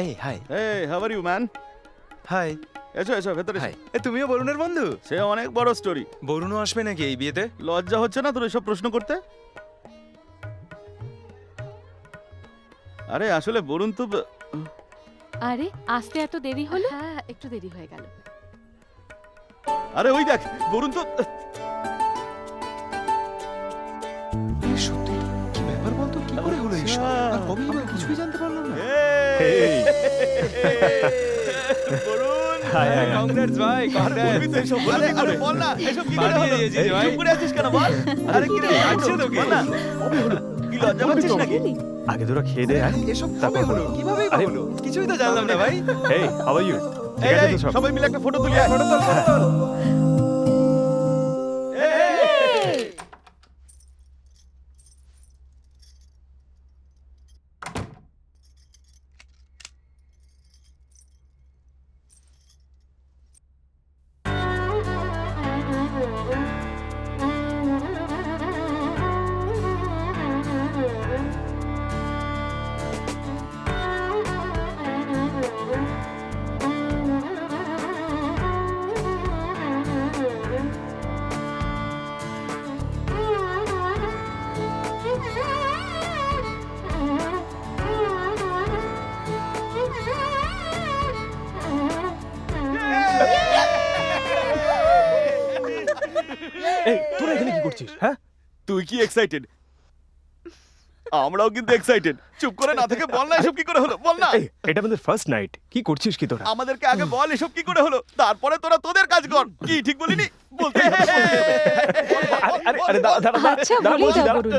এই hi. Hey, how are you, man? Hi. এসো এসো ভেতরে এসো। হাই। তুমিও বরুণের বন্ধু? সে অনেক বড় স্টোরি। বরুণও আসবে নাকি এই বিয়েতে? লজ্জা হচ্ছে না তোর এসব প্রশ্ন করতে? আরে আসলে বরুণ তো আরে আসতে এত দেরি হলো? হ্যাঁ, একটু দেরি হয়ে গেল। আরে ওই দেখ বরুণ তো সত্যি কি ব্যাপার বলতো, কি করে হলো এইসব? আর কবে হলো কিছুই জানতে পারলাম না। Varun high high. কংগ্রেটস ভাই, বলবি তো এসব, বল না, আরে বল না এসব কি করে হলো? দিয়েছি ভাই। চুপ করে আছিস কেন বল? আরে কি রে আছে তোকে? বল না। কি লজ্জা পাচ্ছিস নাকি? আগে তোরা খেয়ে দে। এসব কবে তারপর হলো, বলো। কিভাবে আরে, হলো? কিছুই তো জানলাম না ভাই। এই, হাউ আর ইউ? ঠিক এই, আছে এই, তো সব? সবাই মিলে একটা ফটো তুলি আয়। ফটো তোল, ফটো তোল। এই, তোরা এখানে কি করছিস? হ্যাঁ, তুই কি এক্সাইটেড? আমরাও কিন্তু এক্সাইটেড। চুপ করে না থেকে বল না এসব কি করে হলো, বল না। এই, এটা আমাদের ফার্স্ট নাইট, কি করছিস কি তোরা? আমাদেরকে আগে বল এসব কি করে হলো, তারপরে তোরা তোদের কাজ কর। কি ঠিক বলিনি? বলতে আরে দাঁড়া দাঁড়া দাঁড়া, আচ্ছা দাঁড়া বলেই বলছি, দাও দাঁড়া। বরুণ।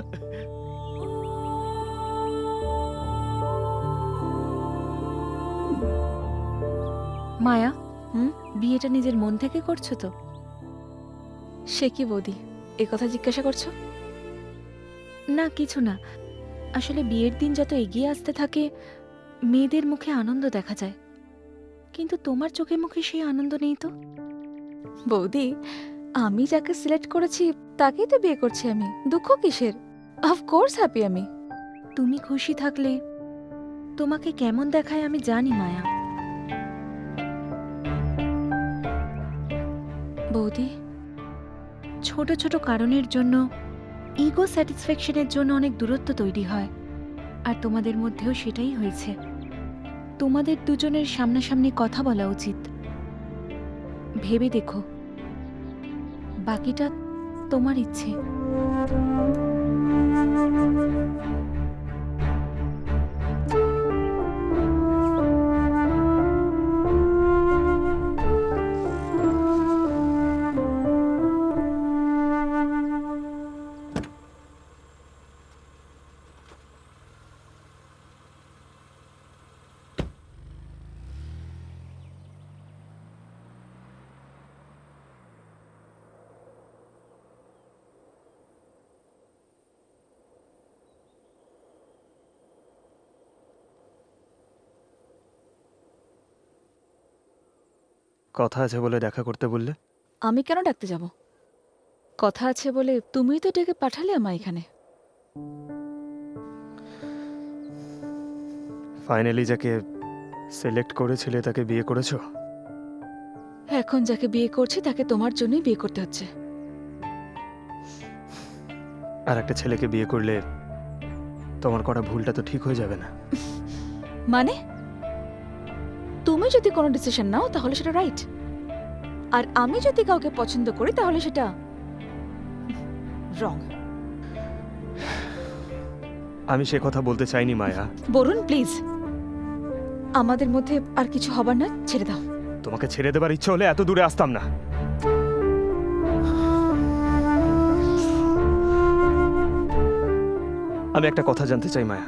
মায়া, বিয়েটা নিজের মন থেকে করছো তো? সে কি বৌদি, এ কথা জিজ্ঞাসা করছো? না কিছু না, আসলে বিয়ের দিন যত এগিয়ে আসতে থাকে মেয়েদের মুখে আনন্দ দেখা যায়, কিন্তু তোমার চোখে মুখে সেই আনন্দ নেই তো। বৌদি, আমি যাকে সিলেক্ট করেছি তাকেই তো বিয়ে করছি আমি, দুঃখ কিসের? অফকোর্স হ্যাপি আমি। তুমি খুশি থাকলে তোমাকে কেমন দেখায় আমি জানি মায়া। বৌদি, ছোট ছোট কারণের জন্য, ইগো স্যাটিসফ্যাকশনের জন্য অনেক দূরত্ব তৈরি হয়, আর তোমাদের মধ্যেও সেটাই হয়েছে। তোমাদের দুজনের সামনাসামনি কথা বলা উচিত। ভেবে দেখো, বাকিটা তোমার ইচ্ছে। কথা আছে বলে দেখা করতে বললে? আমি কেন ডাকতে যাব? কথা আছে বলে তুমিই তো ডেকে পাঠালে আমায় এখানে। ফাইনালি যাকে সিলেক্ট করেছিলে তাকে বিয়ে করেছো? এখন যাকে বিয়ে করছি তাকে তোমার জন্যই বিয়ে করতে হচ্ছে। আর একটা ছেলেকে বিয়ে করলে তোমার করা ভুলটা তো ঠিক হয়ে যাবে না? মানে তুমি যদি কোনো ডিসিশন নাও তাহলে সেটা রাইট, আর আমি যদি কাউকে পছন্দ করি তাহলে সেটা রং। আমি সে কথা বলতে চাইনি মায়া। বরুণ প্লিজ, আমাদের মধ্যে আর কিছু হবার না, ছেড়ে দাও। তোমাকে ছেড়ে দেবার ইচ্ছে হলে এত দূরে আসতাম না। আমি একটা কথা জানতে চাই মায়া,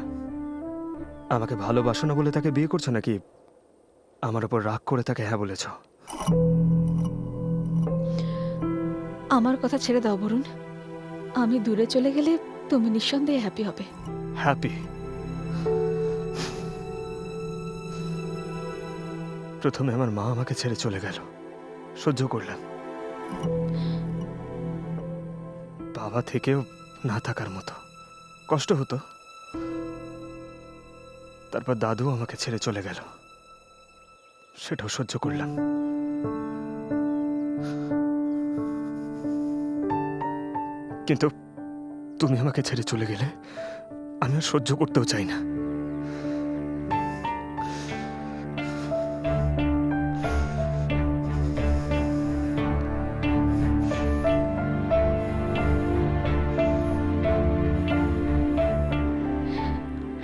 আমাকে ভালোবাসো না বলে তাকে বিয়ে করছো নাকি আমার উপর রাগ করে তাকে হ্যাঁ বলেছ? আমার কথা ছেড়ে দাও বরুণ, আমি দূরে চলে গেলে তুমি নিঃসন্দেহে হ্যাপি হবে। হ্যাপি? প্রথমে আমার মা আমাকে ছেড়ে চলে গেল, সহ্য করলাম। বাবা থেকেও না থাকার মতো কষ্ট হতো। তারপর দাদু আমাকে ছেড়ে চলে গেল, সেটাও সহ্য করলাম। কিন্তু তুমি আমাকে ছেড়ে চলে গেলে আমি আর সহ্য করতেও চাই না।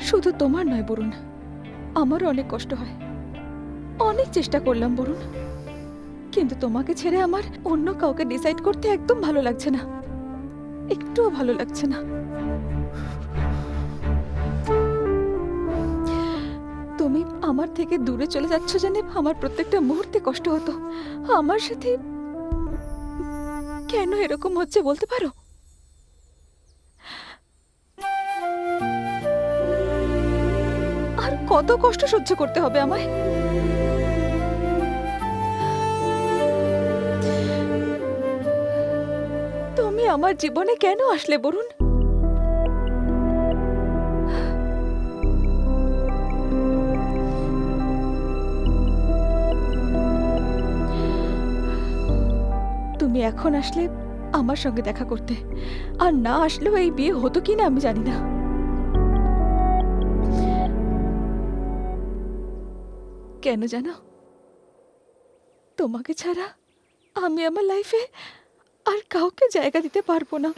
শুধু তোমার নয় বরুণ, আমারও অনেক কষ্ট হয়। অনেক চেষ্টা করলাম বরুণ, কিন্তু তোমাকে ছেড়ে আমার অন্য কাউকে ডিসাইড করতে একদম ভালো লাগছে না, একটুও ভালো লাগছে না। তুমি আমার থেকে দূরে চলে যাচ্ছ জেনে আমার প্রত্যেকটা মুহূর্তে কষ্ট হতো। আমার সাথে কেন এরকম হচ্ছে বলতে পারো? আর কত কষ্ট সহ্য করতে হবে আমায়? তুমি আমার জীবনে কেন আসলে বরুণ? তুমি এখন আসলে আমার সঙ্গে দেখা করতে, আর না আসলেও এই বিয়ে হতো কিনা আমি জানি না। কেন জানো? তোমাকে ছাড়া আমি আমার লাইফে আর কাউকে জায়গা দিতে পারবো না।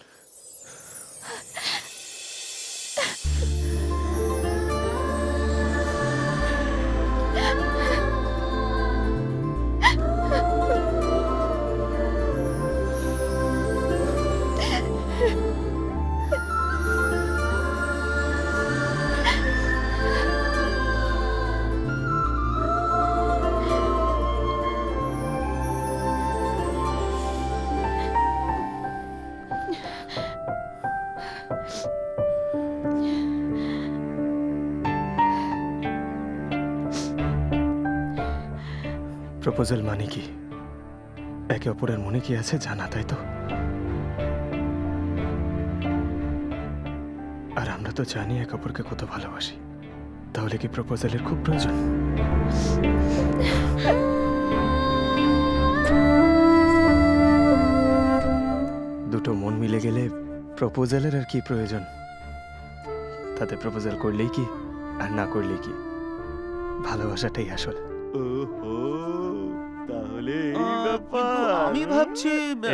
প্রপোজাল মানে কি? একে অপরের মনে কি আছে জানা, তাই তো? আর আমরা তো জানি একে অপরকে কত ভালোবাসি। তাহলে কি প্রপোজালের খুব প্রয়োজন? দুটো মন মিলে গেলে প্রপোজালের আর কি প্রয়োজন? তাতে প্রপোজাল করলেই কি আর না করলেই কি, ভালোবাসাটাই আসল। তাহলে আমি ভাবছি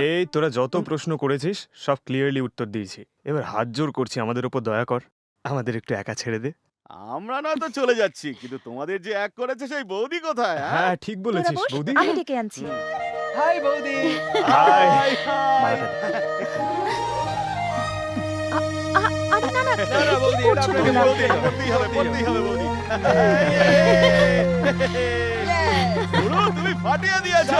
এই তোরা যত প্রশ্ন করেছিস সব ক্লিয়ারলি উত্তর দিয়েছি। এবার হাত জোর করছি, আমাদের উপর দয়া কর, আমাদের একটু একা ছেড়ে দে। আমরা না তো চলে যাচ্ছি, কিন্তু তোমাদের যে এক করেছে সেই বৌদি কোথায়? হ্যাঁ ঠিক বলেছিস বৌদি। আমি ডেকে আনছি। হাই বৌদি। হাই। হাই। আরে না না না, না, বৌদি, কি করছো এটা তোমরা? বৌদি, করতেই হবে বৌদি। গুরু, তুমি ফাটিয়ে দিয়েছো।